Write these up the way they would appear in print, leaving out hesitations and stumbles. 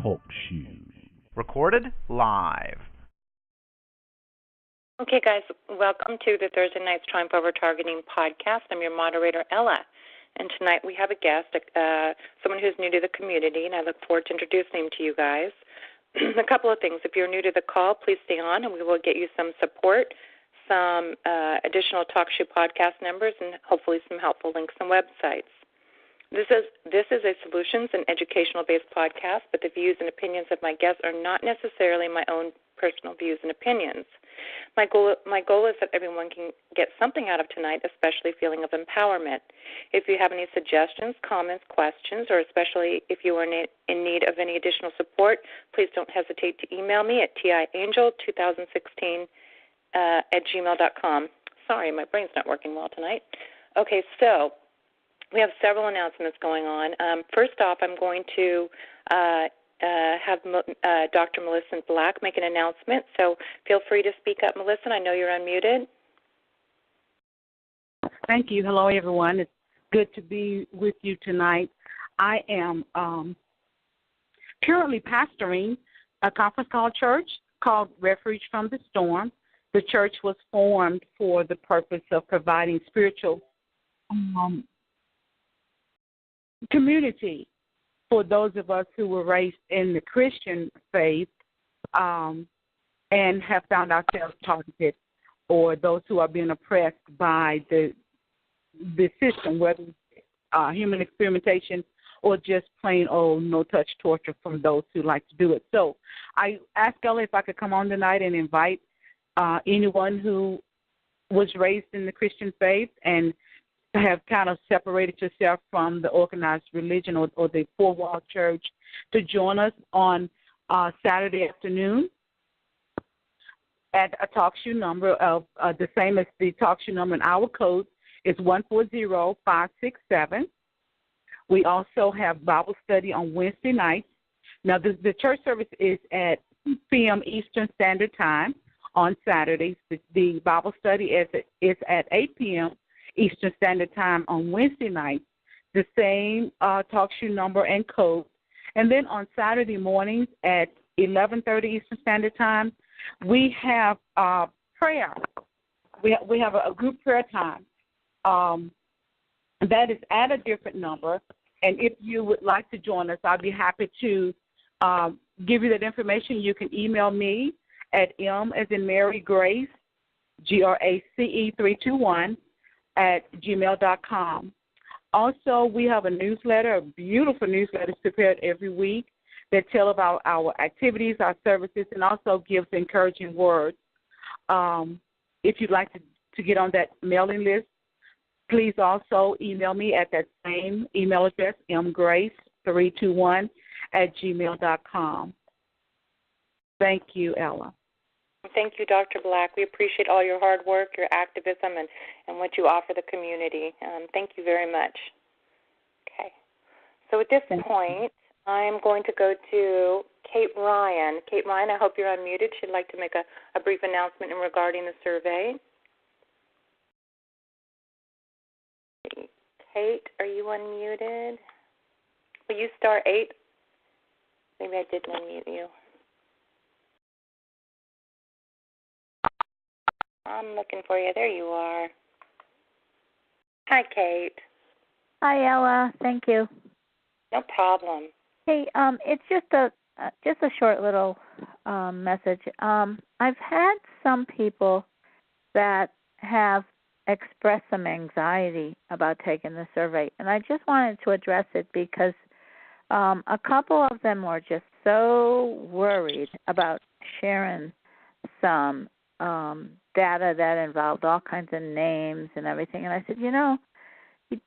Talk Show. Recorded live. Okay, guys, welcome to the Thursday Night's Triumph Over Targeting podcast. I'm your moderator, Ella. And tonight we have a guest, someone who's new to the community, and I look forward to introducing him to you guys. A couple of things. If you're new to the call, please stay on, and we will get you some support, some additional Talk Show podcast numbers, and hopefully some helpful links and websites. This is a solutions and educational-based podcast, but the views and opinions of my guests are not necessarily my own personal views and opinions. My goal is that everyone can get something out of tonight, especially a feeling of empowerment. If you have any suggestions, comments, questions, or especially if you are in need of any additional support, please don't hesitate to email me at tiangel2016 at gmail.com. Sorry, my brain's not working well tonight. Okay, so we have several announcements going on. First off, I'm going to have Dr. Melissa Black make an announcement, so feel free to speak up, Melissa. I know you're unmuted. Thank you. Hello, everyone. It's good to be with you tonight. I am currently pastoring a conference call church called Refuge from the Storm. The church was formed for the purpose of providing spiritual community for those of us who were raised in the Christian faith and have found ourselves targeted, or those who are being oppressed by the system, whether it's human experimentation or just plain old no-touch torture from those who like to do it. So I asked Ella if I could come on tonight and invite anyone who was raised in the Christian faith and have kind of separated yourself from the organized religion or the four-wall church to join us on Saturday afternoon at a talk show number of the same as the talk show number, and our code is 140567. We also have Bible study on Wednesday nights. Now, the church service is at 2 p.m. Eastern Standard Time on Saturdays. The Bible study is at 8 p.m. Eastern Standard Time on Wednesday night, the same talk show number and code. And then on Saturday mornings at 11:30 Eastern Standard Time, we have prayer. We have a group prayer time. That is at a different number. And if you would like to join us, I'd be happy to give you that information. You can email me at M as in Mary Grace, GRACE321, at gmail.com. Also, we have a newsletter, a beautiful newsletter prepared every week that tell about our activities, our services, and also gives encouraging words. If you'd like to get on that mailing list, please also email me at that same email address, mgrace321 at gmail.com. Thank you, Ella. Thank you, Dr. Black. We appreciate all your hard work, your activism, and what you offer the community. Thank you very much. Okay. So at this point, I'm going to go to Kate Ryan. Kate Ryan, I hope you're unmuted. She'd like to make a brief announcement regarding the survey. Kate, are you unmuted? Will you star 8? Maybe I didn't unmute you. I'm looking for you. There you are. Hi, Kate. Hi, Ella. Thank you. No problem. Hey, it's just a short little message. I've had some people that have expressed some anxiety about taking the survey, and I just wanted to address it because a couple of them were just so worried about sharing some data that involved all kinds of names and everything. And I said, you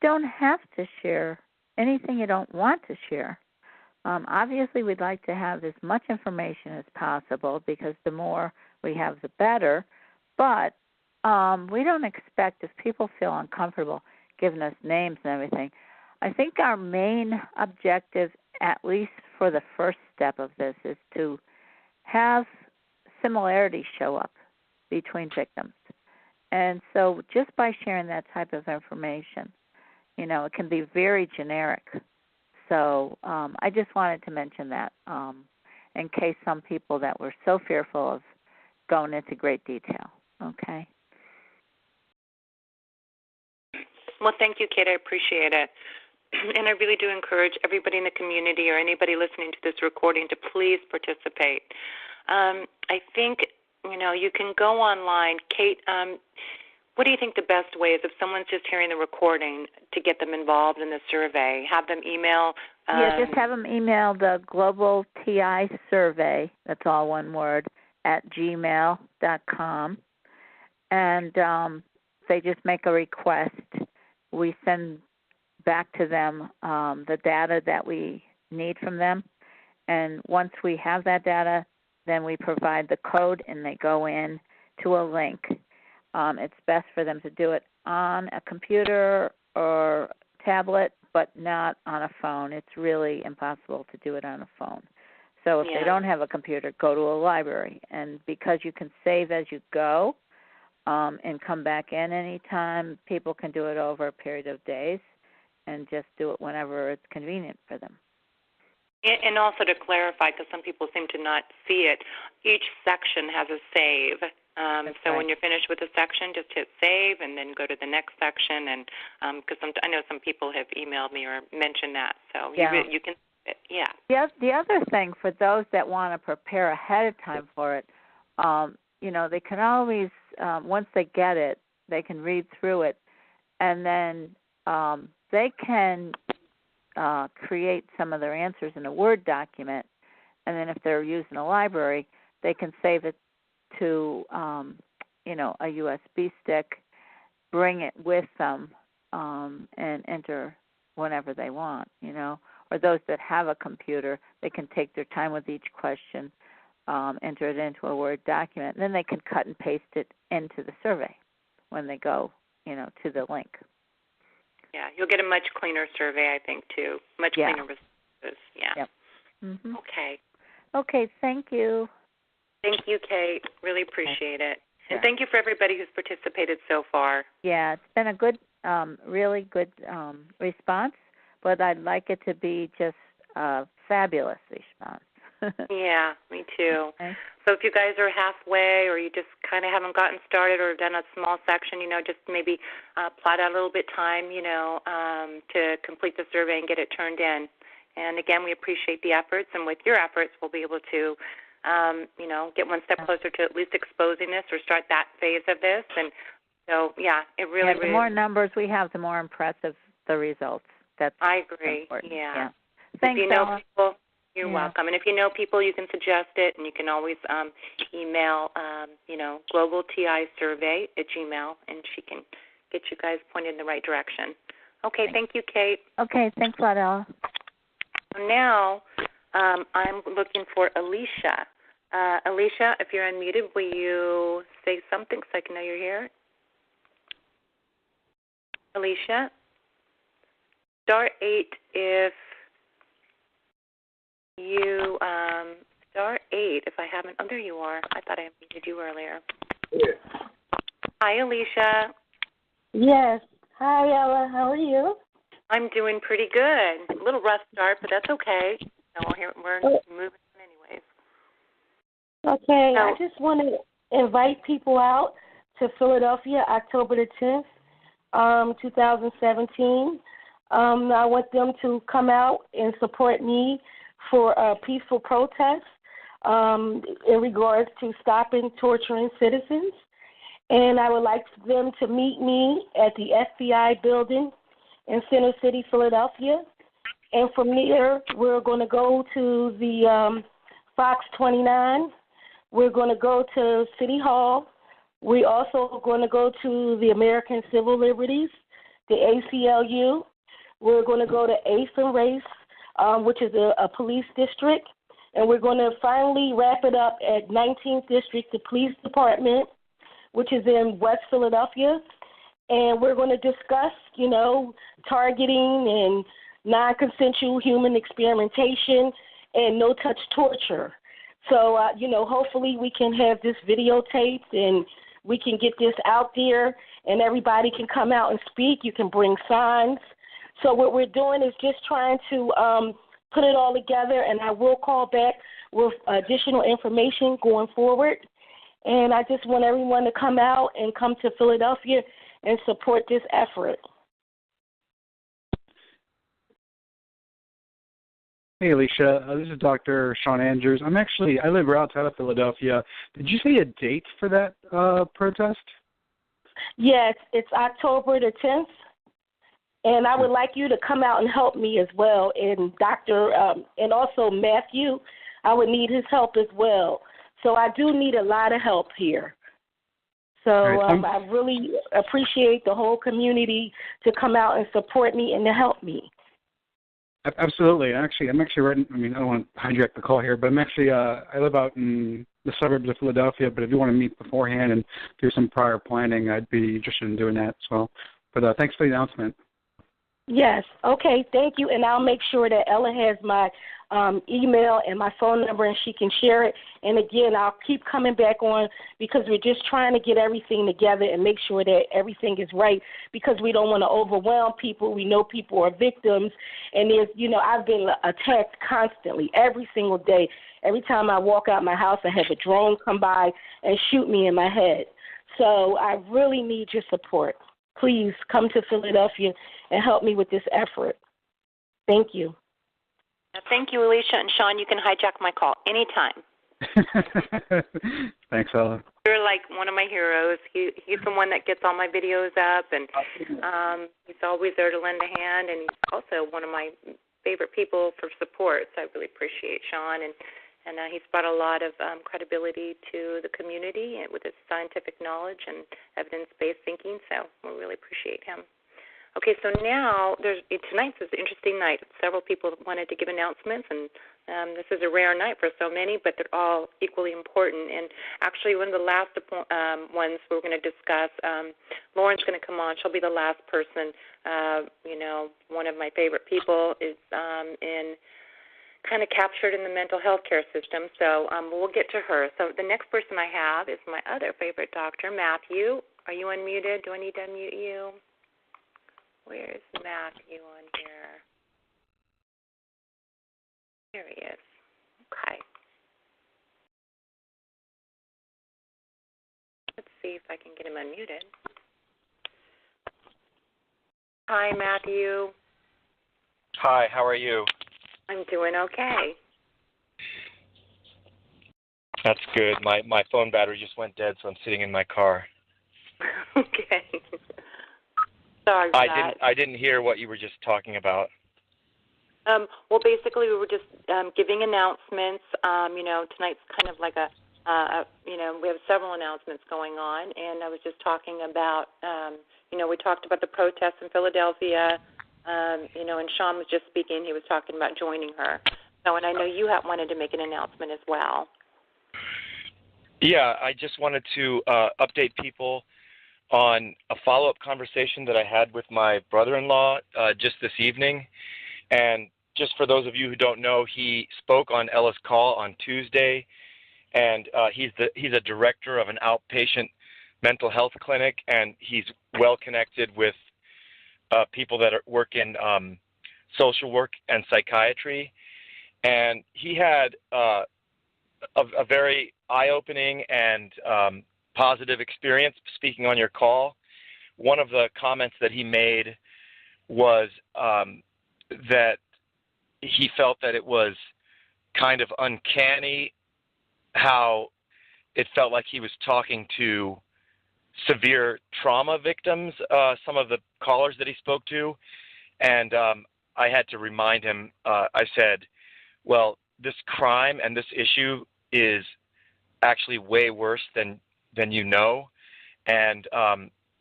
don't have to share anything you don't want to share. Obviously, we'd like to have as much information as possible because the more we have, the better. But we don't expect, if people feel uncomfortable giving us names and everything, I think our main objective, at least for the first step of this, is to have similarities show up between victims. And so just by sharing that type of information, it can be very generic. So I just wanted to mention that in case some people that were so fearful of going into great detail. Okay. Well, thank you, Kate. I appreciate it. And I really do encourage everybody in the community or anybody listening to this recording to please participate. I think, you can go online. Kate, what do you think the best way is if someone's just hearing the recording to get them involved in the survey? Have them email? Just have them email the Global TI Survey, that's all one word, at gmail.com. And they just make a request. We send back to them the data that we need from them. And once we have that data, then we provide the code and they go in to a link. It's best for them to do it on a computer or tablet, but not on a phone. It's really impossible to do it on a phone. So if they don't have a computer, go to a library. And because you can save as you go and come back in anytime, people can do it over a period of days and just do it whenever it's convenient for them. And also to clarify, because some people seem to not see it, each section has a save. So when you're finished with a section, just hit save and then go to the next section. And because I know some people have emailed me or mentioned that, so you can. The other thing for those that want to prepare ahead of time for it, they can always once they get it, they can read through it, and then they can create some of their answers in a Word document, and then if they're using a library, they can save it to a USB stick, bring it with them, and enter whenever they want, Or those that have a computer, they can take their time with each question, enter it into a Word document, and then they can cut and paste it into the survey when they go, to the link. Yeah, you'll get a much cleaner survey, I think, too. Much cleaner responses. Yeah. Yep. Mm-hmm. Okay. Okay, thank you. Thank you, Kate. Really appreciate it. Sure. And thank you for everybody who's participated so far. Yeah, it's been a good, really good response, but I'd like it to be just a fabulous response. Yeah, me too. Okay. So if you guys are halfway or you just kind of haven't gotten started or done a small section, just maybe plot out a little bit time, to complete the survey and get it turned in. And again, we appreciate the efforts, and with your efforts, we'll be able to, get one step closer to at least exposing this or start that phase of this. And so, it really, the more numbers we have, the more impressive the results. I agree. Important. Yeah. Thanks, if you know Ella. people, you're welcome. And if you know people, you can suggest it, and you can always email, Global TI Survey at Gmail, and she can get you guys pointed in the right direction. Okay, thank you, Kate. Okay, thanks a lot, Ella. Now, I'm looking for Alicia. Alicia, if you're unmuted, will you say something so I can know you're here? Alicia? Star 8 if you, star 8 if I haven't, there you are. I thought I unmuted you earlier. Yes. Hi, Alicia. Yes. Hi, Ella. How are you? I'm doing pretty good. A little rough start, but that's okay. We're moving on anyways. Okay. So, I just want to invite people out to Philadelphia, October the 10th, 2017. I want them to come out and support me for a peaceful protest in regards to stopping torturing citizens. And I would like them to meet me at the FBI building in Center City, Philadelphia. And from there, we're going to go to the Fox 29. We're going to go to City Hall. We're also going to go to the American Civil Liberties, the ACLU. We're going to go to Ace and Race, which is a police district. And we're going to finally wrap it up at 19th District, the police department, which is in West Philadelphia. And we're going to discuss, targeting and non-consensual human experimentation and no-touch torture. So, hopefully we can have this videotaped and we can get this out there and everybody can come out and speak. You can bring signs. So what we're doing is just trying to put it all together, and I will call back with additional information going forward. And I just want everyone to come out and come to Philadelphia and support this effort. Hey, Alicia. This is Dr. Sean Andrews. I live right outside of Philadelphia. Did you say a date for that protest? Yes, it's October the 10th. And I would like you to come out and help me as well. And and also Matthew, I would need his help as well. So I do need a lot of help here. So I really appreciate the whole community to come out and support me and to help me. Absolutely. I'm actually right. I don't want to hijack the call here, but I live out in the suburbs of Philadelphia. But if you want to meet beforehand and do some prior planning, I'd be interested in doing that as well. But thanks for the announcement. Yes. Okay. Thank you. And I'll make sure that Ella has my email and my phone number, and she can share it. And again, I'll keep coming back on because we're just trying to get everything together and make sure that everything is right, because we don't want to overwhelm people. We know people are victims, and I've been attacked constantly every single day. Every time I walk out my house, I have a drone come by and shoot me in my head. So I really need your support. Please come to Philadelphia and help me with this effort. Thank you. Thank you, Alicia. And Sean, you can hijack my call anytime. Thanks, Ella. You're like one of my heroes. He's the one that gets all my videos up, and he's always there to lend a hand, and he's also one of my favorite people for support. So I really appreciate Sean, and he's brought a lot of credibility to the community and with his scientific knowledge and evidence-based thinking. So we really appreciate him. Okay, so now tonight's an interesting night. Several people wanted to give announcements, and this is a rare night for so many, but they're all equally important. And actually, one of the last ones we're going to discuss, Lauren's going to come on. She'll be the last person. One of my favorite people is kind of captured in the mental health care system, so we'll get to her. So the next person I have is my other favorite doctor, Matthew. Are you unmuted? Do I need to unmute you? Where's Matthew on here? There he is. Okay. Let's see if I can get him unmuted. Hi, Matthew. Hi, how are you? I'm doing okay. That's good. My phone battery just went dead, so I'm sitting in my car. Okay. Sorry for that. I didn't hear what you were just talking about. Well, basically, we were just giving announcements. Tonight's kind of like we have several announcements going on, and I was just talking about, we talked about the protests in Philadelphia, and Sean was just speaking. He was talking about joining her. So, and I know you wanted to make an announcement as well. Yeah, I just wanted to update people on a follow-up conversation that I had with my brother-in-law just this evening. And just for those of you who don't know, he spoke on Ella's call on Tuesday, and he's a director of an outpatient mental health clinic, and he's well connected with people that work in social work and psychiatry. And he had a very eye-opening and positive experience speaking on your call. One of the comments that he made was that he felt that it was kind of uncanny how it felt like he was talking to severe trauma victims, some of the callers that he spoke to. And I had to remind him, I said, well, this crime and this issue is actually way worse than you know. And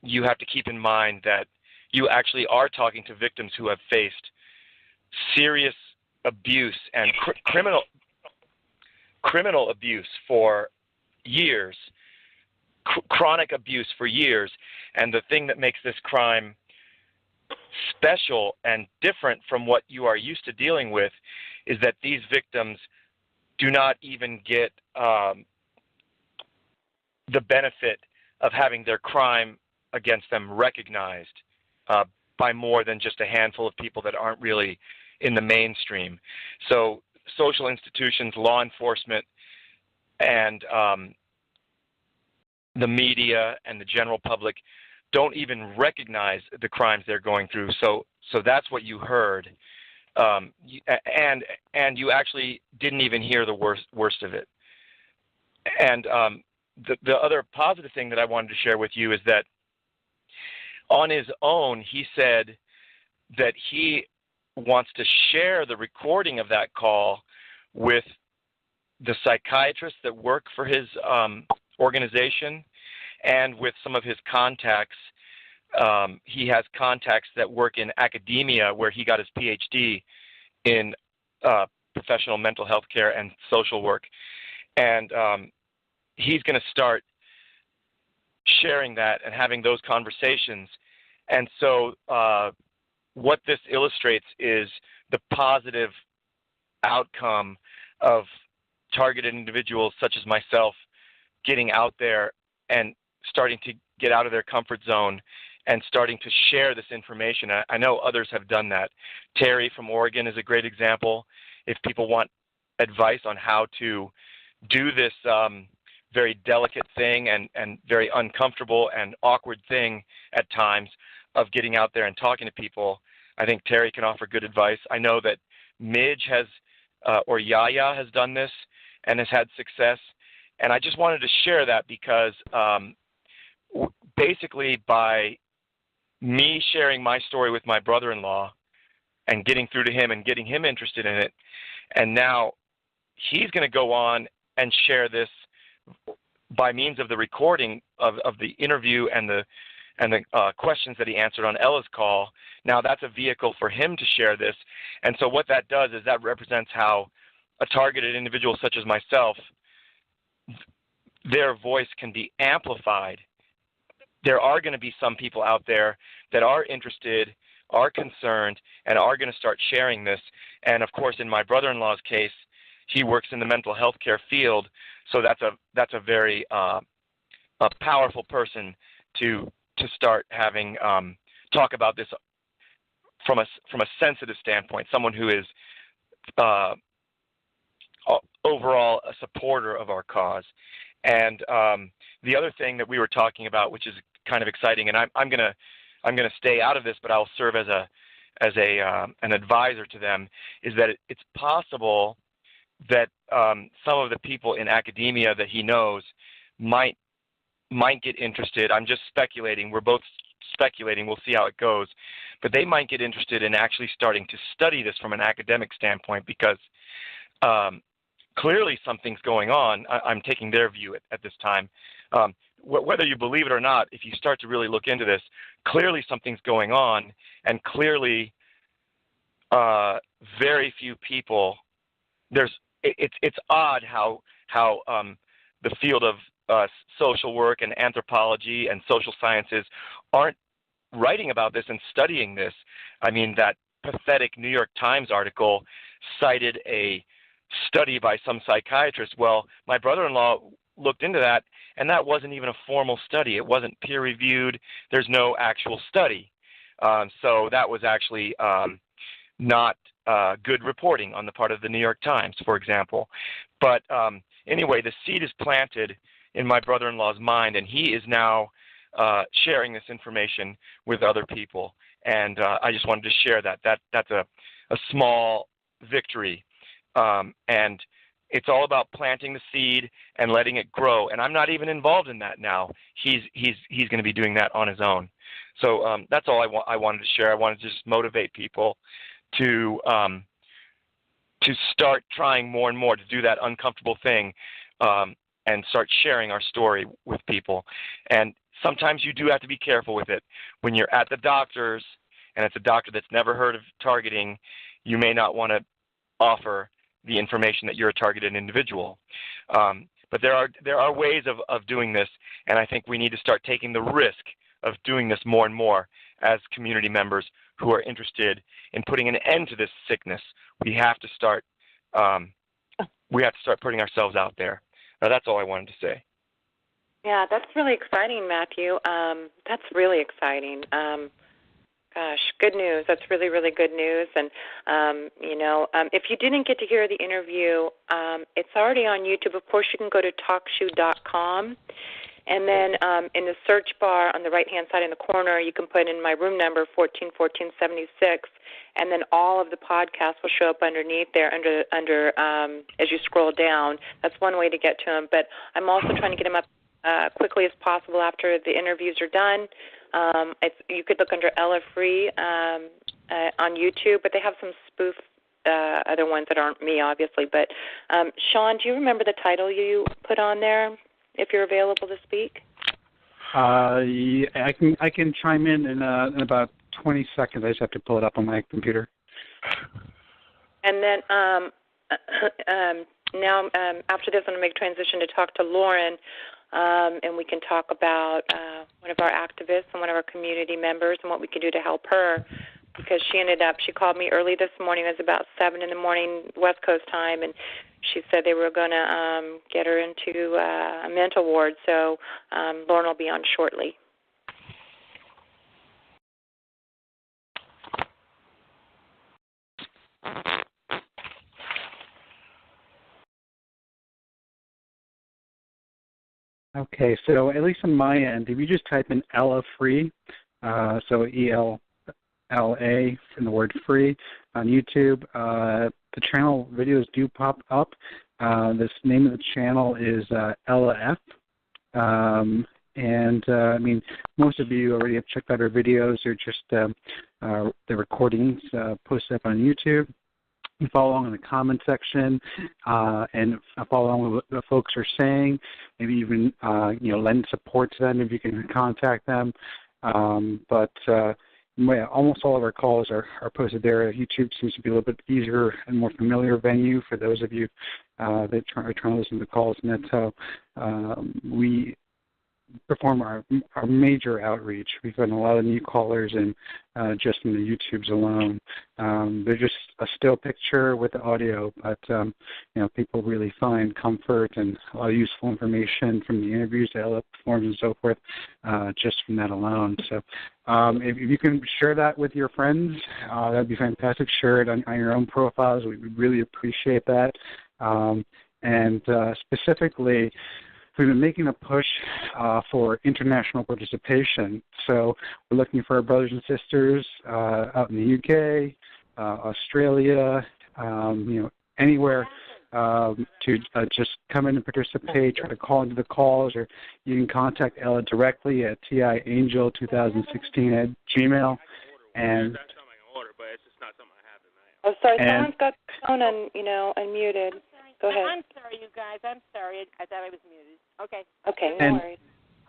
you have to keep in mind that you actually are talking to victims who have faced serious abuse and criminal abuse for years, chronic abuse for years. And the thing that makes this crime special and different from what you are used to dealing with is that these victims do not even get the benefit of having their crime against them recognized by more than just a handful of people that aren't really in the mainstream. So social institutions, law enforcement, and the media and the general public don't even recognize the crimes they're going through. So that's what you heard, and you actually didn't even hear the worst of it. And the other positive thing that I wanted to share with you is that on his own, he said that he wants to share the recording of that call with the psychiatrists that work for his organization and with some of his contacts. He has contacts that work in academia where he got his PhD in professional mental health care and social work. And he's going to start sharing that and having those conversations. And so what this illustrates is the positive outcome of targeted individuals such as myself getting out there and starting to get out of their comfort zone and starting to share this information. I know others have done that. Terry from Oregon is a great example. If people want advice on how to do this very delicate thing and very uncomfortable and awkward thing at times of getting out there and talking to people, I think Terry can offer good advice. I know that Midge has, or Yaya has done this and has had success. And I just wanted to share that because basically by me sharing my story with my brother-in-law and getting through to him and getting him interested in it, and now he's going to go on and share this by means of the recording of the interview and the questions that he answered on Ella's call. Now that's a vehicle for him to share this. And so what that does is that represents how a targeted individual such as myself, their voice can be amplified. There are going to be some people out there that are interested, are concerned, and are going to start sharing this. And of course, in my brother-in-law's case, he works in the mental health care field, so that's a very a powerful person to start having talk about this from a sensitive standpoint. Someone who is overall a supporter of our cause. And the other thing that we were talking about, which is kind of exciting, and I'm gonna stay out of this, but I'll serve as an advisor to them, is that it's possible that some of the people in academia that he knows might get interested. I'm just speculating. We're both speculating. We'll see how it goes. But they might get interested in actually starting to study this from an academic standpoint because clearly something's going on. I'm taking their view at this time. Whether you believe it or not, if you start to really look into this, clearly something's going on, and clearly very few people. It's odd how the field of social work and anthropology and social sciences aren't writing about this and studying this. I mean, that pathetic New York Times article cited a study by some psychiatrist. Well, my brother-in-law looked into that, and that wasn't even a formal study. It wasn't peer-reviewed. There's no actual study. So that was actually not good reporting on the part of the New York Times, for example. But anyway, the seed is planted in my brother-in-law's mind, and he is now sharing this information with other people. And I just wanted to share that. That's a small victory. And it's all about planting the seed and letting it grow. And I'm not even involved in that now. He's going to be doing that on his own. So that's all I wanted to share. I wanted to just motivate people to start trying more and more to do that uncomfortable thing and start sharing our story with people. And sometimes you do have to be careful with it. When you're at the doctor's and it's a doctor that's never heard of targeting, you may not want to offer the information that you're a targeted individual. But there are ways of doing this, and I think we need to start taking the risk of doing this more and more as community members who are interested in putting an end to this sickness. We have to start putting ourselves out there. Now, that's all I wanted to say. Yeah, that's really exciting, Matthew. That's really exciting. Gosh, good news. That's really, really good news. And, if you didn't get to hear the interview, it's already on YouTube. Of course, you can go to talkshoe.com. And then in the search bar on the right-hand side in the corner, you can put in my room number, 141476, and then all of the podcasts will show up underneath there under as you scroll down. That's one way to get to them. But I'm also trying to get them up quickly as possible after the interviews are done. You could look under Ella Free on YouTube, but they have some spoof other ones that aren't me, obviously. But, Sean, do you remember the title you put on there, if you're available to speak? Yeah, I can chime in about 20 seconds. I just have to pull it up on my computer. And then now after this, I'm going to make a transition to talk to Lauren, and we can talk about one of our activists and one of our community members and what we can do to help her, because she called me early this morning. It was about 7 in the morning West Coast time, and she said they were going to get her into a mental ward. So Lauren will be on shortly. Okay, so at least on my end, if you just type in Ella Free, so ELLA and the word free on YouTube, the channel videos do pop up. This name of the channel is Ella F. I mean, most of you already have checked out her videos. They're just the recordings posted up on YouTube. You follow along in the comment section and follow along with what the folks are saying. Maybe even lend support to them if you can contact them. Almost all of our calls are posted there. YouTube seems to be a little bit easier and more familiar venue for those of you that are trying to listen to the calls, and that's how we perform our major outreach. We've gotten a lot of new callers in just in the YouTubes alone. They're just a still picture with the audio, but people really find comfort and a lot of useful information from the interviews that Ella performs and so forth just from that alone. So if you can share that with your friends, that'd be fantastic. Share it on your own profiles. We really appreciate that. And specifically, we've been making a push for international participation. So we're looking for our brothers and sisters out in the UK, Australia, anywhere to just come in and participate, try to call into the calls, or you can contact Ella directly at tiangel2016@gmail. And oh, sorry, someone's got the phone unmuted. Go ahead. I'm sorry, you guys. I'm sorry. I thought I was muted. Okay. Okay, no worries.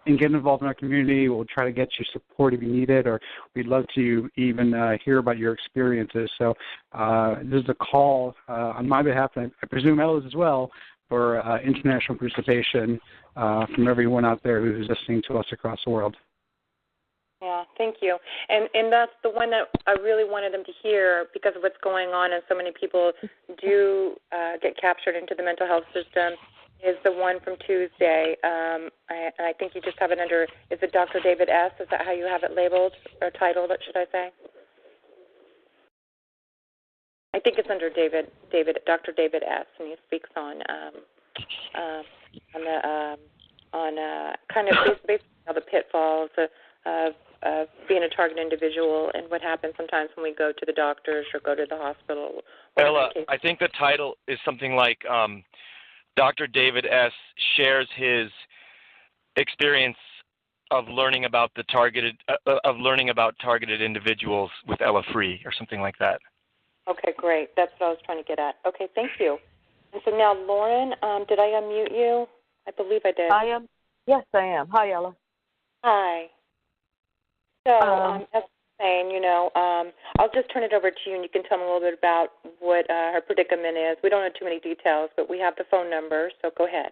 And get involved in our community. We'll try to get you support if you need it, or we'd love to even hear about your experiences. So this is a call on my behalf, and I presume Ella's as well, for international participation from everyone out there who's listening to us across the world. Yeah, thank you. And that's the one that I really wanted them to hear because of what's going on, and so many people do get captured into the mental health system, is the one from Tuesday. I think you just have it under, is it Dr. David S.? Is that how you have it labeled or titled, should I say? I think it's under Dr. David S., and he speaks on kind of basically all the pitfalls of being a target individual and what happens sometimes when we go to the doctors or go to the hospital. Ella, I think the title is something like Dr. David S. shares his experience of learning about targeted individuals with Ella Free or something like that. Okay, great. That's what I was trying to get at. Okay, thank you. And so now, Lauren, did I unmute you? I believe I did. I am. Yes, I am. Hi, Ella. Hi. So, as I was saying, I'll just turn it over to you, and you can tell me a little bit about what her predicament is. We don't know too many details, but we have the phone number, so go ahead.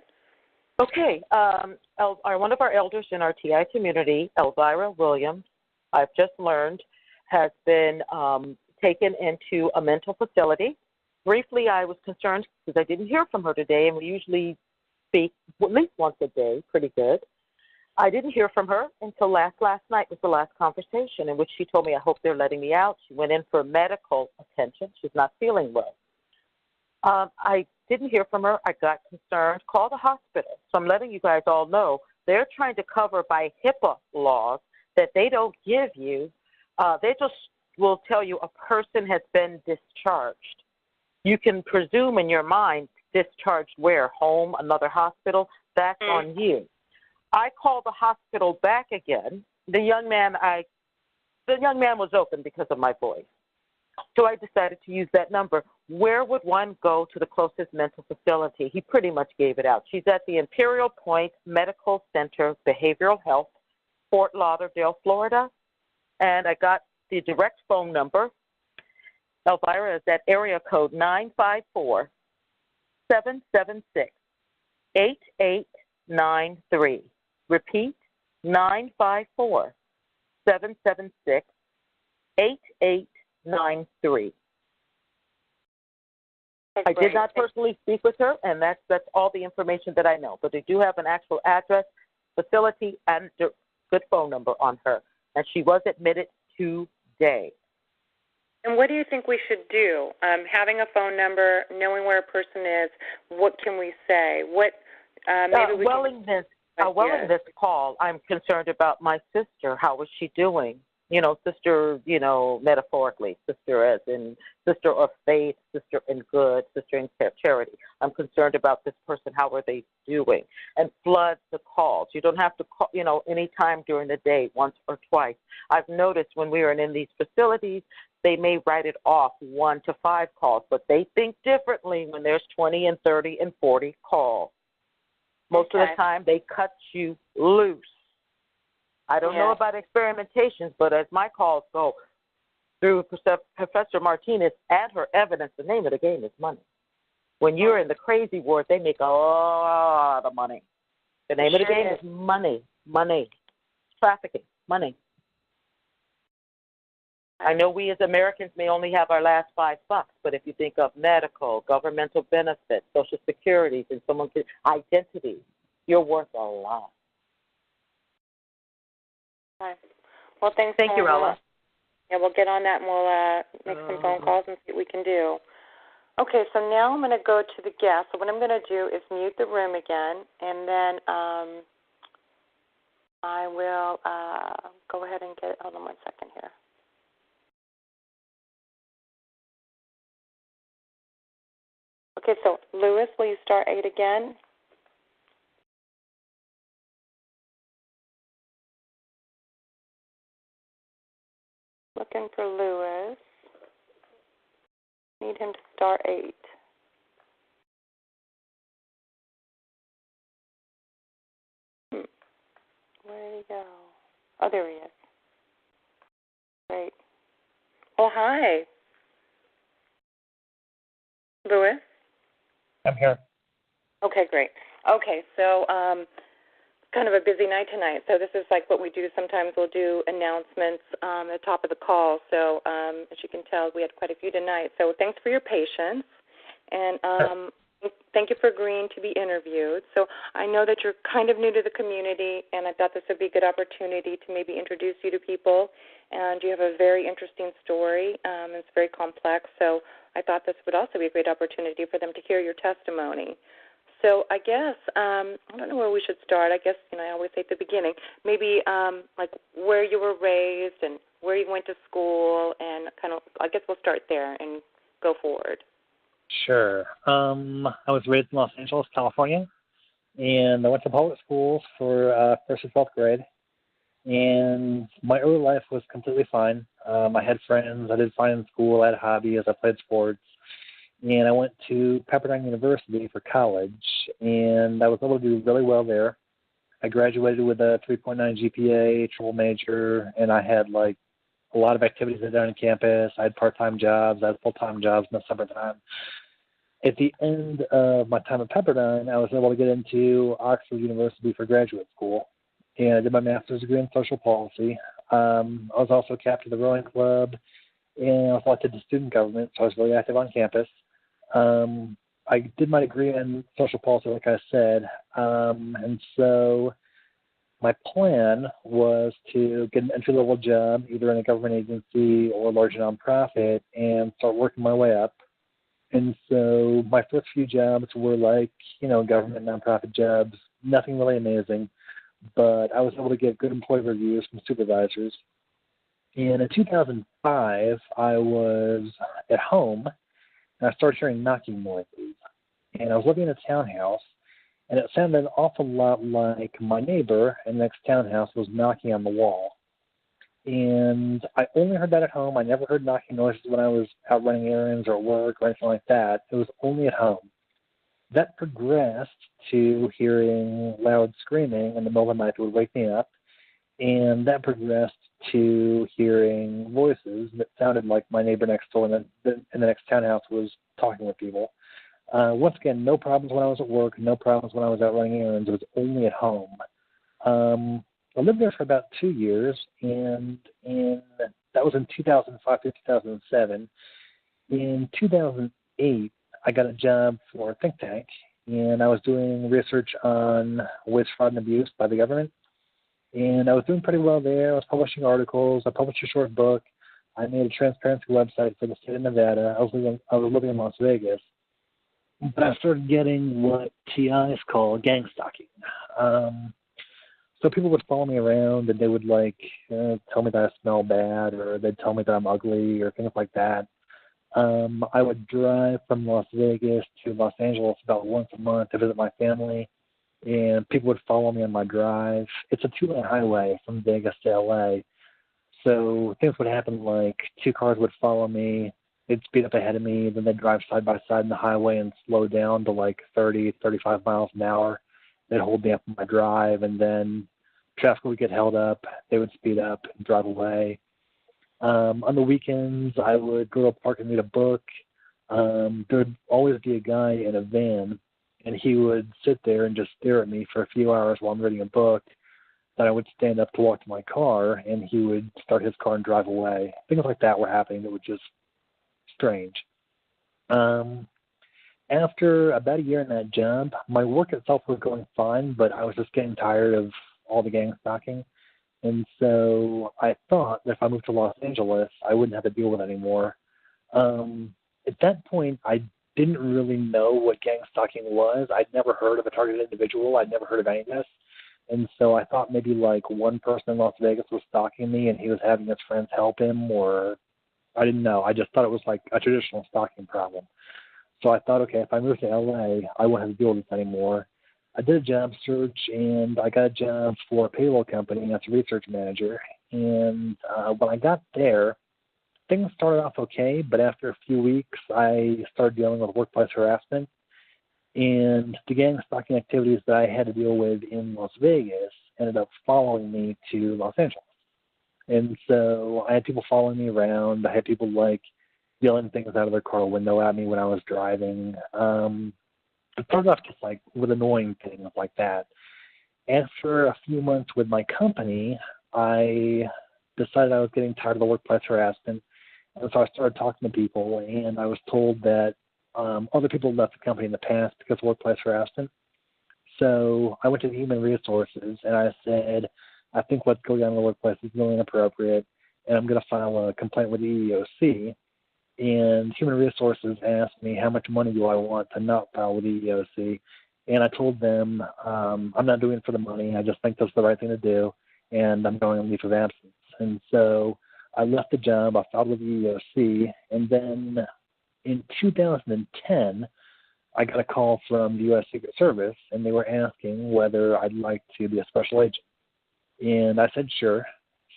Okay. One of our elders in our TI community, Elvira Williams, I've just learned, has been taken into a mental facility. Briefly, I was concerned because I didn't hear from her today, and we usually speak at least once a day, pretty good. I didn't hear from her until last night was the last conversation in which she told me, I hope they're letting me out. She went in for medical attention. She's not feeling well. I didn't hear from her. I got concerned, called the hospital. So I'm letting you guys all know they're trying to cover by HIPAA laws that they don't give you. They just will tell you a person has been discharged. You can presume in your mind discharged where? Home, another hospital? That's on you. I called the hospital back again. The young man was open because of my voice. So I decided to use that number. Where would one go to the closest mental facility? He pretty much gave it out. She's at the Imperial Point Medical Center, Behavioral Health, Fort Lauderdale, Florida. And I got the direct phone number. Elvira is at area code 954-776-8893. Repeat, 954-776-8893. I did not personally speak with her, and that's all the information that I know. But they do have an actual address, facility, and good phone number on her. And she was admitted today. And what do you think we should do? Having a phone number, knowing where a person is, what can we say? What maybe we willingness. Willingness call. I'm concerned about my sister. How is she doing? Sister, metaphorically, sister as in sister of faith, sister in good, sister in charity. I'm concerned about this person. How are they doing? And flood the calls. You don't have to call, any time during the day, once or twice. I've noticed when we are in these facilities, they may write it off 1 to 5 calls, but they think differently when there's 20 and 30 and 40 calls. Most of the time, they cut you loose. I don't know about experimentations, but as my calls go through Professor Martinez and her evidence, the name of the game is money. When you're in the crazy ward, they make a lot of money. The name of the game is money, trafficking, money. I know we as Americans may only have our last $5, but if you think of medical, governmental benefits, Social Security, and someone's identity, you're worth a lot. Okay. Well, thanks. Thank you, Ella. Yeah, we'll get on that and we'll make some phone calls and see what we can do. Okay, so now I'm going to go to the guest. So what I'm going to do is mute the room again, and then I will go ahead and get it. Hold on 1 second here. Okay, so Lewis, will you start 8 again? Looking for Lewis. Need him to start 8. Where did he go? Oh, there he is. Great. Oh, hi. Lewis? I'm here. Okay, great. Okay, so kind of a busy night tonight. So this is like what we do. Sometimes we'll do announcements at the top of the call. So as you can tell, we had quite a few tonight. So thanks for your patience. And thank you for agreeing to be interviewed. So I know that you're kind of new to the community, and I thought this would be a good opportunity to maybe introduce you to people. And you have a very interesting story. It's very complex. So I thought this would also be a great opportunity for them to hear your testimony. So I guess, I don't know where we should start. I guess, I always say at the beginning, maybe like where you were raised and where you went to school, and kind of, I guess we'll start there and go forward. Sure. I was raised in Los Angeles, California, and I went to public schools for 1st and 12th grade. And my early life was completely fine. I had friends. I did fine in school. I had hobbies. I played sports. And I went to Pepperdine University for college, and I was able to do really well there. I graduated with a 3.9 GPA, triple major, and I had like a lot of activities down on campus. I had part-time jobs. I had full-time jobs in the summertime. At the end of my time at Pepperdine, I was able to get into Oxford University for graduate school, and I did my master's degree in social policy. I was also captain of the rowing club, and I was elected to student government, so I was really active on campus. I did my degree in social policy, like I said, and so my plan was to get an entry-level job, either in a government agency or a large nonprofit, and start working my way up. And so my first few jobs were like, government nonprofit jobs, nothing really amazing, but I was able to get good employee reviews from supervisors. And in 2005, I was at home, and I started hearing knocking noises. And I was living in a townhouse, and it sounded an awful lot like my neighbor in the next townhouse was knocking on the wall. And I only heard that at home. I never heard knocking noises when I was out running errands or at work or anything like that. It was only at home. That progressed to hearing loud screaming in the middle of the night that would wake me up. And that progressed to hearing voices that sounded like my neighbor next door in the next townhouse was talking with people. Once again, no problems when I was at work, no problems when I was out running errands. It was only at home. I lived there for about 2 years, and that was in 2005 to 2007. In 2008, I got a job for a think tank, and I was doing research on waste, fraud, and abuse by the government. And I was doing pretty well there. I was publishing articles. I published a short book. I made a transparency website for the state of Nevada. I was living in Las Vegas. But I started getting what TIs call gang stalking. So people would follow me around, and they would tell me that I smell bad, or they'd tell me that I'm ugly, or things like that. I would drive from Las Vegas to Los Angeles about once a month to visit my family, and people would follow me on my drive. It's a 2-lane highway from Vegas to LA. So things would happen like 2 cars would follow me. They'd speed up ahead of me, then they'd drive side by side in the highway and slow down to 30, 35 miles an hour. They'd hold me up on my drive, and then traffic would get held up. They would speed up and drive away. On the weekends, I would go to a park and read a book. There'd always be a guy in a van, and he would sit there and just stare at me for a few hours while I'm reading a book. Then I would stand up to walk to my car, and he would start his car and drive away. Things like that were happening that were just strange. After about a year in that job, my work itself was going fine, but I was just getting tired of all the gang stalking. And so I thought that if I moved to Los Angeles, I wouldn't have to deal with it anymore. At that point, I didn't really know what gang stalking was. I'd never heard of a targeted individual. I'd never heard of any of this. And so I thought maybe one person in Las Vegas was stalking me and he was having his friends help him, or I didn't know. I just thought it was like a traditional stalking problem. So I thought, okay, if I move to LA, I won't have to deal with this anymore. I did a job search, and I got a job for a payroll company as a research manager. And when I got there, things started off okay, but after a few weeks, I started dealing with workplace harassment. And the gang stalking activities that I had to deal with in Las Vegas ended up following me to Los Angeles. And so I had people following me around. I had people yelling things out of their car window at me when I was driving. It started off just with annoying things like that. After a few months with my company, I decided I was getting tired of the workplace harassment. And so I started talking to people, and I was told that other people left the company in the past because of workplace harassment. So I went to Human Resources, and I said, I think what's going on in the workplace is really inappropriate, and I'm going to file a complaint with the EEOC. And Human Resources asked me how much money do I want to not file with the EEOC. And I told them I'm not doing it for the money. I just think that's the right thing to do, and I'm going on leave of absence. And so I left the job. I filed with the EEOC. And then in 2010, I got a call from the U.S. Secret Service, and they were asking whether I'd like to be a special agent. And I said sure.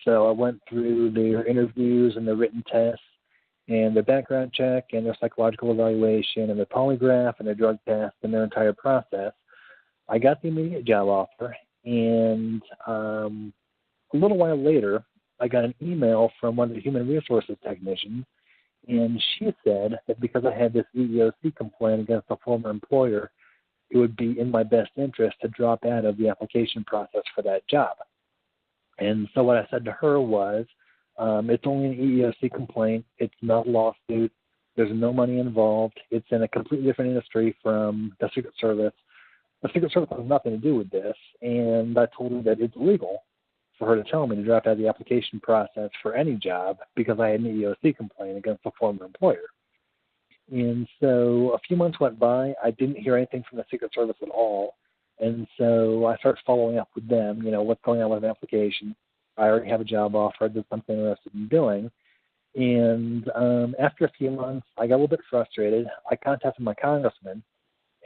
So I went through their interviews and their written tests, and their background check, and their psychological evaluation, and their polygraph, and their drug test, and their entire process. I got the immediate job offer, and a little while later, I got an email from one of the human resources technicians, and she said that because I had this EEOC complaint against a former employer, it would be in my best interest to drop out of the application process for that job. And so what I said to her was, it's only an EEOC complaint. It's not a lawsuit. There's no money involved. It's in a completely different industry from the Secret Service. the Secret Service has nothing to do with this, and I told her that it's illegal for her to tell me to drop out of the application process for any job because I had an EEOC complaint against a former employer. And so a few months went by. I didn't hear anything from the Secret Service at all. And so I started following up with them, what's going on with an application. I already have a job offer. There's something I'm interested in doing. And after a few months, I got a little bit frustrated. I contacted my congressman,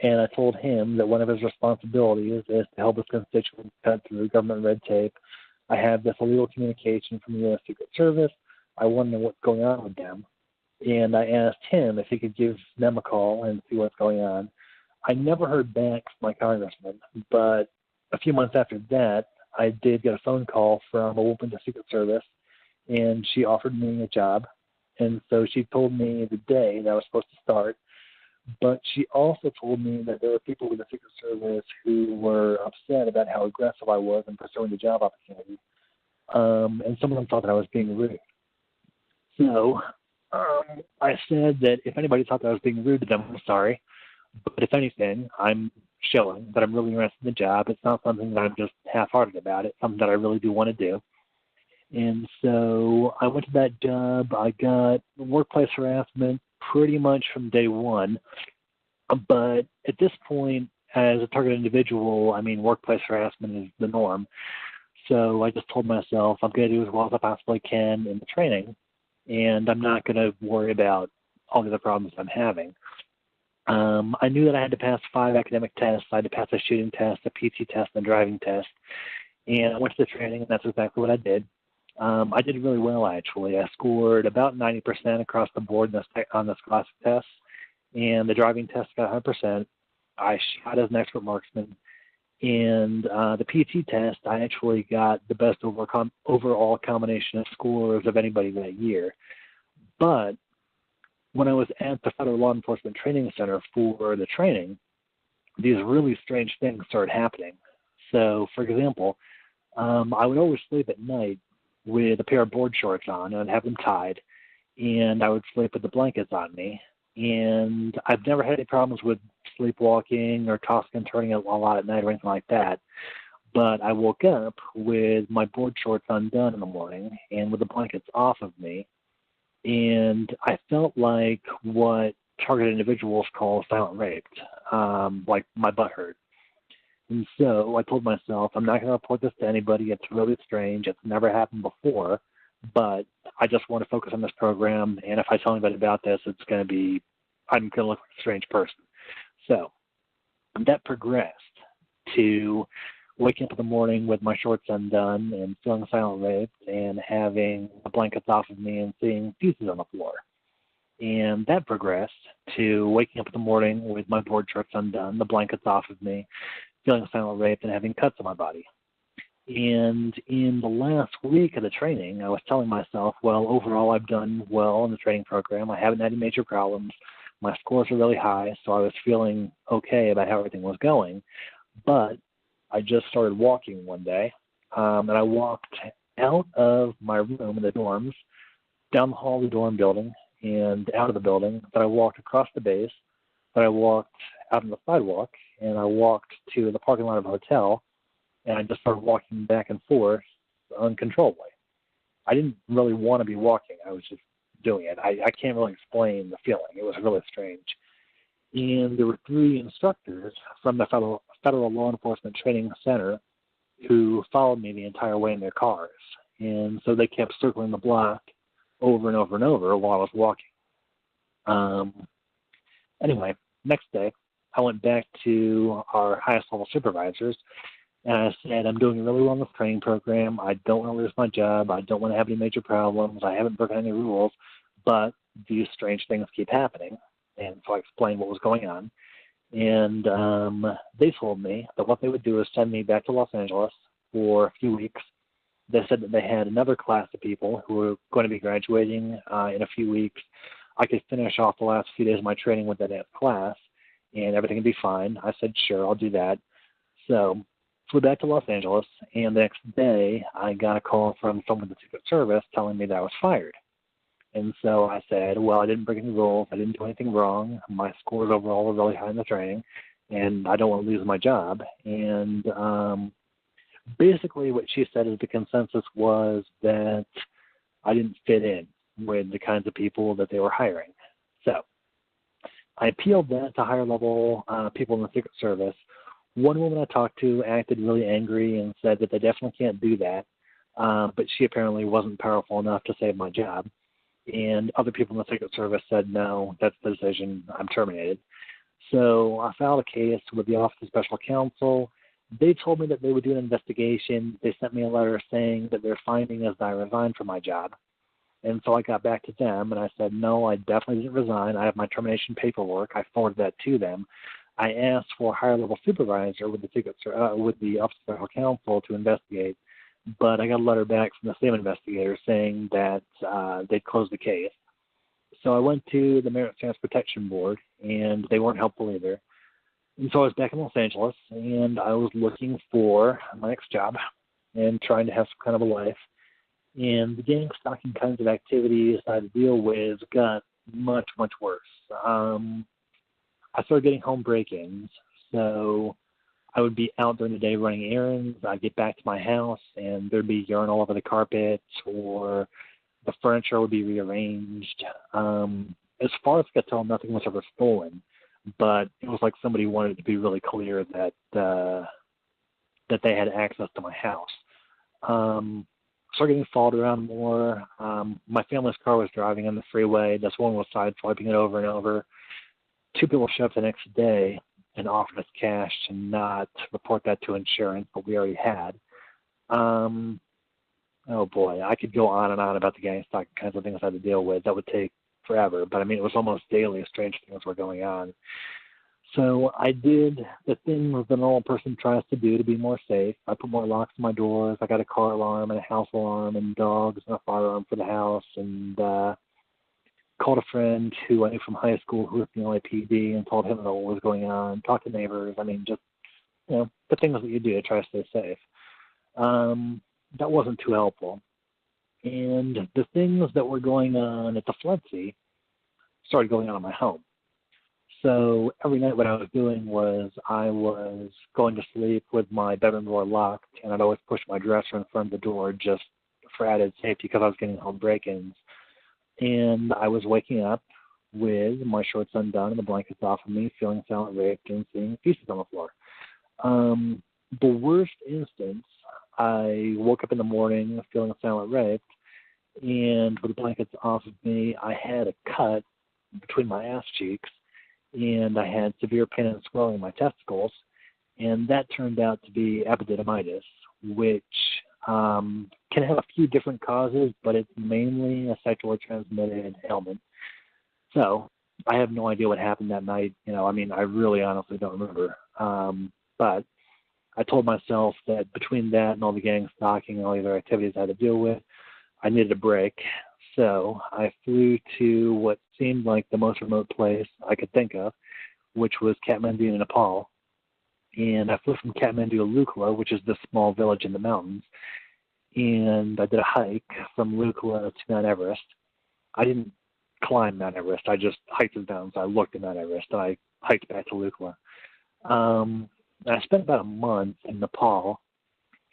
and I told him that one of his responsibilities is to help his constituents cut through government red tape. I have this illegal communication from the U.S. Secret Service. I want to know what's going on with them. And I asked him if he could give them a call and see what's going on. I never heard back from my congressman, but a few months after that, I did get a phone call from a woman in the Secret Service, and she offered me a job. And so she told me the day that I was supposed to start, but she also told me that there were people with the Secret Service who were upset about how aggressive I was in pursuing the job opportunity, and some of them thought that I was being rude. So I said that if anybody thought that I was being rude to them, I'm sorry. But if anything, I'm showing that I'm really interested in the job. It's not something that I'm just half-hearted about. It's something that I really do want to do. And so I went to that job. I got workplace harassment pretty much from day one. But at this point, as a target individual, workplace harassment is the norm. So I just told myself I'm going to do as well as I possibly can in the training, and I'm not going to worry about all the other problems I'm having. I knew that I had to pass 5 academic tests. I had to pass a shooting test, a PT test, and a driving test. And I went to the training, and that's exactly what I did. I did really well, actually. I scored about 90% across the board on the scholastic tests, and the driving test got 100%. I shot as an expert marksman. And the PT test, I actually got the best overall combination of scores of anybody that year. But when I was at the Federal Law Enforcement Training Center for the training, these really strange things started happening. So, for example, I would always sleep at night with a pair of board shorts on, and I'd have them tied, and I would sleep with the blankets on me. And I've never had any problems with sleepwalking or tossing and turning a lot at night or anything like that. But I woke up with my board shorts undone in the morning and with the blankets off of me. And I felt like what target individuals call silent raped, like my butt hurt. And so I told myself, I'm not going to report this to anybody. It's really strange. It's never happened before. But I just want to focus on this program, and if I tell anybody about this, I'm going to look like a strange person. So that progressed to waking up in the morning with my shorts undone and feeling silent raped and having the blankets off of me and seeing pieces on the floor. And that progressed to waking up in the morning with my board shorts undone, the blankets off of me, feeling silent raped, and having cuts on my body. And in the last week of the training, I was telling myself, well, overall I've done well in the training program. I haven't had any major problems. My scores are really high, so I was feeling okay about how everything was going. But I just started walking one day, and I walked out of my room in the dorms, down the hall of the dorm building, and out of the building. Then I walked across the base. Then I walked out on the sidewalk, and I walked to the parking lot of a hotel, and I just started walking back and forth uncontrollably. I didn't really want to be walking. I was just doing it. I can't really explain the feeling. It was really strange. And there were 3 instructors from the Federal Law Enforcement Training Center who followed me the entire way in their cars. And so they kept circling the block over and over and over while I was walking. Anyway, next day, I went back to our highest level supervisors, and I said, I'm doing really well in this training program. I don't want to lose my job. I don't want to have any major problems. I haven't broken any rules, but these strange things keep happening. And so I explained what was going on. And they told me that what they would do is send me back to Los Angeles for a few weeks. They said that they had another class of people who were going to be graduating in a few weeks. I could finish off the last few days of my training with that class, and everything would be fine. I said, sure, I'll do that. So flew back to Los Angeles, and the next day I got a call from someone in the Secret Service telling me that I was fired. And so I said, well, I didn't break any rules. I didn't do anything wrong. My scores overall were really high in the training. and I don't want to lose my job. And basically what she said is the consensus was that I didn't fit in with the kinds of people that they were hiring. So I appealed that to higher level people in the Secret Service. One woman I talked to acted really angry and said that they definitely can't do that, but she apparently wasn't powerful enough to save my job. And other people in the Secret Service said, no, that's the decision, I'm terminated. So I filed a case with the Office of Special Counsel. They told me that they would do an investigation. They sent me a letter saying that their finding is that I resigned from my job. And so I got back to them, and I said, no, I definitely didn't resign. I have my termination paperwork. I forwarded that to them. I asked for a higher-level supervisor with the Office of Special Counsel to investigate, but I got a letter back from the same investigator saying that they'd closed the case. So I went to the Merit Stance Protection Board, and they weren't helpful either. And so I was back in Los Angeles, and I was looking for my next job and trying to have some kind of a life. And the gang stalking kinds of activities I had to deal with got much, much worse. I started getting home break-ins, so I would be out during the day running errands. I'd get back to my house, and there'd be urine all over the carpet, or the furniture would be rearranged. As far as I could tell, nothing was ever stolen, but it was like somebody wanted to be really clear that they had access to my house. Started getting followed around more. My family's car was driving on the freeway. This one was sideswiping it over and over. 2 people showed up the next day and offered us cash to not report that to insurance, but we already had. Oh boy, I could go on and on about the gang stalking kinds of things I had to deal with. That would take forever, but I mean, it was almost daily strange things were going on. So I did the things that a normal person tries to do to be more safe. I put more locks on my doors. I got a car alarm and a house alarm and dogs and a fire alarm for the house, and called a friend who I knew from high school who was in the LAPD and told him about what was going on, talked to neighbors. I mean, just, the things that you do to try to stay safe. That wasn't too helpful. And the things that were going on at the Floodsie started going on in my home. So every night what I was doing was I was going to sleep with my bedroom door locked, and I'd always push my dresser in front of the door just for added safety because I was getting home break-ins. And I was waking up with my shorts undone and the blankets off of me, feeling silent raped and seeing feces on the floor. The worst instance, I woke up in the morning feeling silent raped, and with the blankets off of me, I had a cut between my ass cheeks, and I had severe pain and swelling in my testicles, and that turned out to be epididymitis, which can have a few different causes, but it's mainly a sexually transmitted ailment. So I have no idea what happened that night. I really honestly don't remember. But I told myself that between that and all the gang stalking and all the other activities I had to deal with, I needed a break. So I flew to what seemed like the most remote place I could think of, which was Kathmandu in Nepal. And I flew from Kathmandu to Lukla, which is this small village in the mountains. And I did a hike from Lukla to Mount Everest. I didn't climb Mount Everest. I just hiked it down. So I looked at Mount Everest, and I hiked back to Lukla. And I spent about a month in Nepal,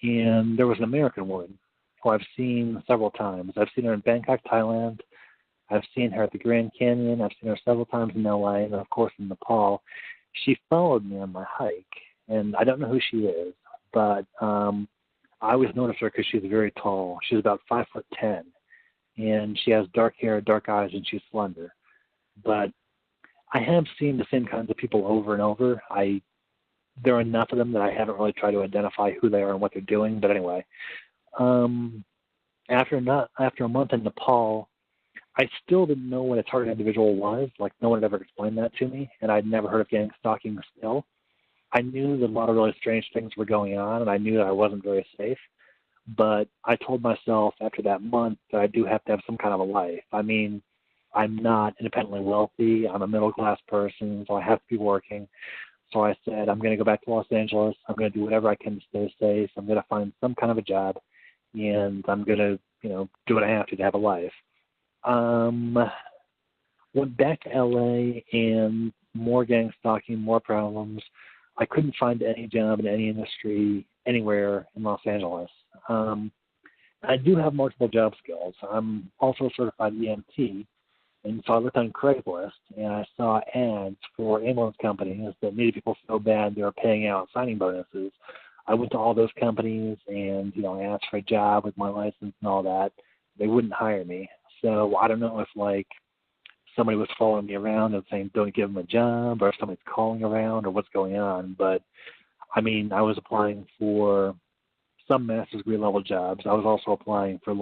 and there was an American woman who I've seen several times. I've seen her in Bangkok, Thailand. I've seen her at the Grand Canyon. I've seen her several times in LA, and of course in Nepal. She followed me on my hike, and I don't know who she is, but I always noticed her because she's very tall. She's about 5'10", and she has dark hair, dark eyes, and she's slender. But I have seen the same kinds of people over and over. There are enough of them that I haven't really tried to identify who they are and what they're doing. But anyway, after a month in Nepal, I still didn't know what a target individual was. Like, no one had ever explained that to me, and I'd never heard of gang stalking still. I knew that a lot of really strange things were going on, and I knew that I wasn't very safe. But I told myself after that month that I do have to have some kind of a life. I mean, I'm not independently wealthy. I'm a middle-class person, so I have to be working. So I said, I'm going to go back to Los Angeles. I'm going to do whatever I can to stay safe. I'm going to find some kind of a job, and I'm going to, do what I have to have a life. Went back to LA, and more gang stalking, more problems. I couldn't find any job in any industry anywhere in Los Angeles. I do have multiple job skills. I'm also a certified EMT, and so I looked on Craigslist, and I saw ads for ambulance companies that needed people so bad they were paying out signing bonuses. I went to all those companies and, I asked for a job with my license and all that. They wouldn't hire me. So I don't know if, somebody was following me around and saying, don't give them a job, or if somebody's calling around, or what's going on. But, I was applying for some master's degree level jobs. I was also applying for,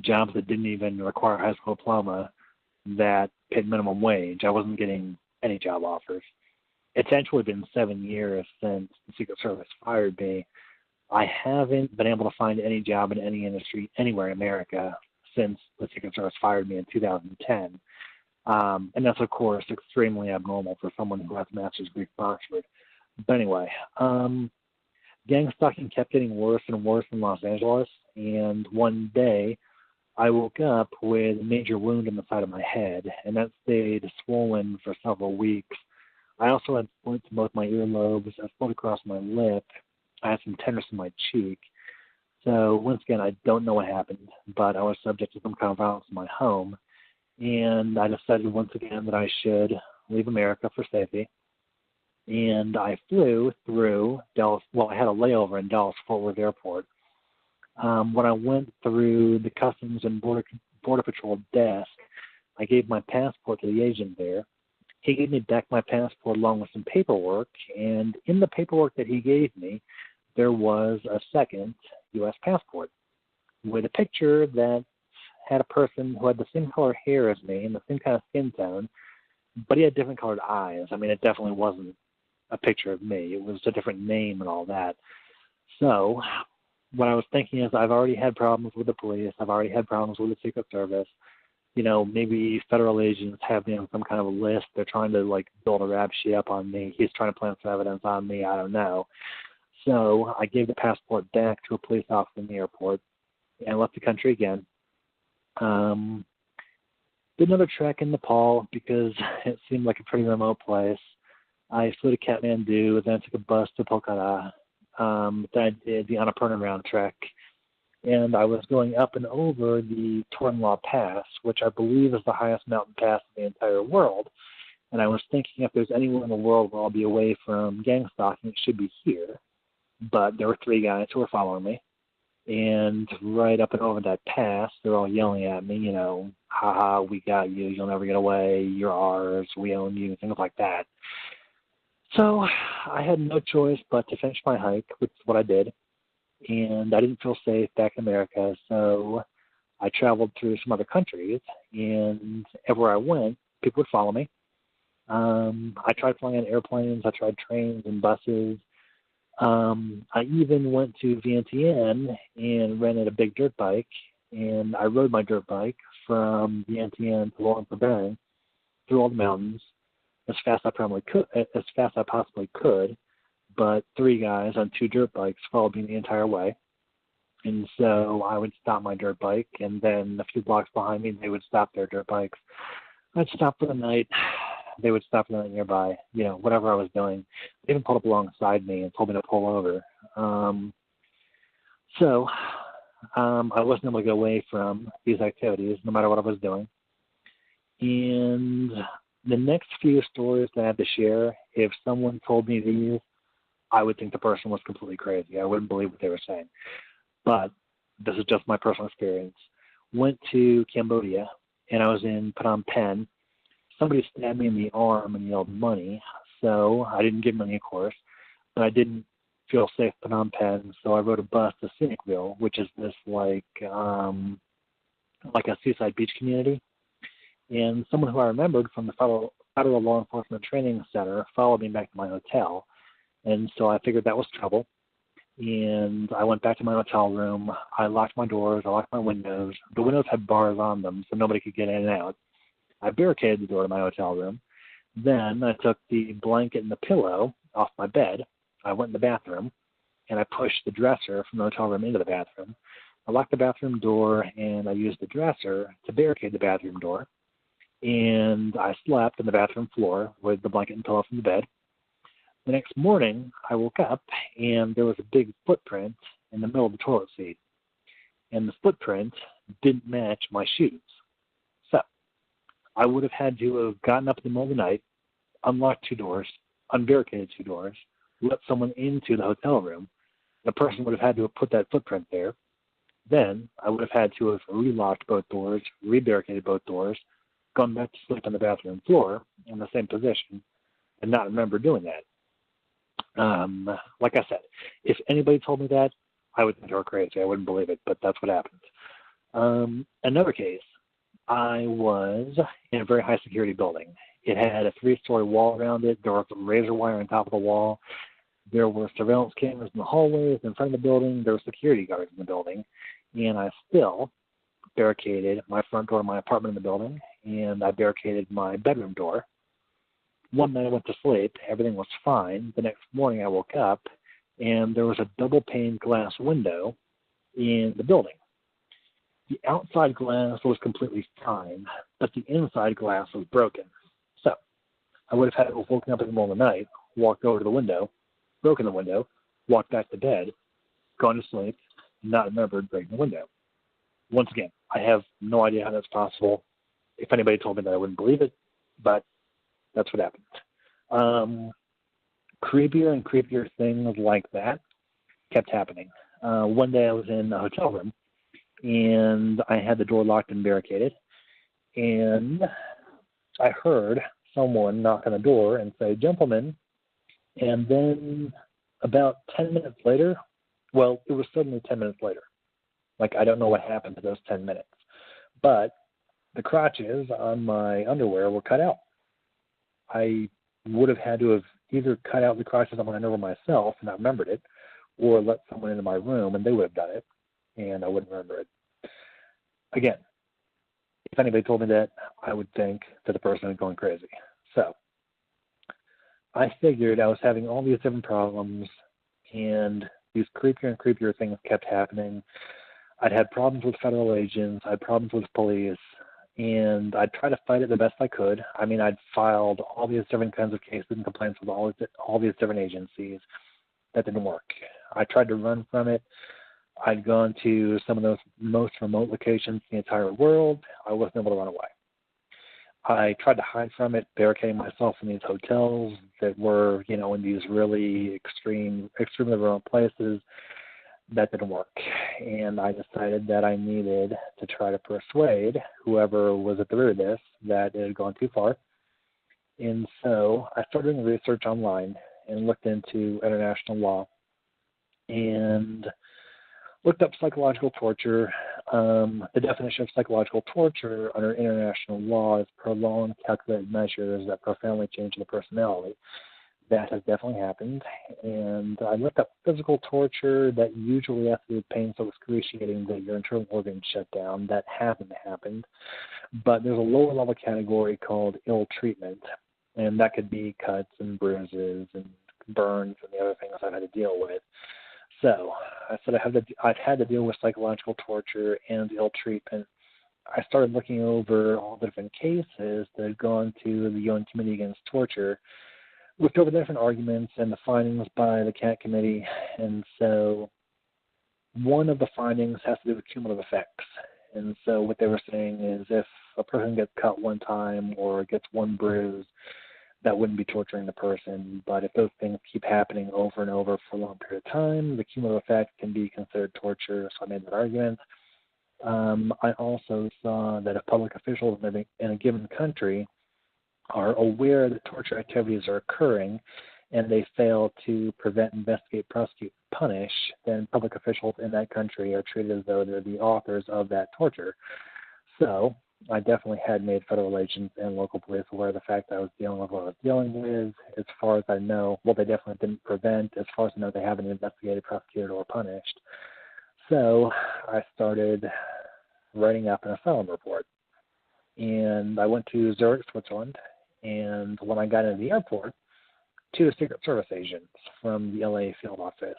jobs that didn't even require a high school diploma that paid minimum wage. I wasn't getting any job offers. It's actually been 7 years since the Secret Service fired me. I haven't been able to find any job in any industry anywhere in America since the Secret Service fired me in 2010. And that's, of course, extremely abnormal for someone who has a master's degree from Oxford. But anyway, gang stalking kept getting worse and worse in Los Angeles, and one day I woke up with a major wound in the side of my head, and that stayed swollen for several weeks. I also had splints in both my earlobes, a split across my lip. I had some tenderness in my cheek. So once again, I don't know what happened, but I was subject to some kind of violence in my home, and I decided once again that I should leave America for safety. And I flew through Dallas. Well, I had a layover in Dallas-Fort Worth Airport. When I went through the Customs and Border Patrol desk, I gave my passport to the agent there. He gave me back my passport along with some paperwork, and in the paperwork that he gave me, there was a second U.S. passport with a picture that had a person who had the same color hair as me and the same kind of skin tone, but he had different colored eyes. It definitely wasn't a picture of me. It was a different name and all that. So what I was thinking is I've already had problems with the police. I've already had problems with the Secret Service. Maybe federal agents have me on some kind of a list. They're trying to, build a rap sheet up on me. He's trying to plant some evidence on me. I don't know. So I gave the passport back to a police officer in the airport and left the country again. Did another trek in Nepal because it seemed like a pretty remote place. I flew to Kathmandu, then I took a bus to Pokhara. Then I did the Annapurna round trek. And I was going up and over the Tornlaw Pass, which I believe is the highest mountain pass in the entire world. And I was thinking if there's anywhere in the world where I'll be away from gang stalking, it should be here. But there were 3 guys who were following me. And right up and over that pass, they're all yelling at me, haha, we got you, you'll never get away, you're ours, we own you, things like that. So I had no choice but to finish my hike, which is what I did. And I didn't feel safe back in America, so I traveled through some other countries, and everywhere I went, people would follow me. I tried flying on airplanes, I tried trains and buses. I even went to Vientiane and rented a big dirt bike, and I rode my dirt bike from Vientiane to Laurent-Provence through all the mountains as fast as I possibly could. But 3 guys on 2 dirt bikes followed me the entire way. And so I would stop my dirt bike, and then a few blocks behind me, they would stop their dirt bikes. I'd stop for the night. They would stop for the night nearby, whatever I was doing. They even pulled up alongside me and told me to pull over. So I wasn't able to get away from these activities, no matter what I was doing. And the next few stories that I have to share, if someone told me these, I would think the person was completely crazy. I wouldn't believe what they were saying. But this is just my personal experience. Went to Cambodia, and I was in Phnom Penh. Somebody stabbed me in the arm and yelled money, so I didn't give money, of course. But I didn't feel safe in Phnom Penh, so I rode a bus to Scenicville, which is this like a seaside beach community. And someone who I remembered from the Federal Law Enforcement Training Center followed me back to my hotel. And so I figured that was trouble. And I went back to my hotel room. I locked my doors. I locked my windows. The windows had bars on them, so nobody could get in and out. I barricaded the door to my hotel room. Then I took the blanket and the pillow off my bed. I went in the bathroom, and I pushed the dresser from the hotel room into the bathroom. I locked the bathroom door, and I used the dresser to barricade the bathroom door. and I slept on the bathroom floor with the blanket and pillow from the bed. The next morning, I woke up, and there was a big footprint in the middle of the toilet seat, and the footprint didn't match my shoes. So I would have had to have gotten up in the middle of the night, unlocked 2 doors, unbarricaded 2 doors, let someone into the hotel room. The person would have had to have put that footprint there. Then I would have had to have relocked both doors, rebarricaded both doors, gone back to sleep on the bathroom floor in the same position, and not remember doing that. Like I said, if anybody told me that, I would think they were crazy. I wouldn't believe it, but that's what happened. Another case, I was in a very high security building. It had a 3-story wall around it. There was some razor wire on top of the wall. There were surveillance cameras in the hallways in front of the building. There were security guards in the building. And I still barricaded my front door of my apartment in the building, and I barricaded my bedroom door. One night I went to sleep. Everything was fine. The next morning I woke up, and there was a double-pane glass window in the building. The outside glass was completely fine, but the inside glass was broken. So I would have had to have woken up in the middle of the night, walked over to the window, broken the window, walked back to bed, gone to sleep, and not remembered breaking the window. Once again, I have no idea how that's possible. If anybody told me that, I wouldn't believe it, but that's what happened. Creepier and creepier things like that kept happening. One day I was in a hotel room, and I had the door locked and barricaded, and I heard someone knock on the door and say, "Gentlemen," and then about 10 minutes later, well, it was suddenly 10 minutes later. Like, I don't know what happened to those 10 minutes, but the crotches on my underwear were cut out. I would have had to have either cut out the crotches on my underwear myself and I remembered it, or let someone into my room and they would have done it, and I wouldn't remember it. Again, if anybody told me that, I would think that the person was going crazy. So I figured I was having all these different problems, and these creepier and creepier things kept happening. I'd had problems with federal agents. I had problems with police, and I'd try to fight it the best I could. I mean, I'd filed all these different kinds of cases and complaints with all these different agencies. That didn't work. I tried to run from it. I'd gone to some of those most remote locations in the entire world. I wasn't able to run away. I tried to hide from it, barricading myself in these hotels that were, in these really extremely remote places. That didn't work. And I decided that I needed to try to persuade whoever was at the root of this that it had gone too far. And so I started doing research online and looked into international law and looked up psychological torture. The definition of psychological torture under international law is prolonged, calculated measures that profoundly change the personality. That has definitely happened. And I looked up physical torture that usually has to do with pain so excruciating that your internal organs shut down. That hasn't happened. But there's a lower level category called ill treatment, and that could be cuts and bruises and burns and the other things I've had to deal with. So I said I've had to deal with psychological torture and ill treatment. I started looking over all the different cases that had gone to the UN Committee Against Torture, looked over the different arguments and the findings by the CAT Committee. And so one of the findings has to do with cumulative effects. And so what they were saying is if a person gets cut one time or gets one bruise, that wouldn't be torturing the person. But if those things keep happening over and over for a long period of time, the cumulative effect can be considered torture. So I made that argument. I also saw that if public officials in a given country are aware that torture activities are occurring and they fail to prevent, investigate, prosecute, punish, then public officials in that country are treated as though they're the authors of that torture. So I definitely had made federal agents and local police aware of the fact that I was dealing with what I was dealing with. As far as I know, well, they definitely didn't prevent. As far as I know, they haven't investigated, prosecuted, or punished. So I started writing up an asylum report. And I went to Zurich, Switzerland, and when I got into the airport, 2 Secret Service agents from the LA field office.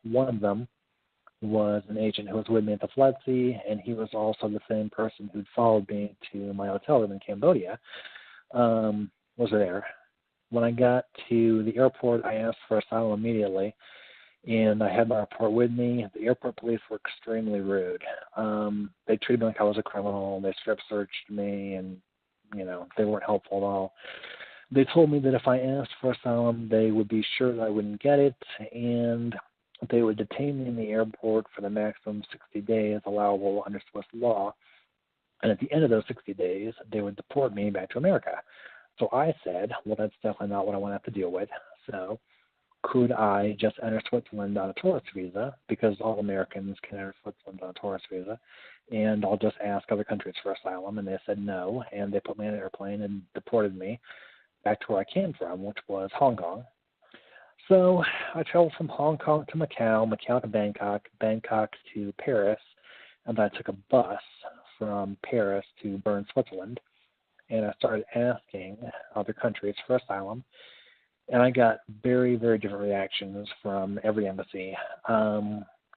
One of them was an agent who was with me at the FLETC, and he was also the same person who'd followed me to my hotel room in Cambodia, was there. When I got to the airport, I asked for asylum immediately, and I had my report with me. The airport police were extremely rude. They treated me like I was a criminal. They strip searched me, and, they weren't helpful at all. They told me that if I asked for asylum, they would be sure that I wouldn't get it, and they would detain me in the airport for the maximum 60 days allowable under Swiss law. And at the end of those 60 days, they would deport me back to America. So I said, well, that's definitely not what I want to have to deal with. So could I just enter Switzerland on a tourist visa, because all Americans can enter Switzerland on a tourist visa, and I'll just ask other countries for asylum? And they said no, and they put me on an airplane and deported me back to where I came from, which was Hong Kong. So I traveled from Hong Kong to Macau, Macau to Bangkok, Bangkok to Paris, and then I took a bus from Paris to Bern, Switzerland, and I started asking other countries for asylum, and I got very, very different reactions from every embassy.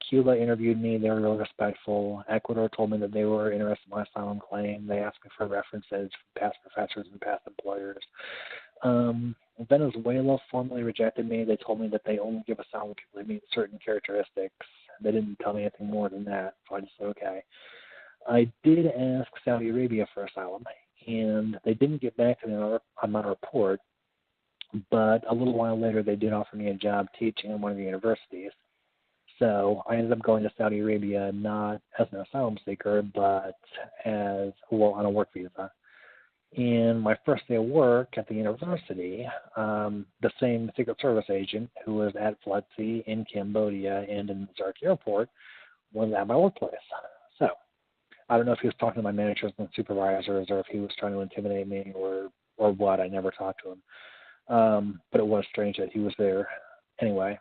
Cuba interviewed me. They were really respectful. Ecuador told me that they were interested in my asylum claim. They asked me for references from past professors and past employers. Venezuela formally rejected me. They told me that they only give asylum to people who meet certain characteristics. They didn't tell me anything more than that, so I just said okay. I did ask Saudi Arabia for asylum, and they didn't get back to me on my report, but a little while later they did offer me a job teaching in one of the universities. So I ended up going to Saudi Arabia not as an asylum seeker, but on a work visa. And my first day of work at the university, the same Secret Service agent who was at FLETC in Cambodia and in Zark Airport was at my workplace. So I don't know if he was talking to my managers and supervisors, or if he was trying to intimidate me or what. I never talked to him. But it was strange that he was there. Anyway,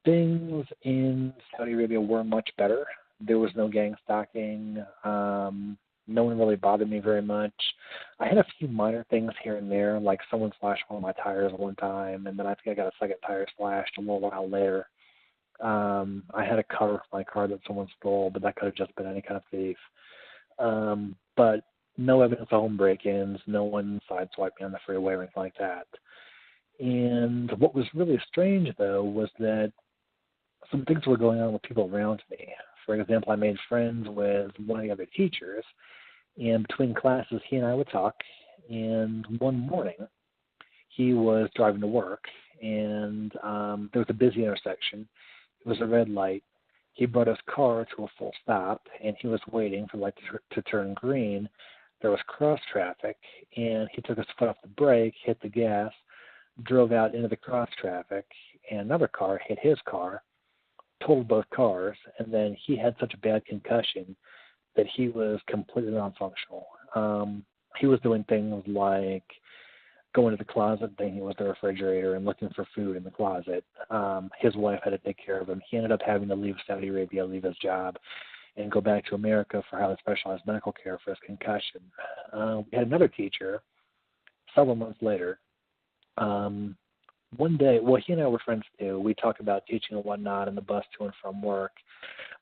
things in Saudi Arabia were much better. There was no gang stalking. No one really bothered me very much. I had a few minor things here and there, like someone slashed one of my tires one time, and then I think I got a second tire slashed a little while later. I had a cover for my car that someone stole, but that could have just been any kind of thief. But no evidence of home break-ins, no one sideswiped me on the freeway or anything like that. And what was really strange, though, was that some things were going on with people around me. For example, I made friends with one of the other teachers, and between classes, he and I would talk. And one morning, he was driving to work, and there was a busy intersection. It was a red light. He brought his car to a full stop, and he was waiting for the light to turn green. There was cross traffic, and he took his foot off the brake, hit the gas, drove out into the cross traffic, and another car hit his car, totaled both cars, and then he had such a bad concussion that he was completely non-functional. He was doing things like going to the closet, thinking it was the refrigerator, and looking for food in the closet. His wife had to take care of him. He ended up having to leave Saudi Arabia, leave his job, and go back to America for highly specialized medical care for his concussion. We had another teacher several months later. One day, well, he and I were friends too. We talked about teaching and whatnot in the bus to and from work.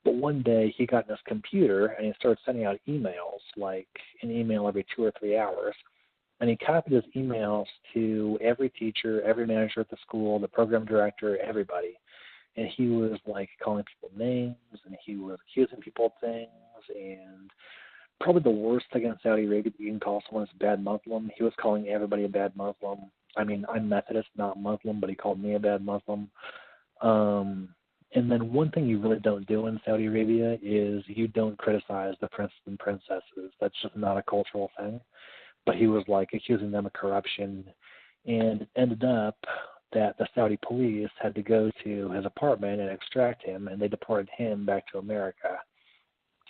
But one day he got in his computer and he started sending out emails, like an email every 2 or 3 hours. And he copied his emails to every teacher, every manager at the school, the program director, everybody. And he was like calling people names, and he was accusing people of things. And probably the worst thing in Saudi Arabia that you can call someone is a bad Muslim. He was calling everybody a bad Muslim. I mean, I'm Methodist, not Muslim, but he called me a bad Muslim. And then one thing you really don't do in Saudi Arabia is you don't criticize the princes and princesses. That's just not a cultural thing. But he was like accusing them of corruption, and it ended up that the Saudi police had to go to his apartment and extract him, and they deported him back to America.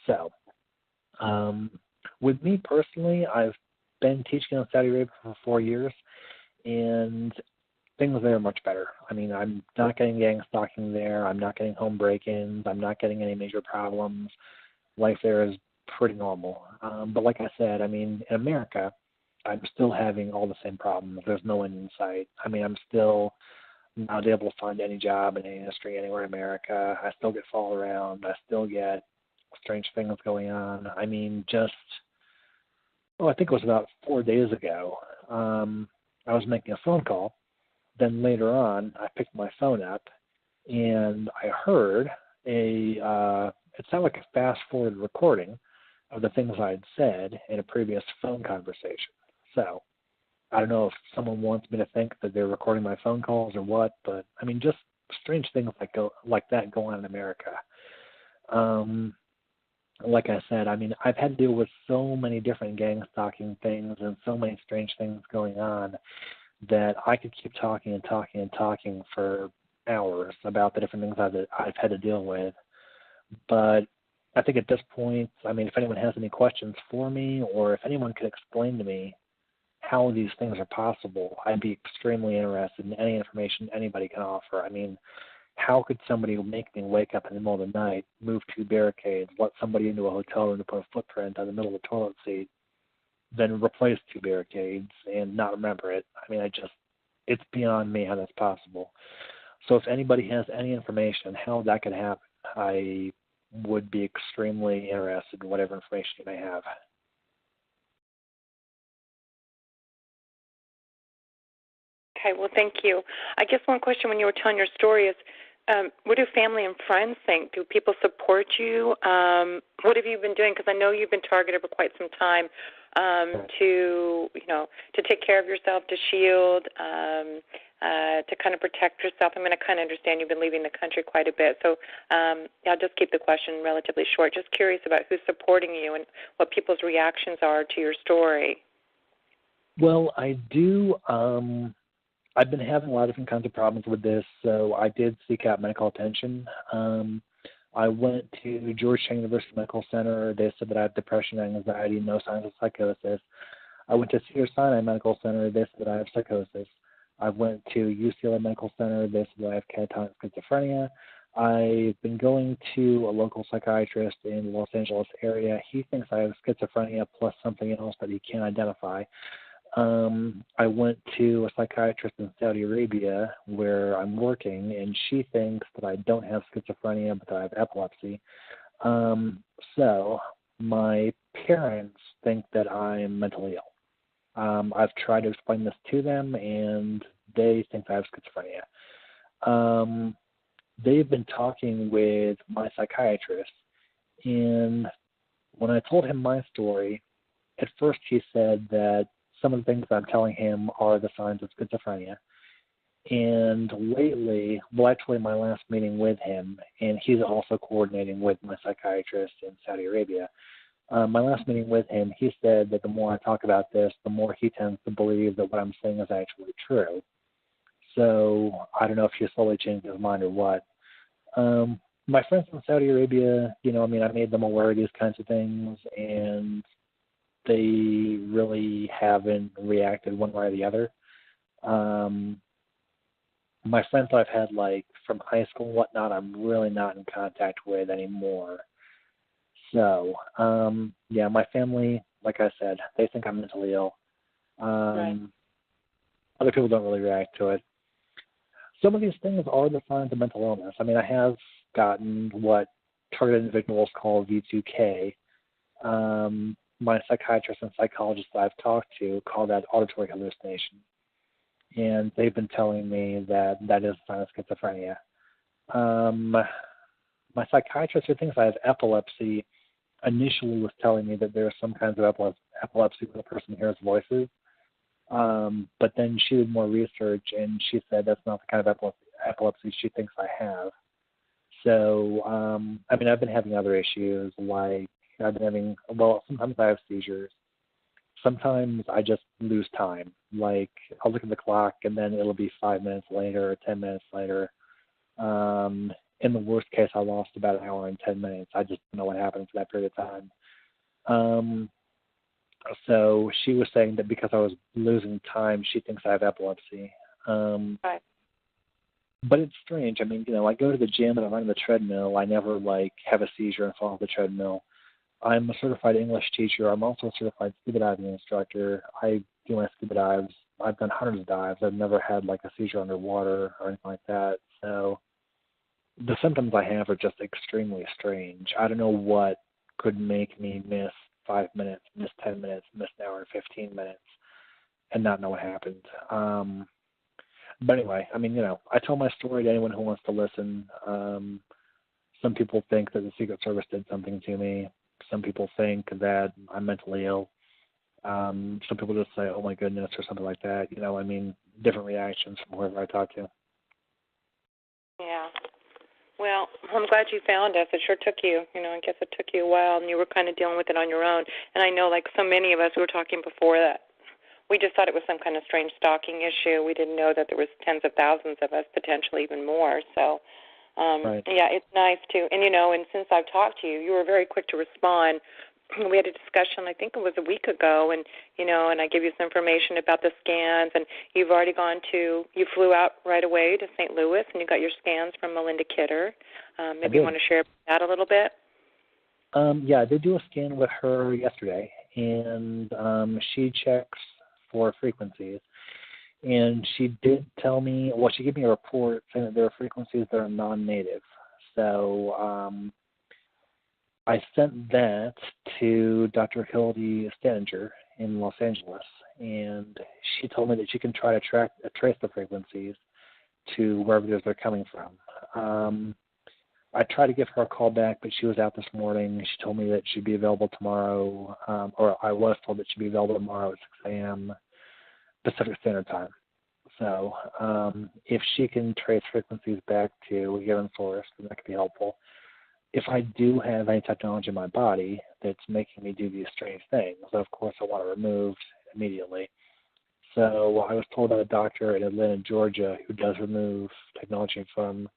So, with me personally, I've been teaching in Saudi Arabia for 4 years, and things there are much better. I mean, I'm not getting gang stalking there. I'm not getting home break-ins. I'm not getting any major problems. Life there is pretty normal. But like I said, I mean, in America, I'm still having all the same problems. There's no end in sight. I mean, I'm still not able to find any job in any industry anywhere in America. I still get followed around. I still get strange things going on. I mean, I think it was about 4 days ago, I was making a phone call. Then later on, I picked my phone up, and I heard it sounded like a fast-forward recording of the things I had said in a previous phone conversation. So I don't know if someone wants me to think that they're recording my phone calls or what, but, I mean, just strange things like that go on in America. Like I said, I mean, I've had to deal with so many different gang stalking things and so many strange things going on that I could keep talking and talking and talking for hours about the different things I've had to deal with. But I think at this point, I mean, if anyone has any questions for me, or if anyone could explain to me how these things are possible, I'd be extremely interested in any information anybody can offer. I mean, how could somebody make me wake up in the middle of the night, move 2 barricades, let somebody into a hotel room to put a footprint on the middle of the toilet seat, then replace 2 barricades and not remember it? I mean, it's beyond me how that's possible. So if anybody has any information on how that could happen, I would be extremely interested in whatever information you may have. Okay, well, thank you. I guess one question when you were telling your story is, what do family and friends think? Do people support you? What have you been doing? Because I know you've been targeted for quite some time to take care of yourself, to shield, to kind of protect yourself. I mean, I kind of understand you've been leaving the country quite a bit. So I'll just keep the question relatively short. Just curious about who's supporting you and what people's reactions are to your story. Well, I do. I've been having a lot of different kinds of problems with this, so I did seek out medical attention. I went to Georgetown University Medical Center. They said that I have depression and anxiety, no signs of psychosis. I went to Cedars-Sinai Medical Center. They said that I have psychosis. I went to UCLA Medical Center. They said that I have catatonic schizophrenia. I've been going to a local psychiatrist in the Los Angeles area. He thinks I have schizophrenia plus something else that he can't identify. I went to a psychiatrist in Saudi Arabia where I'm working, and she thinks that I don't have schizophrenia, but that I have epilepsy. So my parents think that I'm mentally ill. I've tried to explain this to them, and they think I have schizophrenia. They've been talking with my psychiatrist, and when I told him my story, at first he said that some of the things I'm telling him are the signs of schizophrenia. And lately, well, actually my last meeting with him, and he's also coordinating with my psychiatrist in Saudi Arabia, my last meeting with him, he said that the more I talk about this, the more he tends to believe that what I'm saying is actually true. So I don't know if he slowly changed his mind or what. My friends in Saudi Arabia, I made them aware of these kinds of things, and they really haven't reacted one way or the other. My friends I've had, from high school and whatnot, I'm really not in contact with anymore. So, my family, like I said, they think I'm mentally ill. Right. Other people don't really react to it. Some of these things are the signs of mental illness. I mean, I have gotten what targeted individuals call V2K. My psychiatrist and psychologist that I've talked to call that auditory hallucination. And they've been telling me that that is a sign of schizophrenia. My psychiatrist who thinks I have epilepsy initially was telling me that there are some kinds of epilepsy where the person hears voices. But then she did more research, and she said that's not the kind of epilepsy she thinks I have. So, I've been having other issues, like sometimes I have seizures. Sometimes I just lose time. Like, I'll look at the clock, and then it'll be 5 minutes later or 10 minutes later. In the worst case, I lost about an hour and 10 minutes. I just don't know what happened for that period of time. So she was saying that because I was losing time, she thinks I have epilepsy. Right. But it's strange. I go to the gym and I'm on the treadmill. I never, have a seizure and fall off the treadmill. I'm a certified English teacher. I'm also a certified scuba diving instructor. I do my scuba dives I've done hundreds of dives. I've never had like a seizure underwater or anything like that. So the symptoms I have are just extremely strange. I don't know what could make me miss 5 minutes, miss 10 minutes, miss an hour and 15 minutes, and not know what happened. But anyway, I mean, you know, I tell my story to anyone who wants to listen. Some people think that the Secret Service did something to me. Some people think that I'm mentally ill. Some people just say, oh my goodness, or something like that. You know, I mean, different reactions from whoever I talk to. Yeah. Well, I'm glad you found us. It sure took you, I guess it took you a while, and you were kind of dealing with it on your own. And I know, like so many of us who were talking before that, we just thought it was some kind of strange stalking issue. We didn't know that there was tens of thousands of us, potentially even more. So, Right. yeah, it's nice to, and and since I've talked to you, you were very quick to respond. We had a discussion, I think it was a week ago, and and I gave you some information about the scans, and you've already you flew out right away to St. Louis, and you got your scans from Melinda Kidder. Maybe you want to share that a little bit? Yeah, I did do a scan with her yesterday, and she checks for frequencies. And she did tell me, well, she gave me a report saying that there are frequencies that are non-native. So I sent that to Dr. Hildy Staninger in Los Angeles, and she told me that she can try to trace the frequencies to wherever it is they're coming from. I tried to give her a call back, but she was out this morning. She told me that she'd be available tomorrow, or I was told that she'd be available tomorrow at 6 a.m. Pacific Standard Time. So if she can trace frequencies back to a given source, then that could be helpful. If I do have any technology in my body that's making me do these strange things, of course I want it removed immediately. So I was told by a doctor in Atlanta, Georgia, who does remove technology from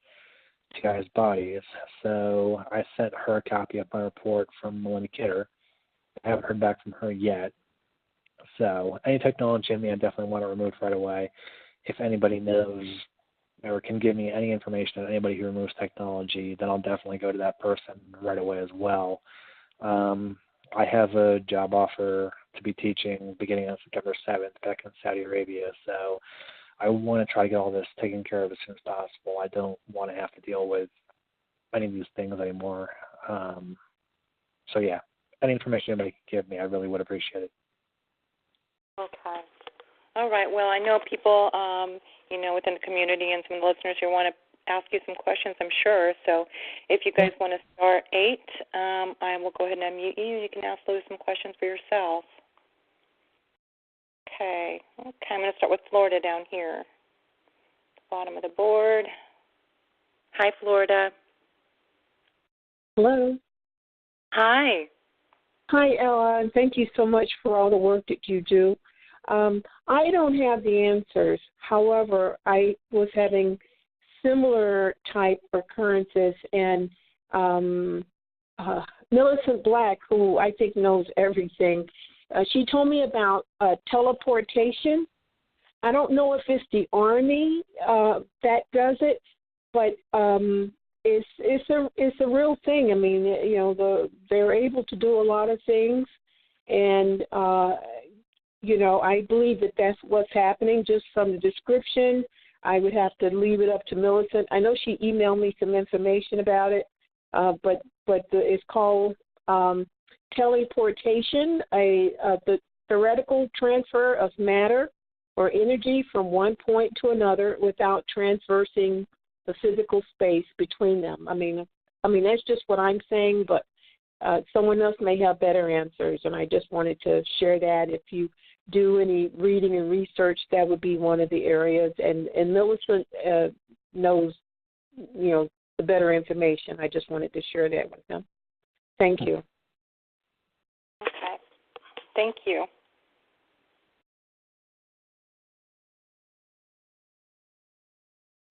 TI's bodies. So I sent her a copy of my report from Melinda Kidder. I haven't heard back from her yet. So any technology in me, I definitely want to remove right away. If anybody knows or can give me any information on anybody who removes technology, then I'll definitely go to that person right away as well. I have a job offer to be teaching beginning on September 7th back in Saudi Arabia, so I want to try to get all this taken care of as soon as possible. I don't want to have to deal with any of these things anymore. So yeah, any information anybody can give me, I really would appreciate it. Okay. All right. Well, I know people, within the community and some of the listeners who want to ask you some questions, I'm sure. So if you guys want to start 8, I will go ahead and unmute you. You can ask Louis some questions for yourself. Okay. I'm going to start with Florida down here. Bottom of the board. Hi, Florida. Hello. Hi. Hi, Ella, and thank you so much for all the work that you do. I don't have the answers. However, I was having similar type occurrences, and Millicent Black, who I think knows everything, she told me about teleportation. I don't know if it's the Army that does it, but it's a real thing. I mean, they're able to do a lot of things, and I believe that that's what's happening. Just from the description, I would have to leave it up to Millicent. I know she emailed me some information about it, but it's called teleportation, the theoretical transfer of matter or energy from one point to another without traversing the physical space between them. I mean that's just what I'm saying, but someone else may have better answers, and I just wanted to share that. If you do any reading and research, that would be one of the areas, and Millicent knows, the better information. I just wanted to share that with them. Thank you. Okay. Thank you.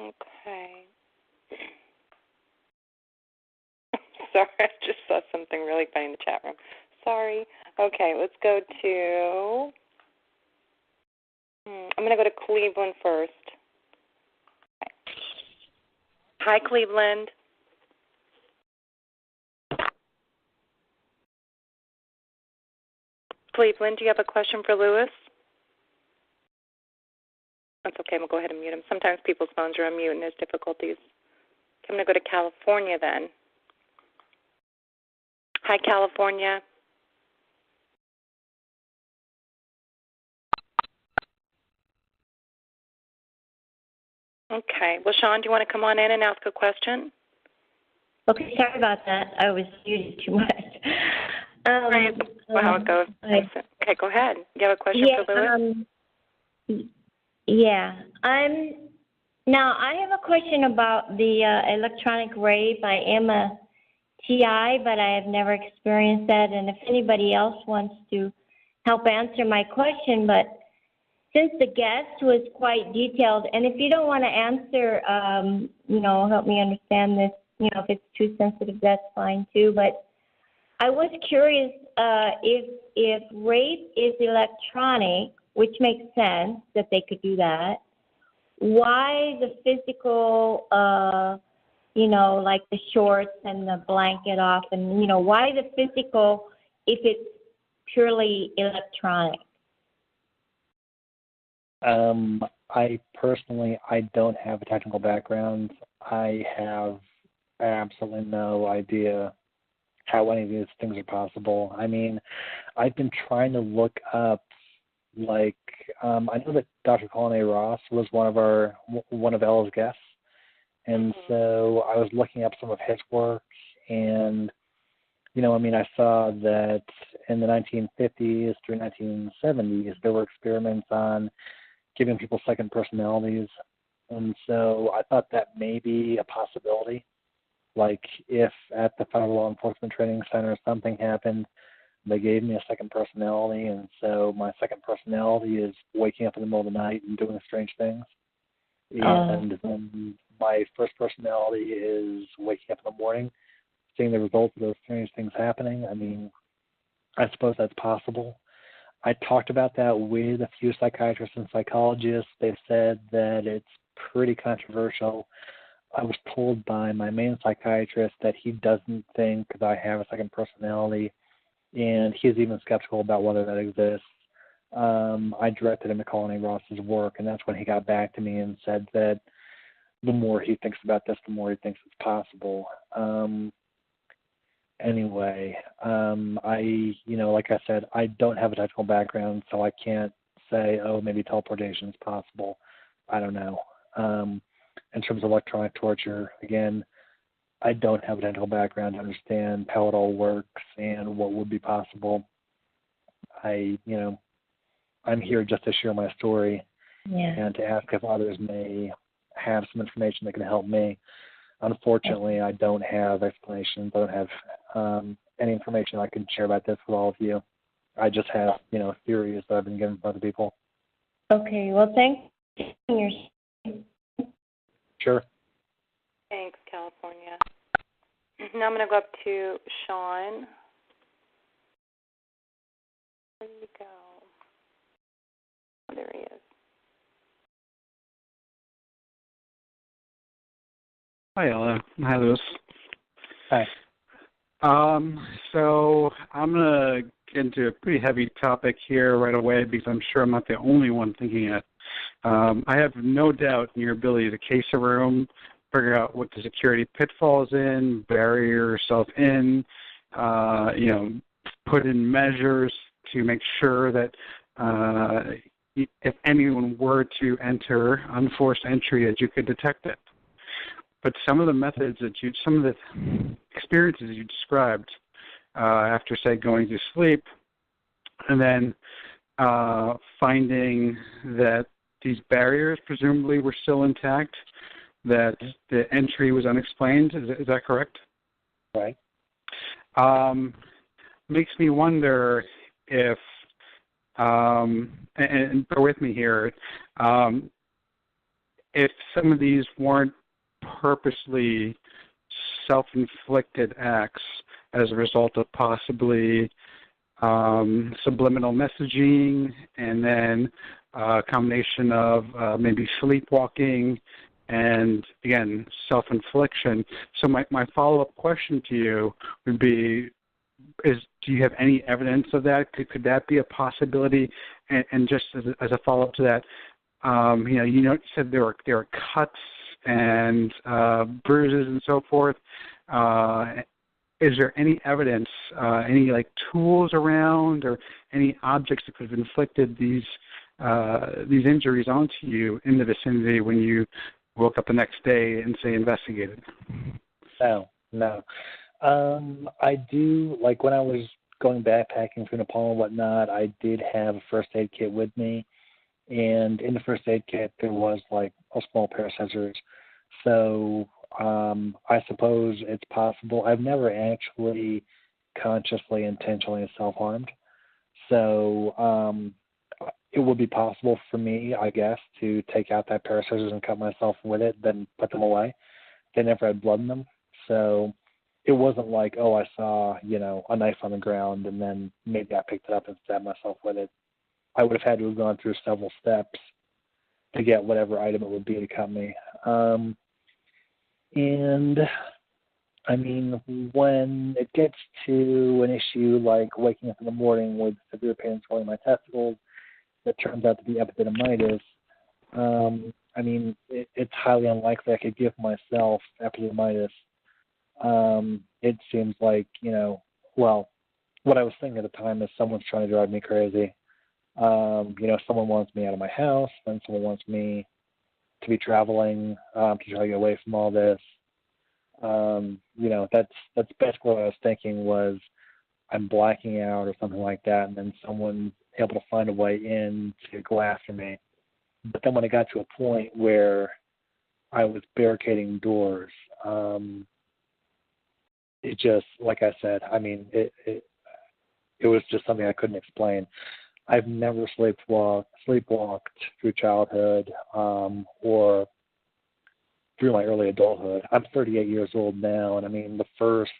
Okay. Sorry, I just saw something really funny in the chat room. Sorry. Okay, let's go to, I'm going to go to Cleveland first. Okay. Hi, Cleveland. Cleveland, do you have a question for Louis? That's okay. We'll go ahead and mute him. Sometimes people's phones are on mute and there's difficulties. I'm going to go to California then. Hi, California. Okay. Well, Sean, do you want to come on in and ask a question? Okay, sorry about that. I was muted too much. Well, how it goes. Okay, go ahead. You have a question for Louis? Now, I have a question about the electronic rape. I am a TI, but I have never experienced that, and if anybody else wants to help answer my question, but since the guest was quite detailed, and if you don't want to answer, help me understand this, if it's too sensitive, that's fine too, but I was curious if rape is electronic, which makes sense that they could do that, why the physical, like the shorts and the blanket off, and, why the physical if it's purely electronic? I don't have a technical background. I have absolutely no idea how any of these things are possible. I mean, I've been trying to look up, I know that Dr. Colin A. Ross was one of Ella's guests, and so I was looking up some of his work, and I saw that in the 1950s through 1970s there were experiments on giving people second personalities, and so I thought that may be a possibility. Like if at the Federal Law Enforcement Training Center something happened, they gave me a second personality, and so my second personality is waking up in the middle of the night and doing strange things. And then my first personality is waking up in the morning, seeing the results of those strange things happening. I mean, I suppose that's possible. I talked about that with a few psychiatrists and psychologists. They said that it's pretty controversial. I was told by my main psychiatrist that he doesn't think that I have a second personality, and he's even skeptical about whether that exists. I directed him to Colin A. Ross's work, and that's when he got back to me and said that the more he thinks about this, the more he thinks it's possible. Like I said, I don't have a technical background, so I can't say, maybe teleportation is possible. I don't know. In terms of electronic torture, again, I don't have a technical background to understand how it all works and what would be possible. I'm here just to share my story and to ask if others may have some information that can help me. Unfortunately, I don't have explanations. I don't have any information I can share about this with all of you. I just have, theories that I've been given from other people. Okay, well, thanks for your... Sure. Thanks, California. Now I'm going to go up to Sean. Where did he go? Oh, there he is. Hi, Ella. Hi, Lewis. Hi. So I'm going to get into a pretty heavy topic here right away because I'm sure I'm not the only one thinking it. I have no doubt in your ability to case a room, figure out what the security pitfalls in, bury yourself in, put in measures to make sure that if anyone were to enter unforced entry, that you could detect it. But some of the methods some of the experiences you described after, say, going to sleep and then finding that these barriers presumably were still intact, that the entry was unexplained. Is that correct? Right. Makes me wonder if, and bear with me here, if some of these weren't purposely self-inflicted acts as a result of possibly subliminal messaging and then a combination of maybe sleepwalking and, again, self-infliction. So my follow-up question to you would be, do you have any evidence of that? Could that be a possibility? And just as a follow-up to that, You said there were cuts and bruises and so forth. Is there any evidence, any like tools around, or any objects that could have inflicted these injuries onto you in the vicinity when you woke up the next day and say investigated? No. I do, like when I was going backpacking through Nepal and whatnot, I did have a first aid kit with me, and in the first aid kit there was like a small pair of scissors. So I suppose it's possible. I've never actually consciously, intentionally self-harmed. So it would be possible for me, I guess, to take out that pair of scissors and cut myself with it, then put them away. They never had blood in them. So it wasn't like, oh, I saw, a knife on the ground and then maybe I picked it up and stabbed myself with it. I would have had to have gone through several steps to get whatever item it would be to cut me. And, I mean, when it gets to an issue like waking up in the morning with severe pain swelling my testicles that turns out to be epididymitis, I mean, it's highly unlikely I could give myself epididymitis. It seems like, what I was thinking at the time is someone's trying to drive me crazy. Someone wants me out of my house, then someone wants me to be traveling to try to get away from all this. That's basically what I was thinking was I'm blacking out or something like that, and then someone's able to find a way in to go after me. But then when it got to a point where I was barricading doors, it just, like I said, I mean, it was just something I couldn't explain. I've never sleepwalked through childhood or through my early adulthood. I'm 38 years old now, and I mean, the first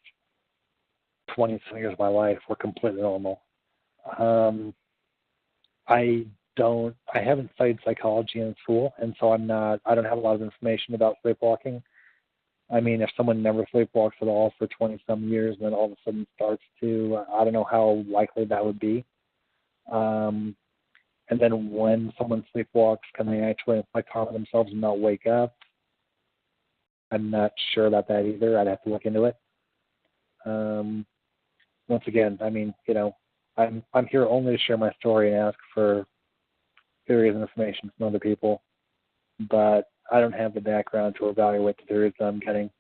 20 years of my life were completely normal. I haven't studied psychology in school, and so I don't have a lot of information about sleepwalking. I mean, if someone never sleepwalks at all for 20-some years and then all of a sudden starts to, I don't know how likely that would be. And then when someone sleepwalks, can they actually inflict harm on themselves and not wake up? I'm not sure about that either. I'd have to look into it. Once again, I mean, I'm here only to share my story and ask for theories and information from other people, but I don't have the background to evaluate the theories that I'm getting.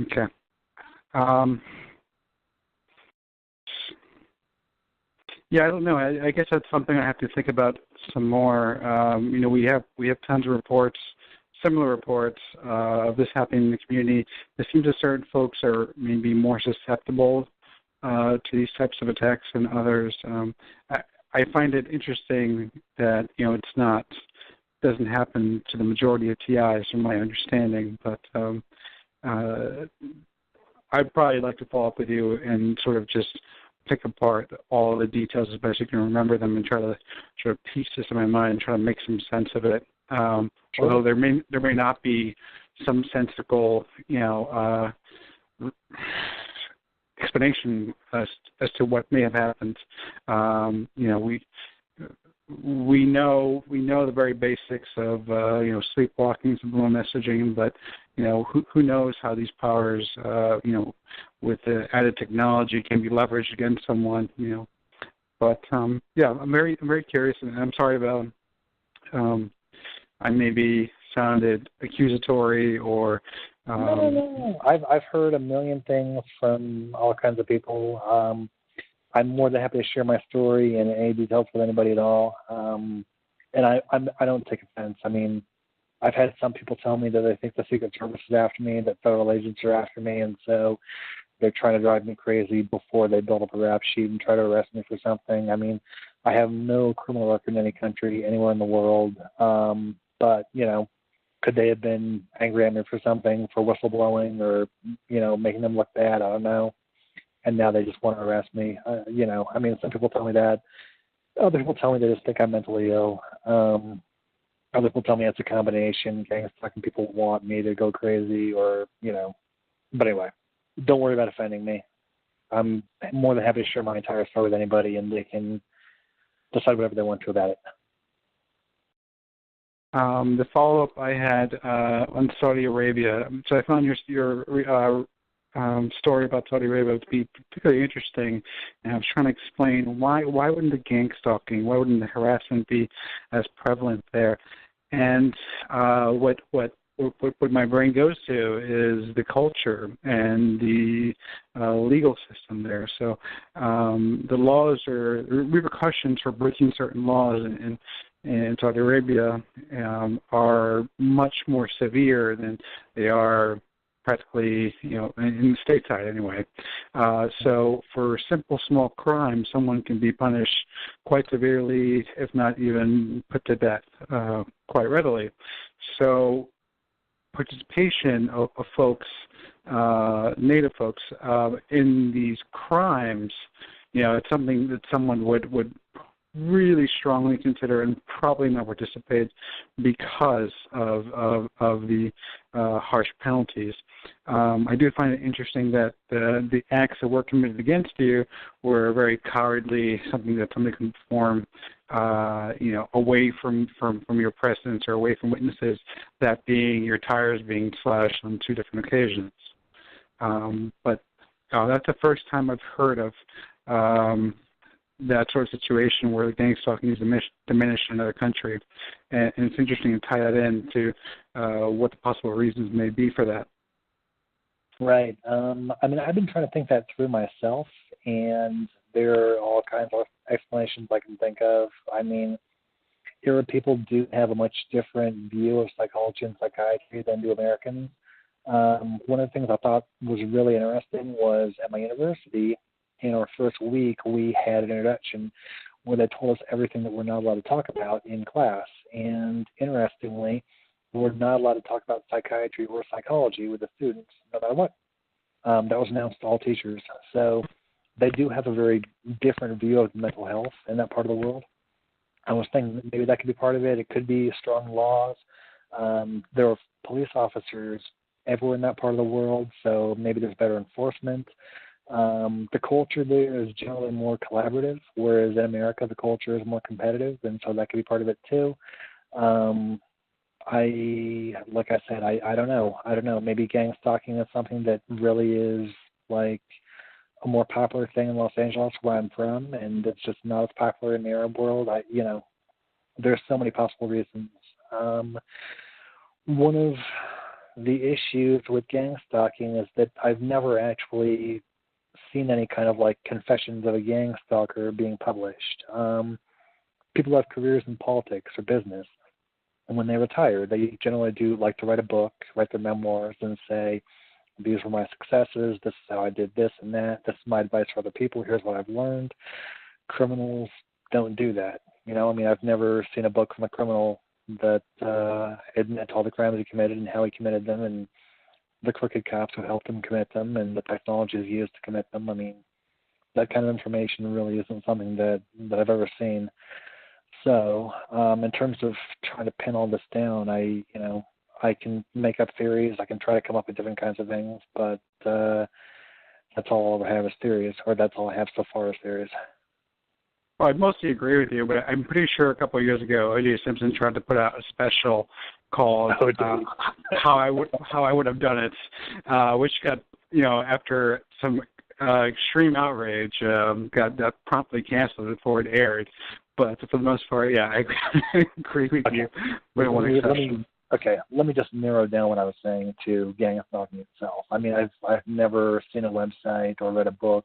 Okay. Yeah, I don't know. I guess that's something I have to think about some more. We have tons of reports, similar reports of this happening in the community. It seems that certain folks are maybe more susceptible to these types of attacks than others. I find it interesting that doesn't happen to the majority of TIs, from my understanding. But I'd probably like to follow up with you and sort of just pick apart all of the details as best you can remember them and try to sort of piece this in my mind and try to make some sense of it. Although there may not be some sensical, explanation as to what may have happened. We know the very basics of sleepwalking, subliminal messaging, but who knows how these powers with the added technology can be leveraged against someone. But I'm very curious, and I'm sorry about I maybe sounded accusatory or. No. I've heard a million things from all kinds of people. I'm more than happy to share my story in any details with anybody at all. And I don't take offense. I mean, I've had some people tell me that they think the Secret Service is after me, that federal agents are after me, and so they're trying to drive me crazy before they build up a rap sheet and try to arrest me for something. I mean, I have no criminal record in any country, anywhere in the world. But, could they have been angry at me for something, for whistleblowing or, making them look bad? I don't know. And now they just want to arrest me. I mean, some people tell me that. Other people tell me they just think I'm mentally ill. Other people tell me it's a combination. Gang-stalking people want me to go crazy or, But anyway, don't worry about offending me. I'm more than happy to share my entire story with anybody, and they can decide whatever they want to about it. The follow-up I had on Saudi Arabia. So I found your story about Saudi Arabia to be particularly interesting, and I was trying to explain why wouldn't the gang stalking, why wouldn't the harassment be as prevalent there? And what my brain goes to is the culture and the legal system there. So the laws or repercussions for breaking certain laws in Saudi Arabia are much more severe than they are practically, in the stateside anyway. So for simple, small crimes, someone can be punished quite severely, if not even put to death quite readily. So participation of folks, Native folks, in these crimes, it's something that someone would really strongly consider and probably not participate because of the harsh penalties. I do find it interesting that the acts that were committed against you were very cowardly, something that somebody can perform, away from your presence or away from witnesses, that being your tires being slashed on 2 different occasions. But that's the first time I've heard of that sort of situation where gang stalking is diminished in another country. And it's interesting to tie that in to what the possible reasons may be for that. Right. I've been trying to think that through myself, and there are all kinds of explanations I can think of. Arab people do have a much different view of psychology and psychiatry than do Americans. One of the things I thought was really interesting was at my university, in our first week, we had an introduction where they told us everything that we're not allowed to talk about in class. And interestingly, we're not allowed to talk about psychiatry or psychology with the students, no matter what. That was announced to all teachers. So they do have a very different view of mental health in that part of the world. I was thinking that maybe that could be part of it. It could be strong laws. There are police officers everywhere in that part of the world, so maybe there's better enforcement. The culture there is generally more collaborative, whereas in America the culture is more competitive, and so that could be part of it too. Like I said, I don't know. Maybe gang stalking is something that really is like a more popular thing in Los Angeles, where I'm from, and it's just not as popular in the Arab world. There's so many possible reasons. One of the issues with gang stalking is that I've never actually seen any kind of like confessions of a gang stalker being published. People have careers in politics or business, and when they retire, they generally do like to write a book, write their memoirs, and say, these were my successes, this is how I did this and that, this is my advice for other people, here's what I've learned. Criminals don't do that. I've never seen a book from a criminal that admits all the crimes he committed and how he committed them, and the crooked cops who helped him commit them, and the technology is used to commit them. That kind of information really isn't something that I've ever seen. So, in terms of trying to pin all this down, I can make up theories. I can try to come up with different kinds of things, but that's all I have is theories, or that's all I have so far is theories. Well, I mostly agree with you, but I'm pretty sure a couple of years ago, O.J. Simpson tried to put out a special called "How I Would Have Done It," which got, after some extreme outrage, got promptly canceled before it aired. But for the most part, yeah, I agree with you. With one exception. Let me just narrow down what I was saying to gang stalking itself. I've never seen a website or read a book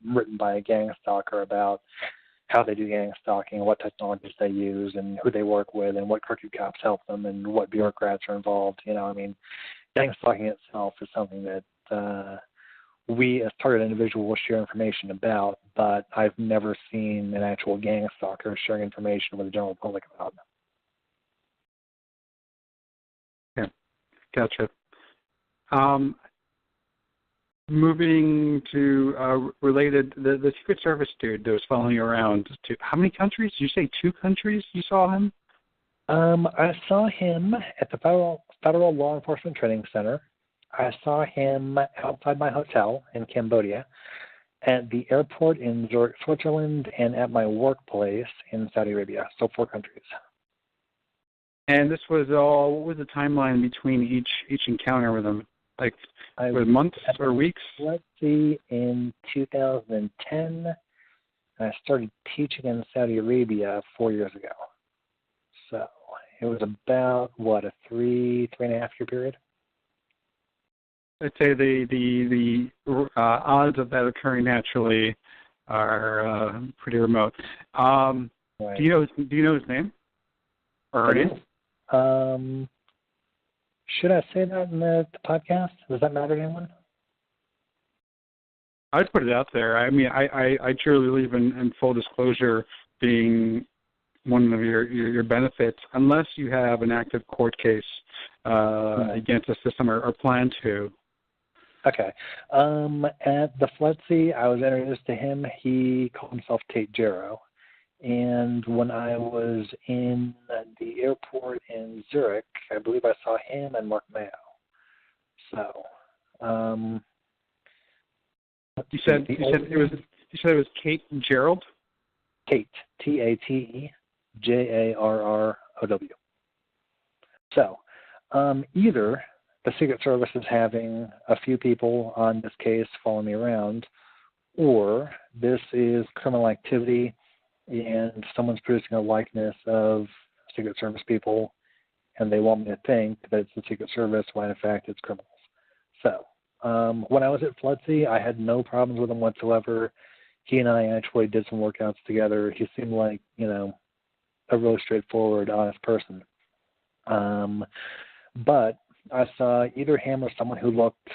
written by a gang stalker about how they do gang stalking, what technologies they use, and who they work with, and what crooked cops help them, and what bureaucrats are involved. Gang stalking itself is something that we as target individuals will share information about, but I've never seen an actual gang stalker sharing information with the general public about them. Yeah, gotcha. Moving to related, the Secret Service dude that was following you around to how many countries? Did you say 2 countries you saw him? I saw him at the Federal Law Enforcement Training Center. I saw him outside my hotel in Cambodia. at the airport in Zurich, Switzerland, and at my workplace in Saudi Arabia. So 4 countries. And this was all. What was the timeline between each encounter with them? Like, was months or weeks? Let's see. In 2010, I started teaching in Saudi Arabia 4 years ago. So it was about a 3.5 year period. I'd say the odds of that occurring naturally are pretty remote. Right. Do you know his name or her name? Should I say that in the podcast? Does that matter to anyone? I'd put it out there. I mean, I truly believe in full disclosure being one of your benefits, unless you have an active court case against the system or plan to. Okay. At the FLETC, I was introduced to him. He called himself Tate Jarrow. And when I was in the airport in Zurich, I believe I saw him and Mark Mayo. So, you said it was Kate Gerald? Tate, Tate Jarrow. So, either the Secret Service is having a few people on this case following me around, or this is criminal activity and someone's producing a likeness of Secret Service people, and they want me to think that it's the Secret Service when in fact it's criminals. So, when I was at FLETC, I had no problems with him whatsoever. He and I actually did some workouts together. He seemed like, a really straightforward, honest person. But I saw either him or someone who looked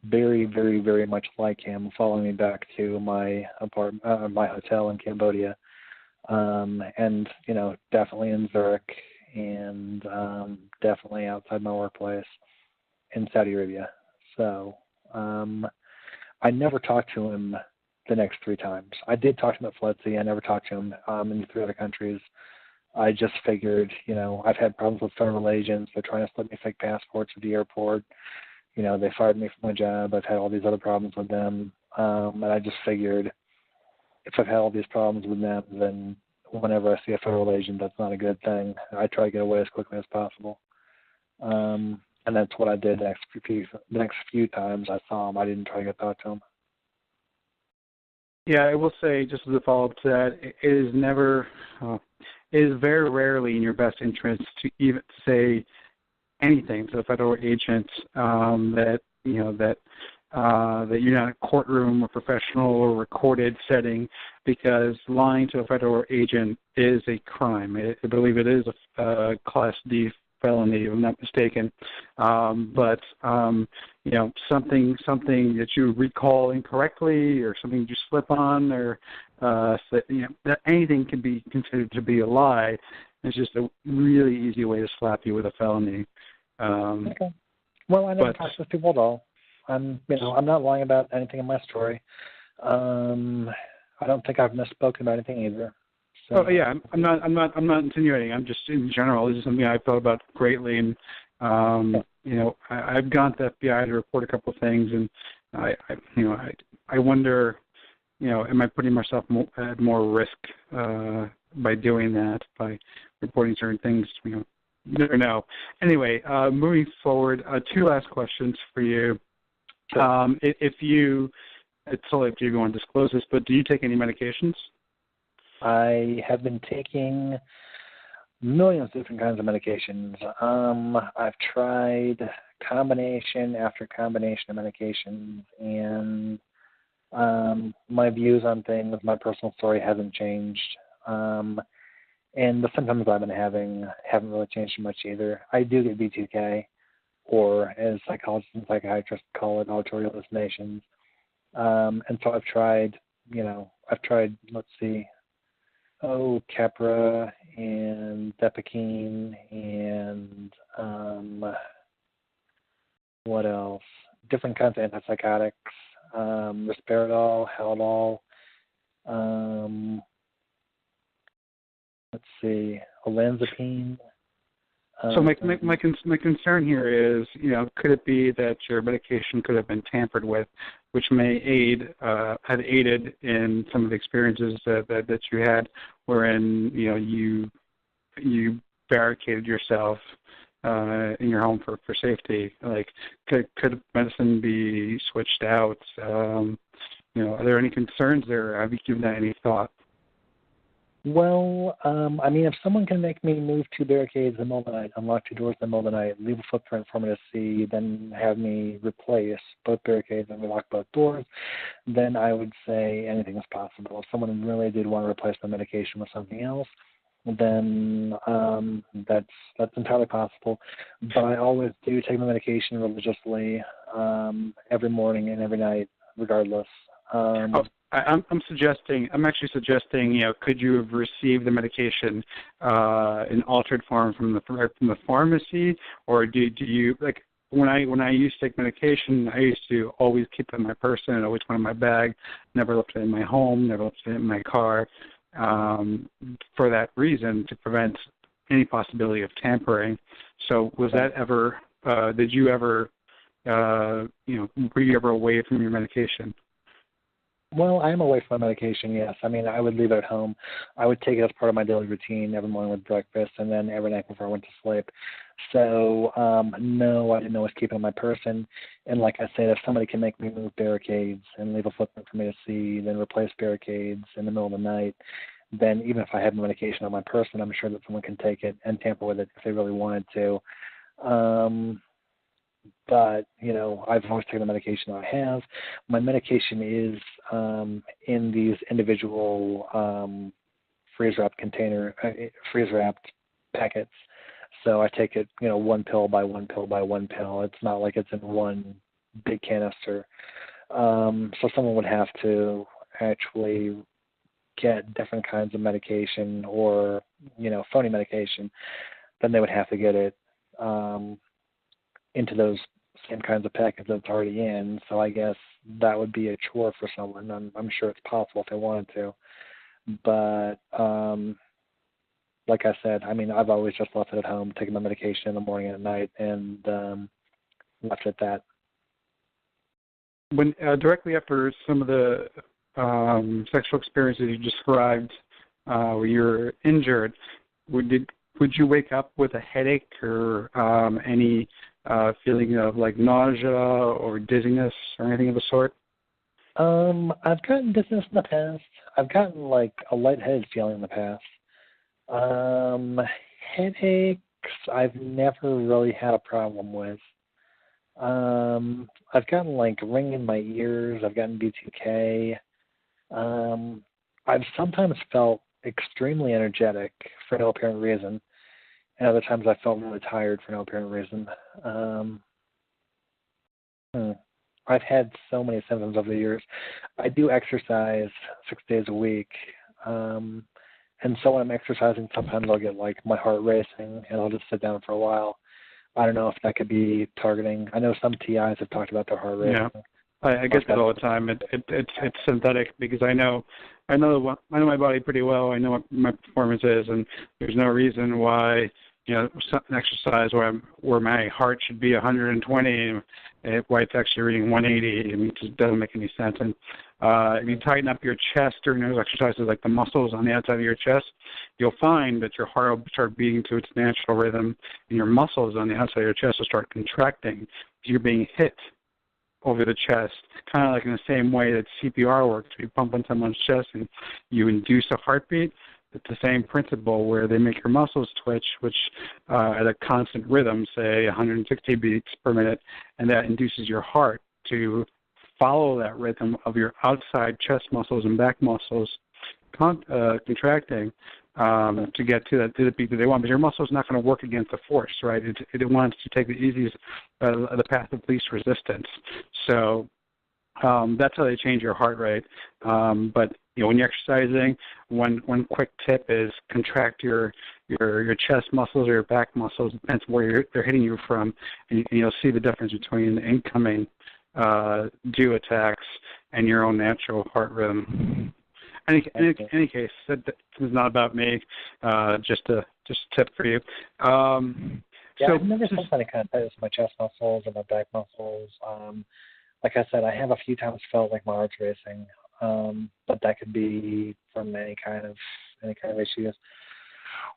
very, very, very much like him following me back to my apartment, my hotel in Cambodia, and definitely in Zurich, and definitely outside my workplace in Saudi Arabia. So I never talked to him the next 3 times. I did talk to him at FLETC. I never talked to him in the 3 other countries. I just figured, I've had problems with federal agents. They're trying to slip me fake passports at the airport. They fired me from my job. I've had all these other problems with them. And I just figured if I've had all these problems with them, then whenever I see a federal agent, that's not a good thing. I try to get away as quickly as possible. And that's what I did the next few times I saw him. I didn't try to get talk to him. Yeah, I will say, just as a follow-up to that, it is very rarely in your best interest to even say anything to a federal agent that you're not in a courtroom or professional or recorded setting, because lying to a federal agent is a crime. I believe it is a Class D felony, if I'm not mistaken. But something that you recall incorrectly, or something you slip on, or that anything can be considered to be a lie. It's just a really easy way to slap you with a felony. Okay. Well, I never talk to those people at all. I'm not lying about anything in my story. I don't think I've misspoken about anything either. So. Oh yeah, I'm not insinuating. I'm just in general. This is something I've thought about greatly, and I've gone to the FBI to report a couple of things, and I wonder, am I putting myself at more risk by doing that, by reporting certain things? You never know. Anyway, moving forward, 2 last questions for you. Sure. It's totally up to you if you want to disclose this, but do you take any medications? I have been taking millions of different kinds of medications. I've tried combination after combination of medications, and my views on things, my personal story hasn't changed. And the symptoms I've been having haven't really changed much either. I do get B2K, or as psychologists and psychiatrists call it, auditory hallucinations. And so I've tried, Keppra and Depakine and what else? Different kinds of antipsychotics, Risperidol, Haldol, olanzapine, So my concern here is, could it be that your medication could have been tampered with, which may had aided in some of the experiences that you had, wherein you barricaded yourself in your home for safety? Like, could medicine be switched out? Are there any concerns there? Have you given that any thought? Well, if someone can make me move 2 barricades in the middle of the night, unlock 2 doors in the middle of the night, leave a footprint for me to see, then have me replace both barricades and relock both doors, then I would say anything is possible. If someone really did want to replace the medication with something else, then that's entirely possible. But I always do take my medication religiously every morning and every night, regardless. I'm actually suggesting, could you have received the medication in altered form from the pharmacy, or do you, like, when I used to take medication, I used to always keep it in my person and always put it in my bag, never left it in my home, never left it in my car, for that reason, to prevent any possibility of tampering. So was that ever? Did you ever? Were you ever away from your medication? Well, I am away from my medication, yes. I would leave it at home. I would take it as part of my daily routine every morning with breakfast and then every night before I went to sleep. So, no, I didn't always keep it in my person. And like I said, if somebody can make me move barricades and leave a footprint for me to see, then replace barricades in the middle of the night, then even if I had my medication on my person, I'm sure that someone can take it and tamper with it if they really wanted to. But, I've always taken the medication I have. My medication is in these individual freeze-wrapped packets. So I take it, 1 pill by 1 pill by 1 pill. It's not like it's in one big canister. So someone would have to actually get different kinds of medication or, phony medication. Then they would have to get it into those same kinds of packets that it's already in. So I guess that would be a chore for someone. I'm sure it's possible if they wanted to. But like I said, I've always just left it at home, taking my medication in the morning and at night, and left it at that. When directly after some of the sexual experiences you described where you were injured, would you wake up with a headache or any feeling of like nausea or dizziness or anything of the sort? I've gotten dizziness in the past. I've gotten like a lightheaded feeling in the past. Headaches, I've never really had a problem with. I've gotten like ringing in my ears. I've gotten B2K. I've sometimes felt extremely energetic for no apparent reason. And other times I felt really tired for no apparent reason. I've had so many symptoms over the years. I do exercise 6 days a week. And so when I'm exercising, sometimes I'll get like my heart racing and I'll just sit down for a while. I don't know if that could be targeting. I know some TIs have talked about their heart racing. Yeah. I get that all the time. It's synthetic because I know my body pretty well. I know what my performance is, and there's no reason why an exercise where my heart should be 120, why it's actually reading 180. It just doesn't make any sense. And if you tighten up your chest during those exercises, like the muscles on the outside of your chest, you'll find that your heart will start beating to its natural rhythm, and your muscles on the outside of your chest will start contracting. You're being hit over the chest, kind of like in the same way that CPR works. You pump on someone's chest and you induce a heartbeat. It's the same principle where they make your muscles twitch, which at a constant rhythm, say 160 beats per minute, and that induces your heart to follow that rhythm of your outside chest muscles and back muscles contracting to get to the beat that they want. But your muscle's not going to work against the force, right? It wants to take the easiest, the path of least resistance. So that's how they change your heart rate. But when you're exercising, one quick tip is contract your chest muscles or your back muscles. Depends where they're hitting you from, and you'll see the difference between the incoming due attacks and your own natural heart rhythm. Any case, this is not about me. Just a tip for you. Yeah, So I've never felt any kind of tightness in my chest muscles or my back muscles. Like I said, I have a few times felt like my heart's racing, but that could be from any kind of issues.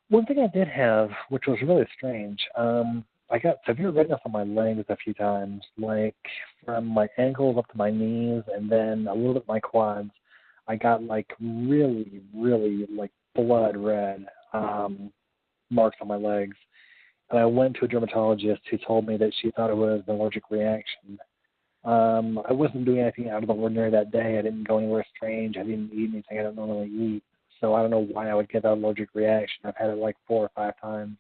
One thing I did have, which was really strange, I got severe redness on my legs a few times, like from my ankles up to my knees, and then a little bit my quads. I got like really, really like blood red marks on my legs. And I went to a dermatologist who told me that she thought it was an allergic reaction. I wasn't doing anything out of the ordinary that day. I didn't go anywhere strange. I didn't eat anything I don't normally eat. So I don't know why I would get that allergic reaction. I've had it like 4 or 5 times.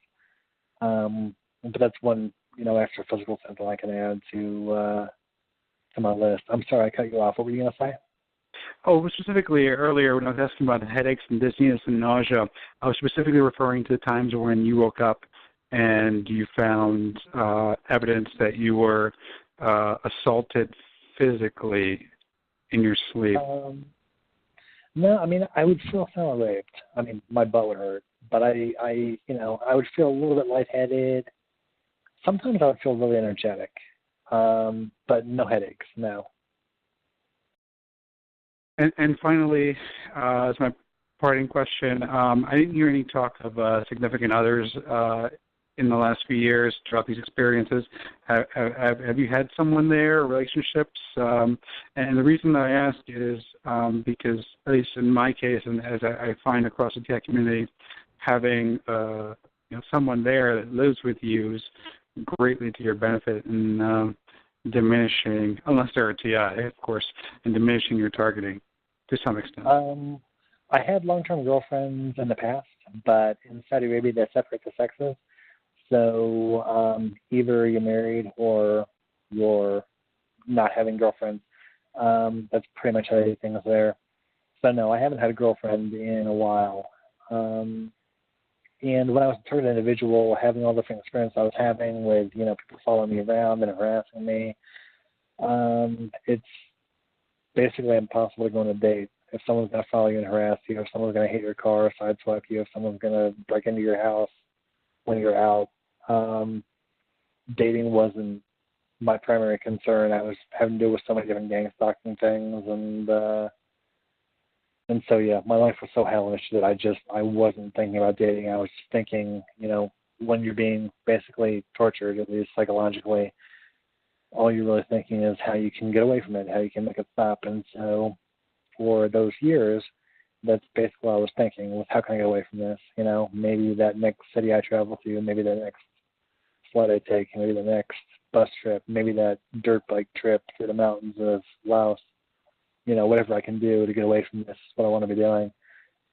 But that's one, extra physical symptom I can add to my list. I'm sorry I cut you off. What were you going to say? Oh, specifically earlier when I was asking about headaches and dizziness and nausea, I was specifically referring to the times when you woke up and you found evidence that you were assaulted physically in your sleep. No, I mean, I would still feel raped. I mean, my butt would hurt, but I would feel a little bit lightheaded. Sometimes I would feel really energetic, but no headaches, no. And finally, as my parting question, I didn't hear any talk of significant others in the last few years throughout these experiences. Have you had someone there, relationships? And the reason that I ask is because, at least in my case, and as I find across the tech community, having someone there that lives with you is greatly to your benefit in diminishing, unless they're a TI, of course, and diminishing your targeting to some extent. I had long-term girlfriends in the past, but in Saudi Arabia they separate the sexes. So either you're married or you're not having girlfriends. That's pretty much how everything is there. So no, I haven't had a girlfriend in a while. And when I was a targeted individual, having all the different experiences I was having with, people following me around and harassing me, it's basically impossible to go on a date. If someone's going to follow you and harass you, if someone's going to hit your car, sideswipe you, if someone's going to break into your house when you're out, dating wasn't my primary concern. I was having to do with so many different gang stalking things, and so yeah, my life was so hellish that I wasn't thinking about dating. I was just thinking, when you're being basically tortured, at least psychologically, all you're really thinking is how you can get away from it, how you can make it stop. And so for those years, that's basically what I was thinking, was how can I get away from this? Maybe that next city I travel to, maybe the next flight I take, maybe the next bus trip, maybe that dirt bike trip through the mountains of Laos, whatever I can do to get away from this is what I want to be doing.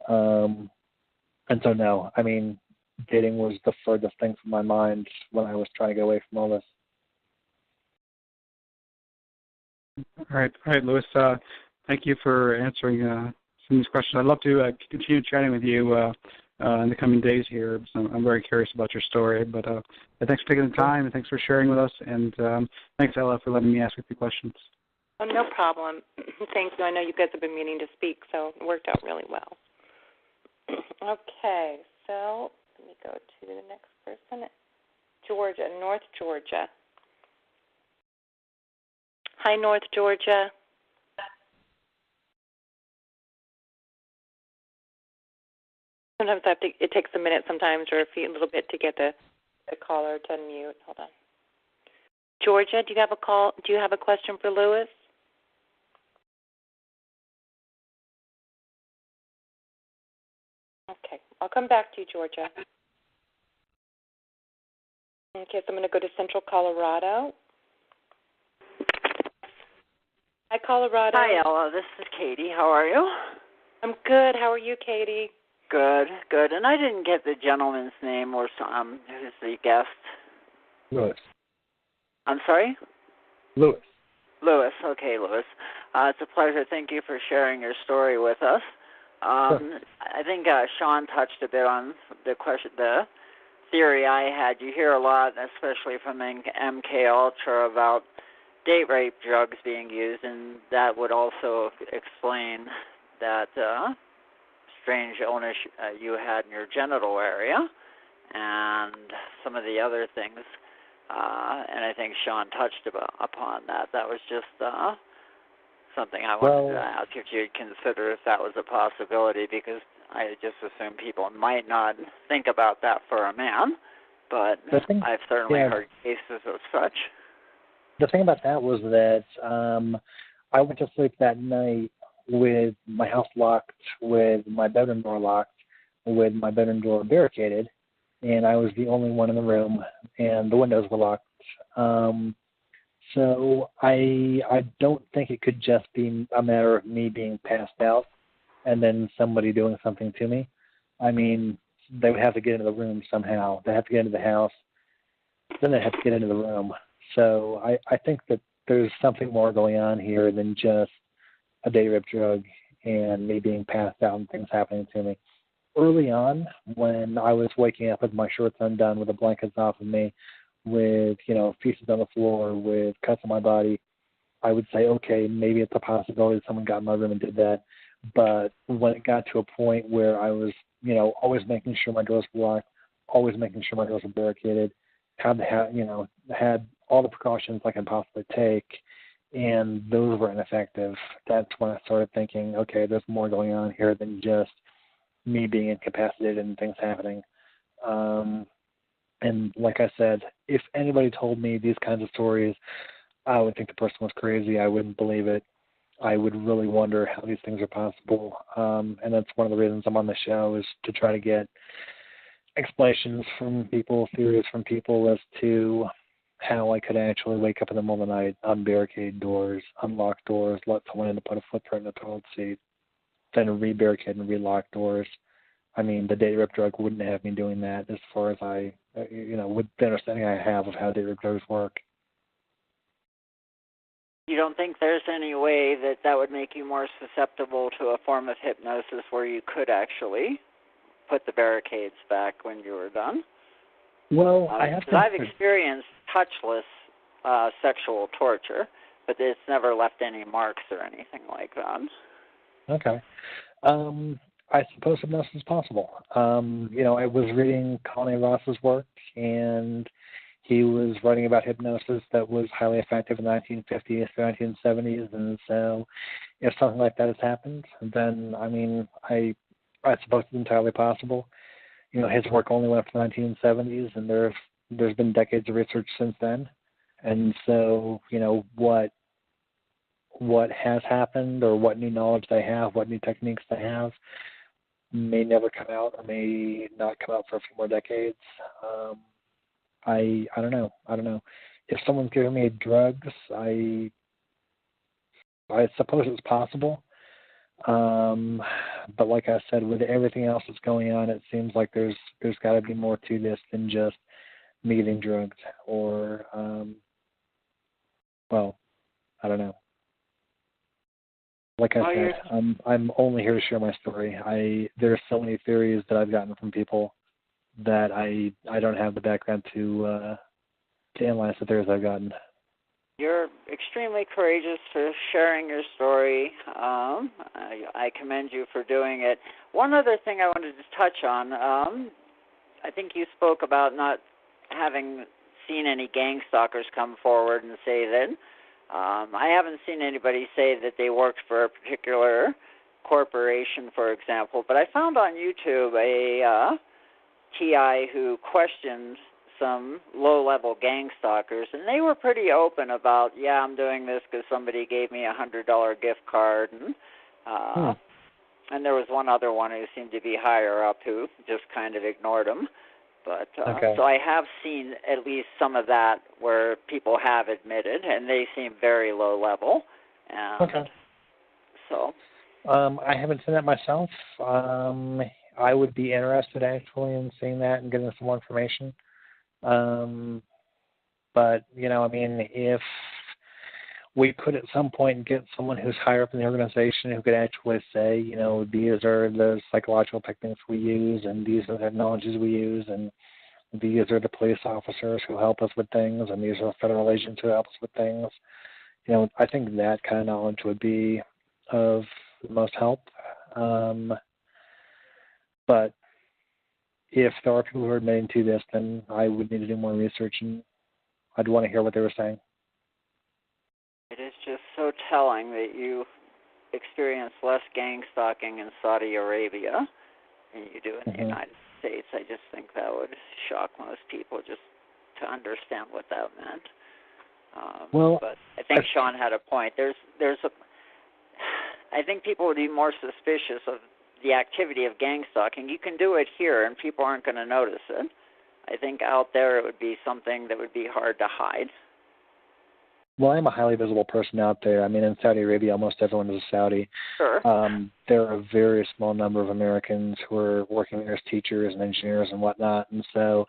And so no, I mean, dating was the furthest thing from my mind when I was trying to get away from all this. All right, Louis. Thank you for answering some of these questions. I'd love to continue chatting with you in the coming days here. So I'm very curious about your story. But thanks for taking the time, and thanks for sharing with us. And thanks, Ella, for letting me ask a few questions. Oh, no problem. Thank you. I know you guys have been meaning to speak, so it worked out really well. Okay, so let me go to the next person. Georgia, North Georgia. Hi, North Georgia. Sometimes it takes a minute sometimes, or a little bit to get the caller to unmute. Hold on. Georgia, do you have a call? Do you have a question for Louis? Okay, I'll come back to you, Georgia. Okay, so I'm going to go to Central Colorado. Hi, Colorado. Hi, Ella. This is Katie. How are you? I'm good. How are you, Katie? Good, good. And I didn't get the gentleman's name or who's the guest. Louis. I'm sorry? Louis. Louis. Okay, Louis. It's a pleasure. Thank you for sharing your story with us. Sure. I think Sean touched a bit on the theory I had. You hear a lot, especially from MK Ultra, about date rape drugs being used, and that would also explain that strange illness you had in your genital area. and some of the other things. And I think Sean touched upon that. That was just something I wanted to ask if you'd consider if that was a possibility, because I just assume people might not think about that for a man, but I've certainly heard cases of such. The thing about that was that I went to sleep that night with my house locked, with my bedroom door locked, with my bedroom door barricaded, and I was the only one in the room, and the windows were locked. So I don't think it could just be a matter of me being passed out and then somebody doing something to me. I mean, they would have to get into the room somehow. They have to get into the house. Then they have to get into the room. So I think that there's something more going on here than just a date rape drug and me being passed out and things happening to me. Early on, when I was waking up with my shorts undone, with the blankets off of me, with, feces on the floor, with cuts on my body, I would say, okay, maybe it's a possibility that someone got in my room and did that. But when it got to a point where I was, always making sure my doors were locked, always making sure my doors were barricaded, had all the precautions I can possibly take, and those were ineffective, that's when I started thinking, okay, there's more going on here than just me being incapacitated and things happening. And like I said, if anybody told me these kinds of stories, I would think the person was crazy. I wouldn't believe it. I would really wonder how these things are possible. And that's one of the reasons I'm on the show, is to try to get explanations from people, theories from people as to how I could actually wake up in the middle of the night, unbarricade doors, unlock doors, let someone in to put a footprint in the toilet seat, then re-barricade and relock doors. I mean, the date rape drug wouldn't have me doing that, as far as I, with the understanding I have of how date rape drugs work. You don't think there's any way that would make you more susceptible to a form of hypnosis where you could actually put the barricades back when you were done? Well, I've experienced touchless sexual torture, but it's never left any marks or anything like that. Okay. I suppose hypnosis is possible. I was reading Connie Ross's work, and he was writing about hypnosis that was highly effective in the 1950s to 1970s, and so if something like that has happened, then, I suppose it's entirely possible. His work only went up to the 1970s, and there's been decades of research since then. And so, what has happened, or what new knowledge they have, what new techniques they have, may never come out, or may not come out for a few more decades. I don't know. If someone's giving me drugs, I suppose it's possible. But like I said, with everything else that's going on, it seems like there's got to be more to this than just me getting drugged, or I don't know. Like I said, I'm only here to share my story. There's so many theories that I've gotten from people that I don't have the background to analyze the theories I've gotten. You're extremely courageous for sharing your story. I commend you for doing it. One other thing I wanted to touch on, I think you spoke about not having seen any gang stalkers come forward and say that. I haven't seen anybody say that they worked for a particular corporation, for example, but I found on YouTube a TI who questioned some low-level gang stalkers, and they were pretty open about, I'm doing this because somebody gave me a $100 gift card, and there was one other one who seemed to be higher up who just kind of ignored him. But so I have seen at least some of that where people have admitted, and they seem very low level. So I haven't seen that myself. I would be interested actually in seeing that and getting some more information. But if we could at some point get someone who's higher up in the organization who could actually say, these are the psychological techniques we use, and these are the technologies we use, and these are the police officers who help us with things, and these are the federal agents who help us with things. I think that kind of knowledge would be of the most help. But if there are people who are admitting to this, then I would need to do more research, and I'd want to hear what they were saying. It is just so telling that you experience less gang stalking in Saudi Arabia than you do in the United States. I just think that would shock most people just to understand what that meant. But I think Sean had a point. I think people would be more suspicious of the activity of gang stalking. You can do it here, and people aren't going to notice it. I think out there it would be something that would be hard to hide. Well, I'm a highly visible person out there. I mean, in Saudi Arabia, almost everyone is a Saudi. Sure. There are a very small number of Americans who are working there as teachers and engineers and whatnot. And so,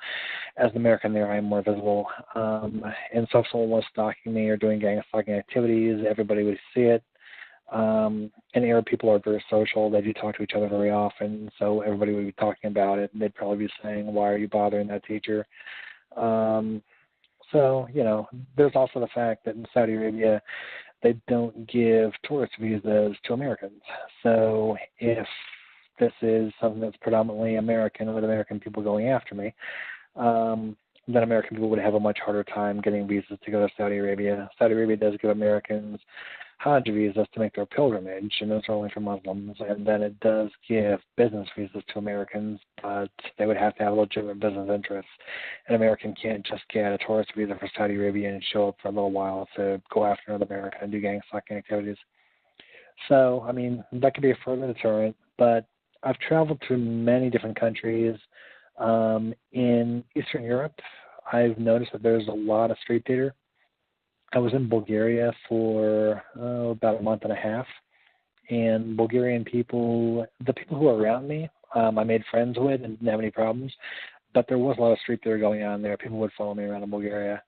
as an American there, I'm more visible. And so if someone was stalking me or doing gang stalking activities, everybody would see it. And Arab people are very social. They do talk to each other very often. So everybody would be talking about it. And they'd probably be saying, why are you bothering that teacher? So, there's also the fact that in Saudi Arabia, they don't give tourist visas to Americans. So if this is something that's predominantly American with American people going after me, then American people would have a much harder time getting visas to go to Saudi Arabia. Saudi Arabia does give Americans Hajj visas to make their pilgrimage, and those are only for Muslims. And then it does give business visas to Americans, but they would have to have legitimate business interests. An American can't just get a tourist visa for Saudi Arabia and show up for a little while to go after another American and do gang stalking activities. So, I mean, that could be a further deterrent, but I've traveled to many different countries. In Eastern Europe, I've noticed that there's a lot of street theater. I was in Bulgaria for about a month and a half, and Bulgarian people, the people who were around me, I made friends with and didn't have any problems, but there was a lot of street theater going on there. People would follow me around in Bulgaria.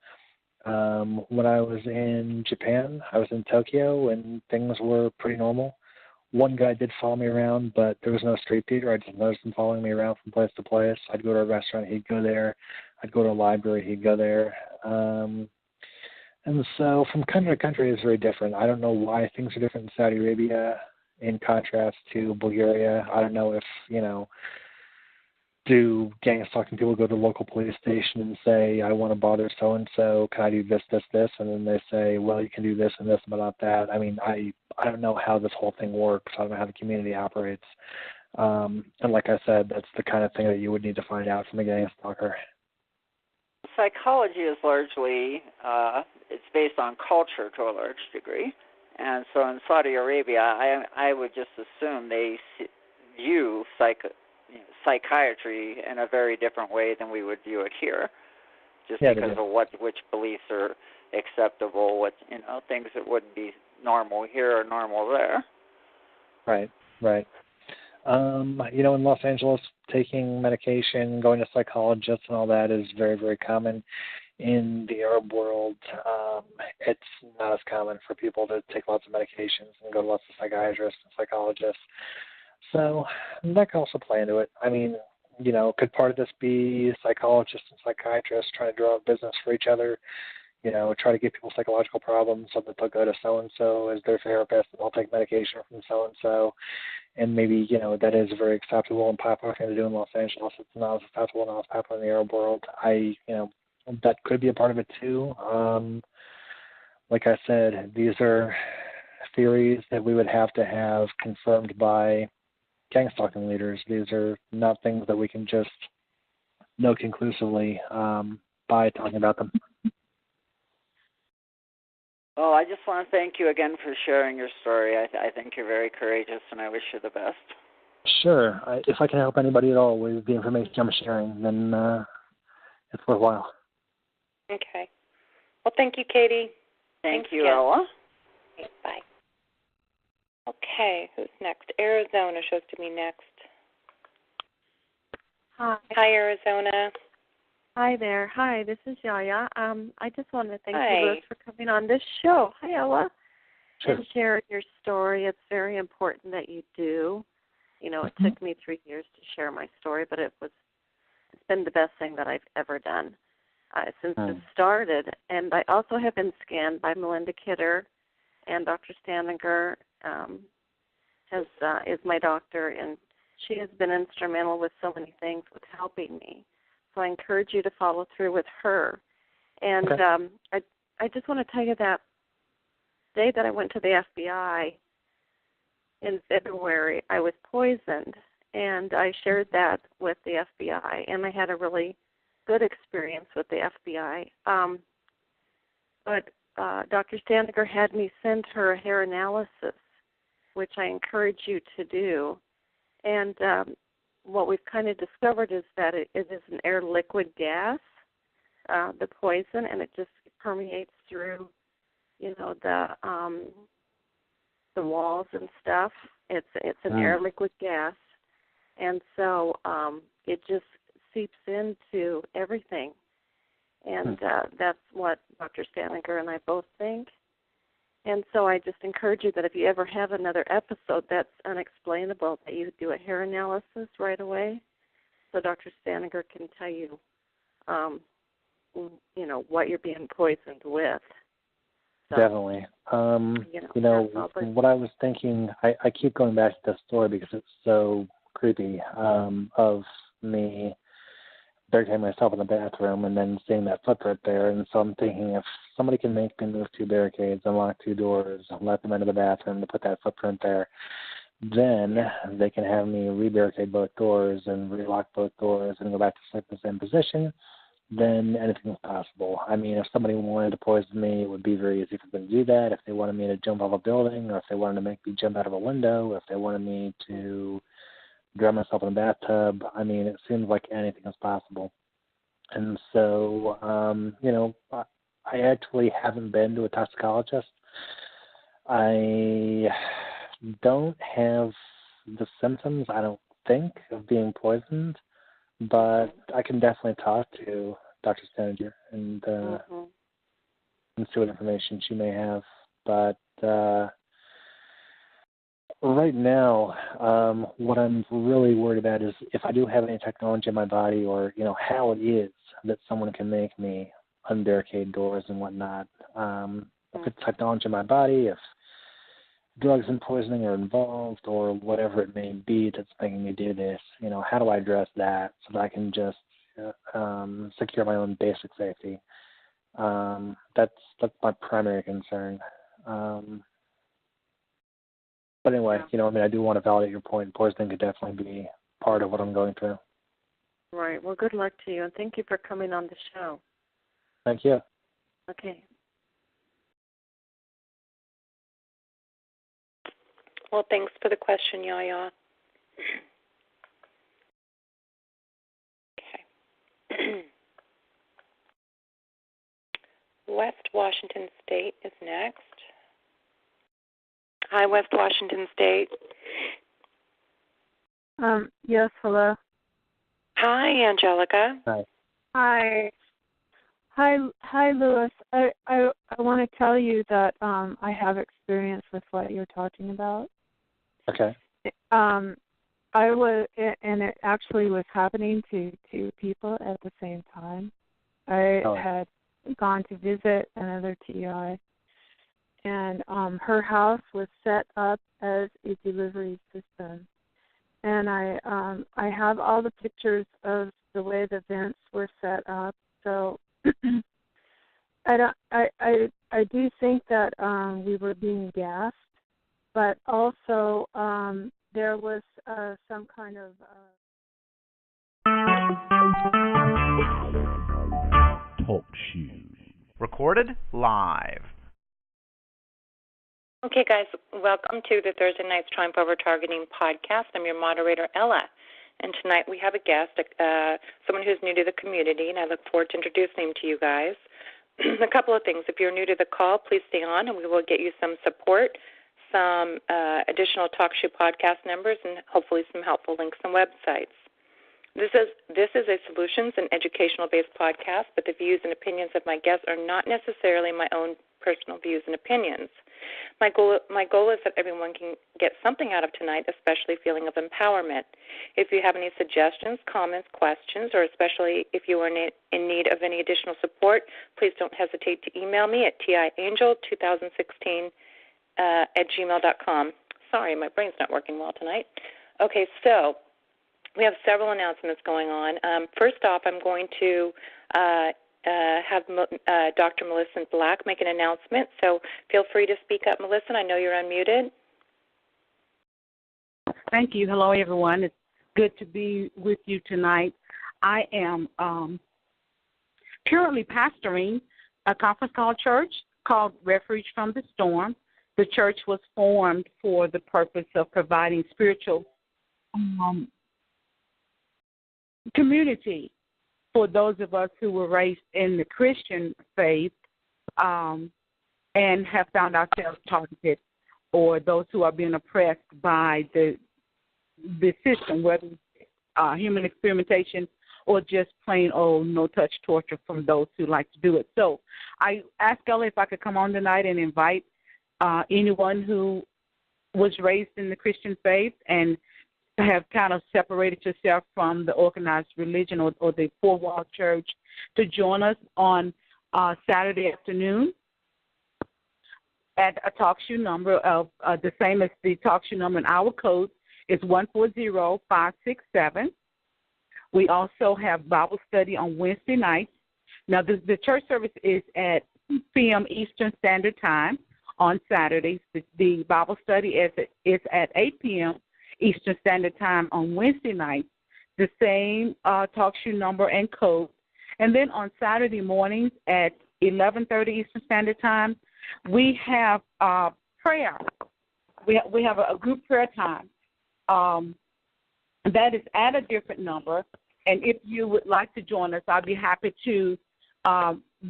When I was in Japan, I was in Tokyo, and things were pretty normal. One guy did follow me around, but there was no street theater. I just noticed him following me around from place to place. I'd go to a restaurant, he'd go there. I'd go to a library, he'd go there. And so from country to country, it's very different. I don't know why things are different in Saudi Arabia in contrast to Bulgaria. I don't know if, do gang stalking people go to the local police station and say, I want to bother so-and-so, can I do this, this, this? And then they say, well, you can do this and this, but not that. I mean, I don't know how this whole thing works. I don't know how the community operates. And like I said, that's the kind of thing that you would need to find out from a gang stalker. Psychology is largely, it's based on culture to a large degree. And so in Saudi Arabia, I would just assume they view psychiatry in a very different way than we would view it here, just because of which beliefs are acceptable, things that wouldn't be normal here are normal there. Right. In Los Angeles, taking medication, going to psychologists and all that is very, very common. In the Arab world, it's not as common for people to take lots of medications and go to lots of psychiatrists and psychologists. So that can also play into it. I mean, could part of this be psychologists and psychiatrists trying to draw up business for each other? Try to give people psychological problems so that they'll go to so-and-so as their therapist and they'll take medication from so-and-so. And maybe, that is very acceptable and popular thing to do in Los Angeles. It's not as acceptable, not as popular in the Arab world. That could be a part of it too. Like I said, these are theories that we would have to have confirmed by gang stalking leaders. These are not things that we can just know conclusively by talking about them. Well, I just want to thank you again for sharing your story. I think you're very courageous, and I wish you the best. Sure. If I can help anybody at all with the information I'm sharing, then it's worthwhile. Okay. Well, thank you, Katie. Thank you, again. Ella. Okay, bye. Okay, who's next? Arizona shows to me next. Hi, Arizona. Hi there. Hi, this is Yaya. I just wanted to thank Hi. you both for coming on this show. Hi, Ella. Sure. And sharing your story. It's very important that you do. It took me 3 years to share my story, but it's been the best thing that I've ever done since it started. And I also have been scanned by Melinda Kidder, and Dr. Staninger is my doctor, and she has been instrumental with so many things with helping me. So I encourage you to follow through with her. And Okay. I just want to tell you that day that I went to the FBI in February, I was poisoned, and I shared that with the FBI, and I had a really good experience with the FBI. But Dr. Standiger had me send her a hair analysis, which I encourage you to do. And what we've kind of discovered is that it is an air liquid gas, the poison, and it just permeates through, the walls and stuff. It's an air liquid gas, and so it just seeps into everything. And that's what Dr. Standiger and I both think. And so I just encourage you that if you ever have another episode that's unexplainable, that you do a hair analysis right away, so Dr. Standiger can tell you, what you're being poisoned with. So, definitely. What I was thinking, I keep going back to this story because it's so creepy, of me barricading myself in the bathroom and then seeing that footprint there. And so I'm thinking, if somebody can make me move 2 barricades, unlock 2 doors, let them into the bathroom to put that footprint there, then they can have me re-barricade both doors and relock both doors and go back to sleep in the same position, then anything is possible. I mean, if somebody wanted to poison me, it would be very easy for them to do that. If they wanted me to jump off a building, or if they wanted to make me jump out of a window, if they wanted me to drown myself in a bathtub, I mean, it seems like anything is possible. And so, I actually haven't been to a toxicologist. I don't have the symptoms, I don't think, of being poisoned, but I can definitely talk to Dr. Standiger and see what information she may have. But right now, what I'm really worried about is if I do have any technology in my body, or how it is that someone can make me unbarricade doors and whatnot. If it's technology in my body, if drugs and poisoning are involved, or whatever it may be that's making me do this, how do I address that so that I can just secure my own basic safety? That's my primary concern. But anyway, I do want to validate your point. Poisoning could definitely be part of what I'm going through. Right. Well, good luck to you, and thank you for coming on the show. Thank you. Okay. Well, thanks for the question, Yaya. Okay. West Washington State is next. Hi, West Washington State. Yes, hello. Hi, Angelica. Hi. Hi, Louis. I want to tell you that I have experience with what you're talking about. Okay. I was, and it actually was happening to 2 people at the same time. I had gone to visit another TI, and her house was set up as a delivery system. And I have all the pictures of the way the vents were set up. So I do think that we were being gassed, but also there was some kind of Talk shoes. Recorded live. Okay, guys, welcome to the Thursday Night's Triumph Over Targeting podcast. I'm your moderator, Ella. And tonight we have a guest, someone who's new to the community, and I look forward to introducing him to you guys. A couple of things. If you're new to the call, please stay on, and we will get you some support, some additional Talk Shoe podcast numbers, and hopefully some helpful links and websites. This is a solutions and educational-based podcast, but the views and opinions of my guests are not necessarily my own personal views and opinions. My goal is that everyone can get something out of tonight, especially a feeling of empowerment. If you have any suggestions, comments, questions, or especially if you are in need of any additional support, please don't hesitate to email me at tiangel2016 at gmail.com. Sorry, my brain's not working well tonight. Okay, so we have several announcements going on. First off, I'm going to have Dr. Melissa Black make an announcement. So feel free to speak up, Melissa. I know you're unmuted. Thank you. Hello, everyone. It's good to be with you tonight. I am currently pastoring a conference call church called Refuge from the Storm. The church was formed for the purpose of providing spiritual community for those of us who were raised in the Christian faith and have found ourselves targeted, or those who are being oppressed by the system, whether human experimentation or just plain old no-touch torture from those who like to do it. So I asked Ella if I could come on tonight and invite anyone who was raised in the Christian faith and have kind of separated yourself from the organized religion or the four-wall church to join us on Saturday afternoon at a talk show number of the same as the talk show number, and our code is 140567. We also have Bible study on Wednesday nights. Now, the church service is at 2 p.m. Eastern Standard Time on Saturdays. The Bible study is at 8 p.m. Eastern Standard Time on Wednesday nights, the same talk show number and code. And then on Saturday mornings at 11:30 Eastern Standard Time, we have prayer. We have a group prayer time. That is at a different number. And if you would like to join us, I'd be happy to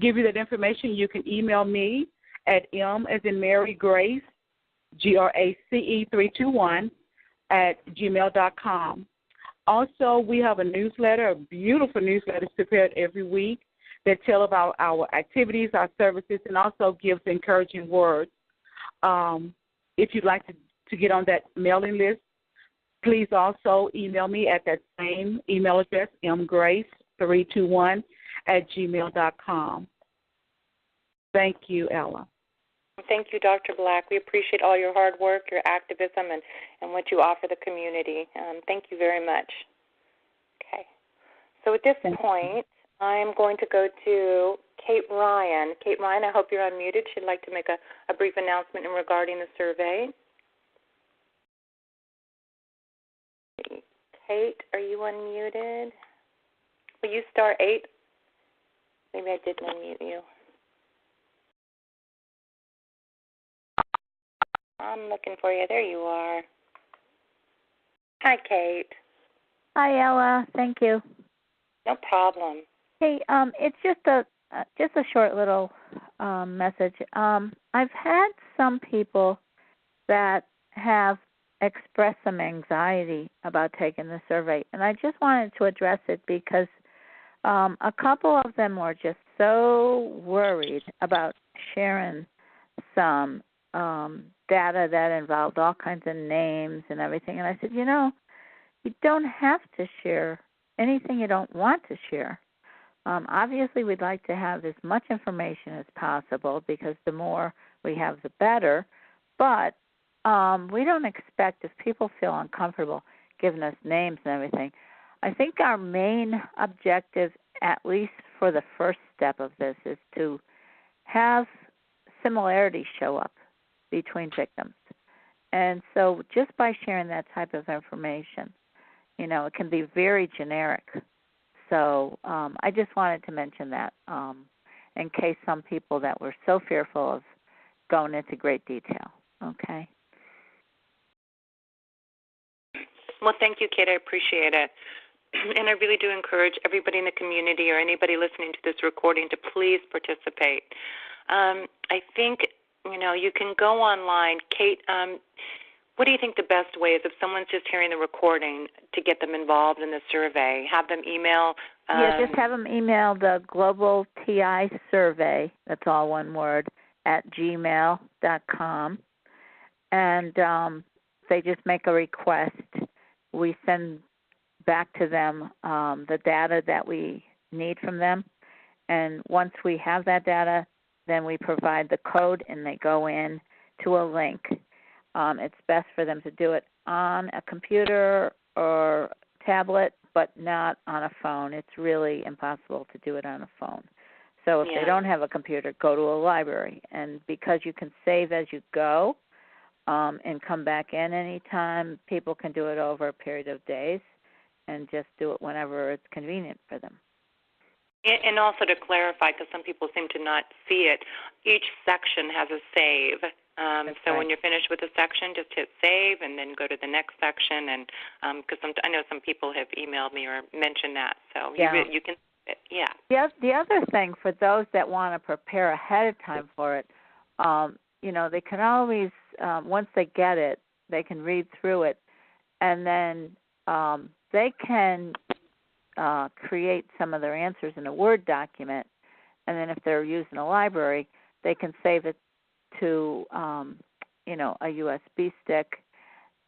give you that information. You can email me at M as in Mary Grace, GRACE321 @gmail.com. Also, we have a newsletter, a beautiful newsletter prepared every week that tell about our activities, our services, and also gives encouraging words. If you'd like to get on that mailing list, please also email me at that same email address, mgrace321 @gmail.com. Thank you, Ella. Thank you, Dr. Black. We appreciate all your hard work, your activism, and what you offer the community. Thank you very much. Okay. So at this point, I'm going to go to Kate Ryan. Kate Ryan, I hope you're unmuted. She'd like to make a brief announcement regarding the survey. Kate, are you unmuted? Will you star 8? Maybe I didn't unmute you. I'm looking for you. There you are. Hi, Kate. Hi, Ella. Thank you. No problem. Hey, it's just a short little message. I've had some people that have expressed some anxiety about taking the survey, and I just wanted to address it because a couple of them were just so worried about sharing some data that involved all kinds of names and everything. And I said, you don't have to share anything you don't want to share. Obviously, we'd like to have as much information as possible because the more we have, the better. But we don't expect, if people feel uncomfortable giving us names and everything, I think our main objective, at least for the first step of this, is to have similarities show up between victims. And so just by sharing that type of information, it can be very generic. So I just wanted to mention that in case some people that were so fearful of going into great detail. Okay? Well, thank you, Kate. I appreciate it. And I really do encourage everybody in the community or anybody listening to this recording to please participate. I think, you can go online. Kate, what do you think the best way is if someone's just hearing the recording to get them involved in the survey? Have them email? Just have them email the Global TI Survey, that's all one word, @gmail.com. And they just make a request. We send back to them the data that we need from them. And once we have that data, then we provide the code and they go in to a link. It's best for them to do it on a computer or tablet, but not on a phone. It's really impossible to do it on a phone. So if they don't have a computer, go to a library. And because you can save as you go and come back in anytime, people can do it over a period of days and just do it whenever it's convenient for them. And also to clarify, because some people seem to not see it, each section has a save. So when you're finished with a section, just hit save and then go to the next section. And because I know some people have emailed me or mentioned that, so you can. The other thing for those that want to prepare ahead of time for it, they can always once they get it, they can read through it, and then they can create some of their answers in a Word document, and then if they're using a library, they can save it to a USB stick,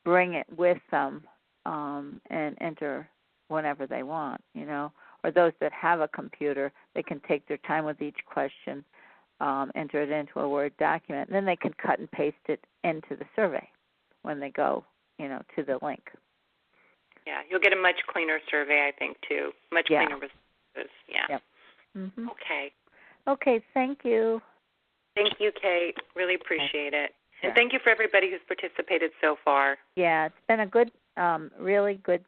bring it with them, and enter whenever they want, Or those that have a computer, they can take their time with each question, enter it into a Word document, and then they can cut and paste it into the survey when they go, to the link. Yeah, you'll get a much cleaner survey, I think, too. Much cleaner responses. Yeah. Yep. Mm-hmm. Okay. Okay, thank you. Thank you, Kate. Really appreciate it. Sure. And thank you for everybody who's participated so far. Yeah, it's been a good, really good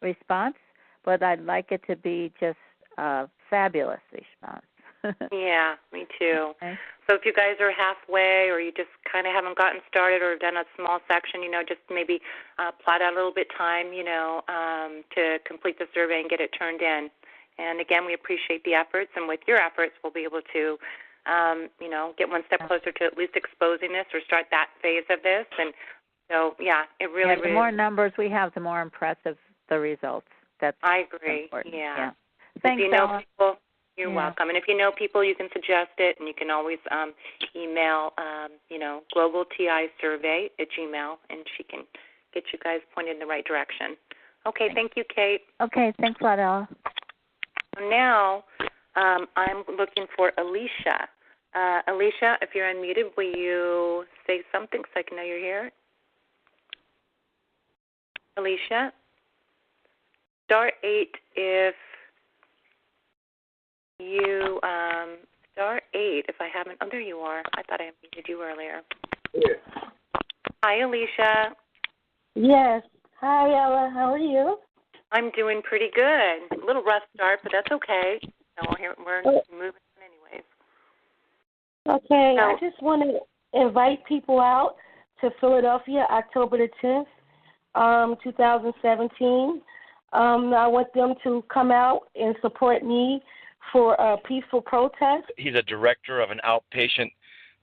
response, but I'd like it to be just a fabulous response. Yeah, me too. Okay. So if you guys are halfway or you just kind of haven't gotten started or have done a small section, just maybe plot out a little bit time, to complete the survey and get it turned in. And again, we appreciate the efforts, and with your efforts, we'll be able to, get one step closer to at least exposing this or start that phase of this. And so, it really, the more numbers we have, the more impressive the results. I agree. Important. Yeah. Thanks, if you know Ella. people, you're welcome. And if you know people, you can suggest it, and you can always email, globaltisurvey@gmail, and she can get you guys pointed in the right direction. Okay, thank you, Kate. Okay, thanks a lot, Ella. Now, I'm looking for Alicia. Alicia, if you're unmuted, will you say something so I can know you're here? Alicia? Star 8 if you, star 8 if I haven't, oh, there you are. I thought I unmuted you earlier. Yeah. Hi, Alicia. Yes. Hi, Ella. How are you? I'm doing pretty good. A little rough start, but that's okay. So we're moving on anyways. Okay, I just want to invite people out to Philadelphia, October the 10th, 2017. I want them to come out and support me for a peaceful protest. He's a director of an outpatient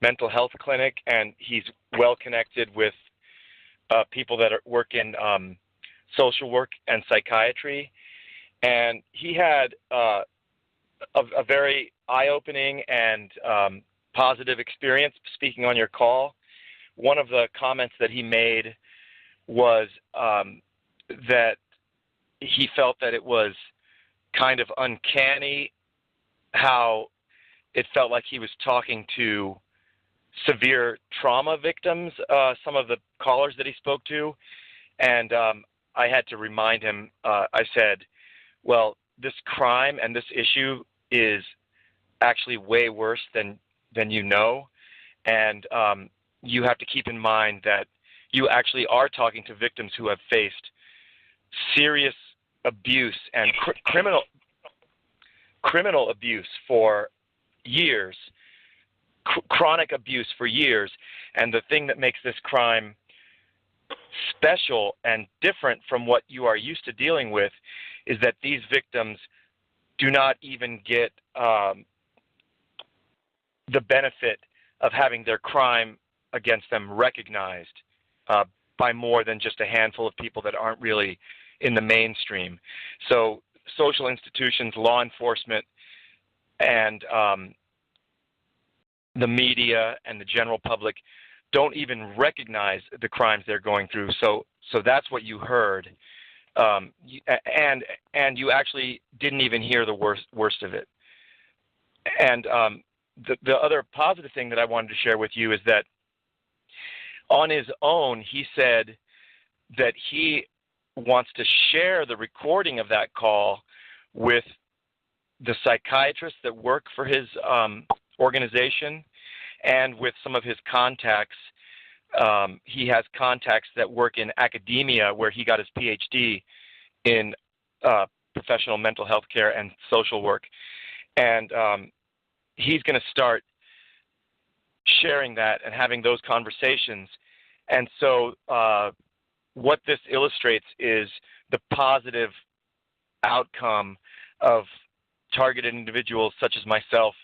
mental health clinic, and he's well connected with people that work in social work and psychiatry. And he had a very eye-opening and positive experience speaking on your call. One of the comments that he made was that he felt that it was kind of uncanny how it felt like he was talking to severe trauma victims, some of the callers that he spoke to. And I had to remind him, I said, well, this crime and this issue is actually way worse than you know. And you have to keep in mind that you actually are talking to victims who have faced serious abuse and criminal abuse for years, chronic abuse for years. And the thing that makes this crime special and different from what you are used to dealing with is that these victims do not even get the benefit of having their crime against them recognized by more than just a handful of people that aren't really in the mainstream. So social institutions, law enforcement, and the media and the general public don't even recognize the crimes they're going through. So that's what you heard, and you actually didn't even hear the worst of it. And the other positive thing that I wanted to share with you is that on his own, he said that he wants to share the recording of that call with the psychiatrists that work for his organization and with some of his contacts. He has contacts that work in academia where he got his PhD in professional mental health care and social work. And he's going to start sharing that and having those conversations. And so what this illustrates is the positive outcome of targeted individuals such as myself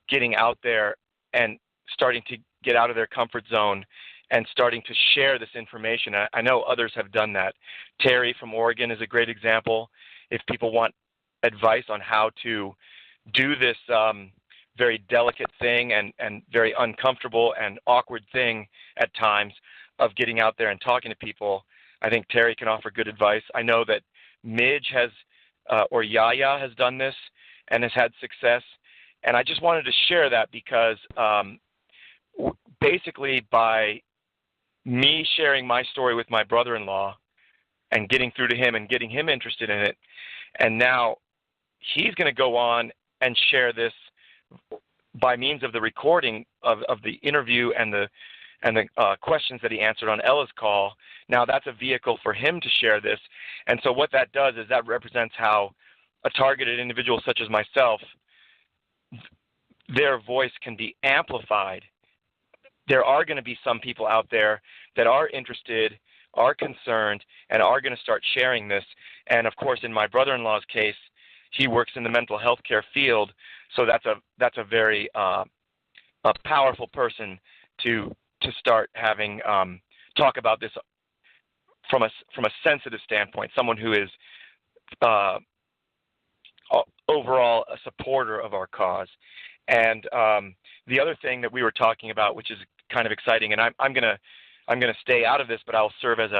getting out there and starting to get out of their comfort zone and starting to share this information. I know others have done that. Terry from Oregon is a great example. If people want advice on how to do this very delicate thing and very uncomfortable and awkward thing at times of getting out there and talking to people, I think Terry can offer good advice. I know that Midge has, or Yaya has done this and has had success. And I just wanted to share that because basically by me sharing my story with my brother-in-law and getting through to him and getting him interested in it, and now he's going to go on and share this by means of the recording of the interview and the questions that he answered on Ella's call. Now that's a vehicle for him to share this. And so what that does is that represents how a targeted individual such as myself, their voice can be amplified. There are going to be some people out there that are interested, are concerned, and are going to start sharing this. And of course, in my brother-in-law's case, he works in the mental health care field, so that's a very a powerful person to start having talk about this from a sensitive standpoint. Someone who is overall a supporter of our cause. And the other thing that we were talking about, which is kind of exciting, and I'm gonna stay out of this, but I'll serve as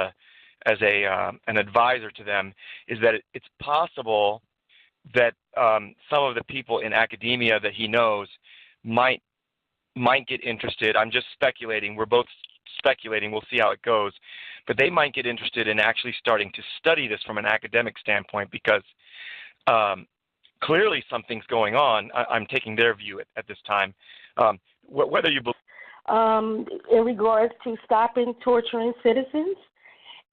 an advisor to them, is that it's possible that some of the people in academia that he knows might get interested. I'm just speculating. We're both speculating. We'll see how it goes. But they might get interested in actually starting to study this from an academic standpoint because clearly something's going on. I'm taking their view at this time. Whether you believe in regards to stopping torturing citizens,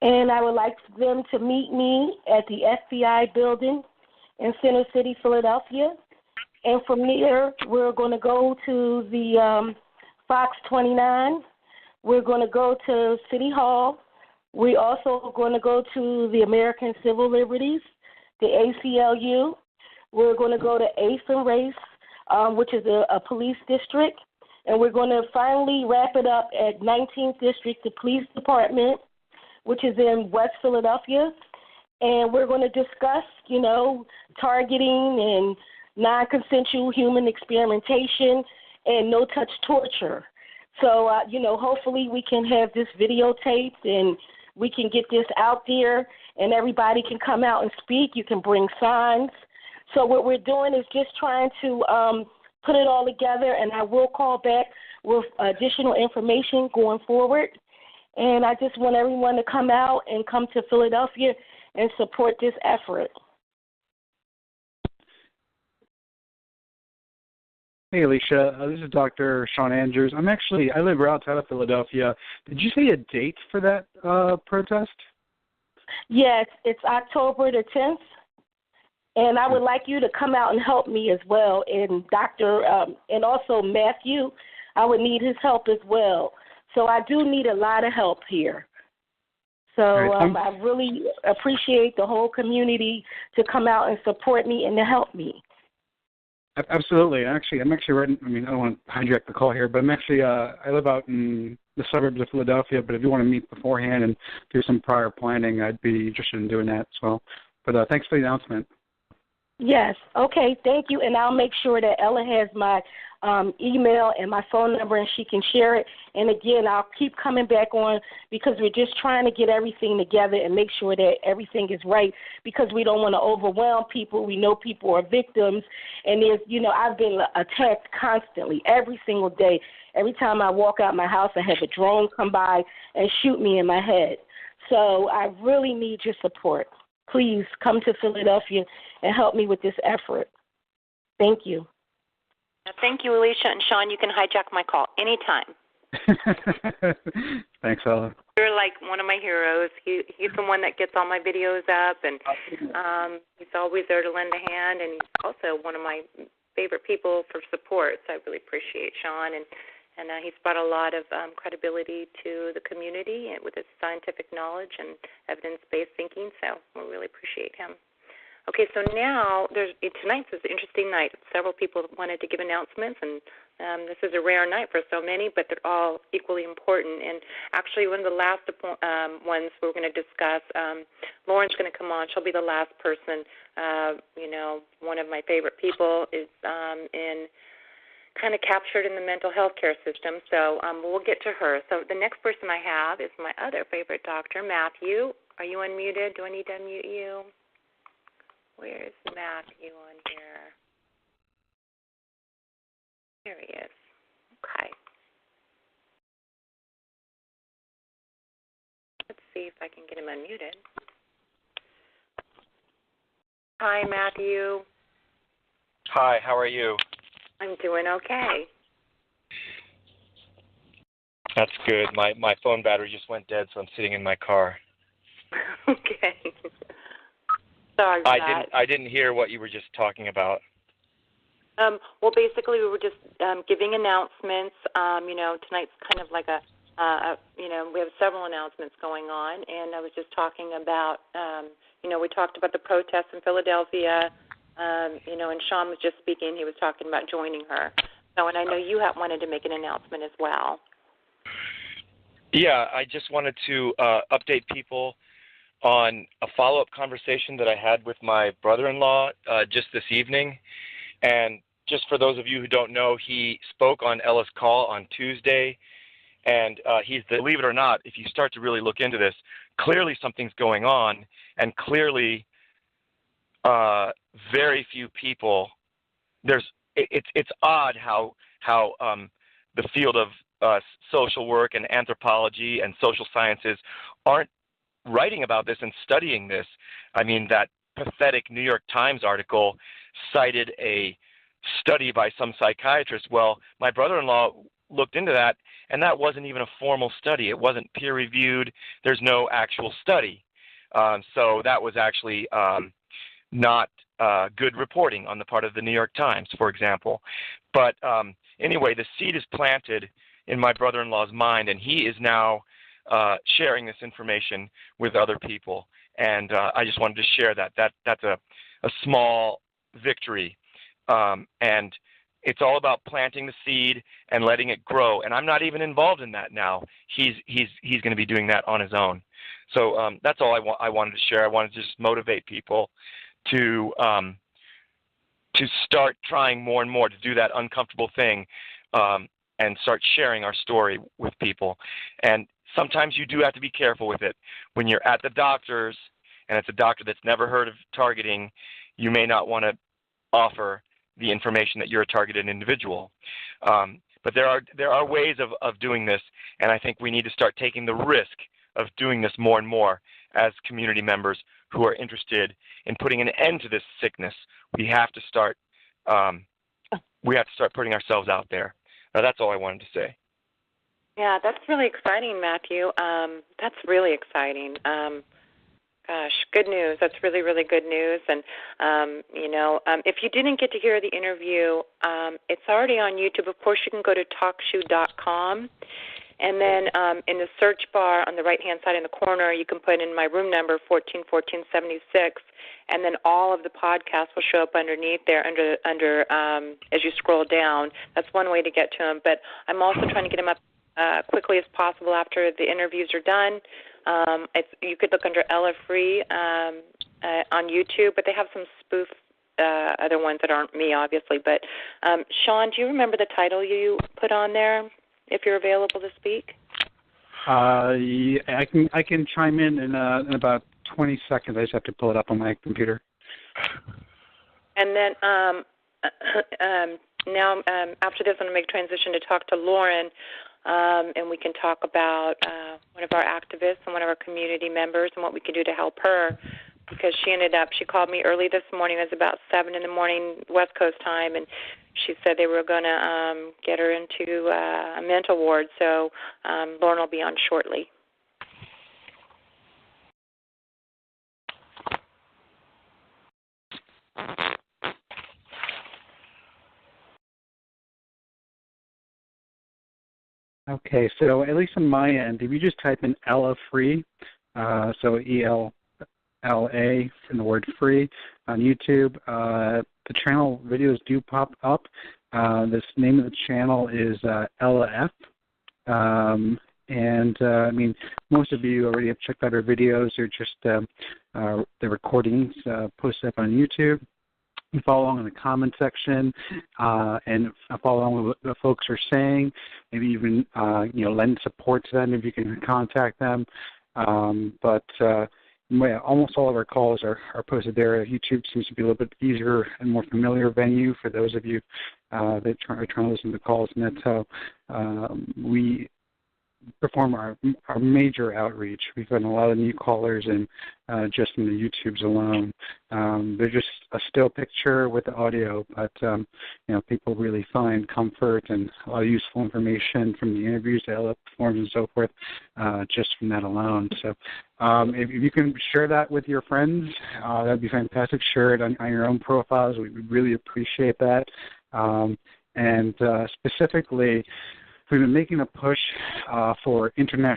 and I would like them to meet me at the FBI building in Center City, Philadelphia. And from there, we're going to go to the Fox 29. We're going to go to City Hall. We're also going to go to the American Civil Liberties, the ACLU. We're going to go to Eighth and Race, which is a police district. And we're going to finally wrap it up at 19th District, the police department, which is in West Philadelphia. And we're going to discuss, targeting and non-consensual human experimentation and no-touch torture. So, hopefully we can have this videotaped and we can get this out there and everybody can come out and speak. You can bring signs. So what we're doing is just trying to put it all together, and I will call back with additional information going forward. And I just want everyone to come out and come to Philadelphia and support this effort. Hey, Alicia. This is Dr. Sean Andrews. I live right outside of Philadelphia. Did you say a date for that protest? Yes, it's October the 10th. And I would like you to come out and help me as well. And and also Matthew, I would need his help as well. So I do need a lot of help here. So I really appreciate the whole community to come out and support me and to help me. Absolutely. I'm actually right. I don't want to hijack the call here, but I live out in the suburbs of Philadelphia. But if you want to meet beforehand and do some prior planning, I'd be interested in doing that as well. But thanks for the announcement. Yes. Okay. Thank you. And I'll make sure that Ella has my email and my phone number, and she can share it. And again, I'll keep coming back on because we're just trying to get everything together and make sure that everything is right because we don't want to overwhelm people. We know people are victims, and I've been attacked constantly every single day. Every time I walk out my house, I have a drone come by and shoot me in my head. So I really need your support. Please come to Philadelphia and help me with this effort. Thank you. Thank you, Alicia. And Sean, you can hijack my call anytime. Thanks, Ella. You're like one of my heroes. He's the one that gets all my videos up, and he's always there to lend a hand, and he's also one of my favorite people for support. So I really appreciate Sean, and he's brought a lot of credibility to the community with his scientific knowledge and evidence-based thinking. So we really appreciate him. Okay, so now tonight's an interesting night. Several people wanted to give announcements, and this is a rare night for so many, but they're all equally important. And actually, one of the last ones we're going to discuss, Lauren's going to come on. She'll be the last person. One of my favorite people is kind of captured in the mental health care system, so we'll get to her. So the next person I have is my other favorite doctor, Matthew. Are you unmuted? Do I need to unmute you? Where's Matthew on here? There he is. Okay. Let's see if I can get him unmuted. Hi, Matthew. Hi, how are you? I'm doing okay. That's good. My phone battery just went dead, so I'm sitting in my car. Okay. Sorry about that. I didn't hear what you were just talking about. Well, basically, we were just giving announcements. Tonight's kind of like we have several announcements going on, and I was just talking about, we talked about the protests in Philadelphia, and Sean was just speaking. He was talking about joining her. So, and I know you wanted to make an announcement as well. Yeah, I just wanted to update people on a follow-up conversation that I had with my brother-in-law just this evening. And just for those of you who don't know, he spoke on Ella's call on Tuesday. And believe it or not, if you start to really look into this, clearly something's going on. And clearly very few people, it's odd how the field of social work and anthropology and social sciences aren't writing about this and studying this. I mean, that pathetic New York Times article cited a study by some psychiatrist. Well, my brother-in-law looked into that, and that wasn't even a formal study. It wasn't peer-reviewed. There's no actual study. So that was actually not good reporting on the part of the New York Times, for example. But anyway, the seed is planted in my brother-in-law's mind, and he is now sharing this information with other people. And I just wanted to share that. That's a small victory. And it's all about planting the seed and letting it grow. And I'm not even involved in that now. He's going to be doing that on his own. So that's all I wanted to share. I wanted to just motivate people to start trying more and more to do that uncomfortable thing and start sharing our story with people. And sometimes you do have to be careful with it. When you're at the doctor's and it's a doctor that's never heard of targeting, you may not want to offer the information that you're a targeted individual. But there are ways of doing this, and I think we need to start taking the risk of doing this more and more as community members who are interested in putting an end to this sickness. We have to start putting ourselves out there. Now, that's all I wanted to say. Yeah, that's really exciting, Matthew. That's really exciting. Gosh, good news. That's really, really good news. And, if you didn't get to hear the interview, it's already on YouTube. Of course, you can go to talkshoe.com. And then in the search bar on the right-hand side in the corner, you can put in my room number, 141476, and then all of the podcasts will show up underneath there under as you scroll down. That's one way to get to them. But I'm also trying to get them up quickly as possible after the interviews are done. You could look under Ella Free on YouTube, but they have some spoof other ones that aren't me, obviously. But Sean, do you remember the title you put on there, if you're available to speak? Yeah, I can chime in about 20 seconds. I just have to pull it up on my computer. And then now after this, I'm going to make a transition to talk to Lauren. and we can talk about one of our activists and one of our community members and what we can do to help her, because she called me early this morning. It was about 7 in the morning West Coast time, and she said they were going to get her into a mental ward. So Lauren will be on shortly. Okay, so at least on my end, if you just type in Ella Free, so ELLA from the word free on YouTube, the channel videos do pop up. This name of the channel is Ella F. I mean, most of you already have checked out her videos. They're just the recordings posted up on YouTube. You follow along in the comment section and follow along with what folks are saying. Maybe even lend support to them if you can contact them. Almost all of our calls are posted there. YouTube seems to be a little bit easier and more familiar venue for those of you that are trying to listen to the calls. And that's how we perform our major outreach. We've gotten a lot of new callers and just in the YouTubes alone. They're just a still picture with the audio, but people really find comfort and a lot of useful information from the interviews that Ella performs and so forth just from that alone. So if you can share that with your friends, that'd be fantastic. Share it on your own profiles. We really appreciate that. And specifically, we've been making a push for international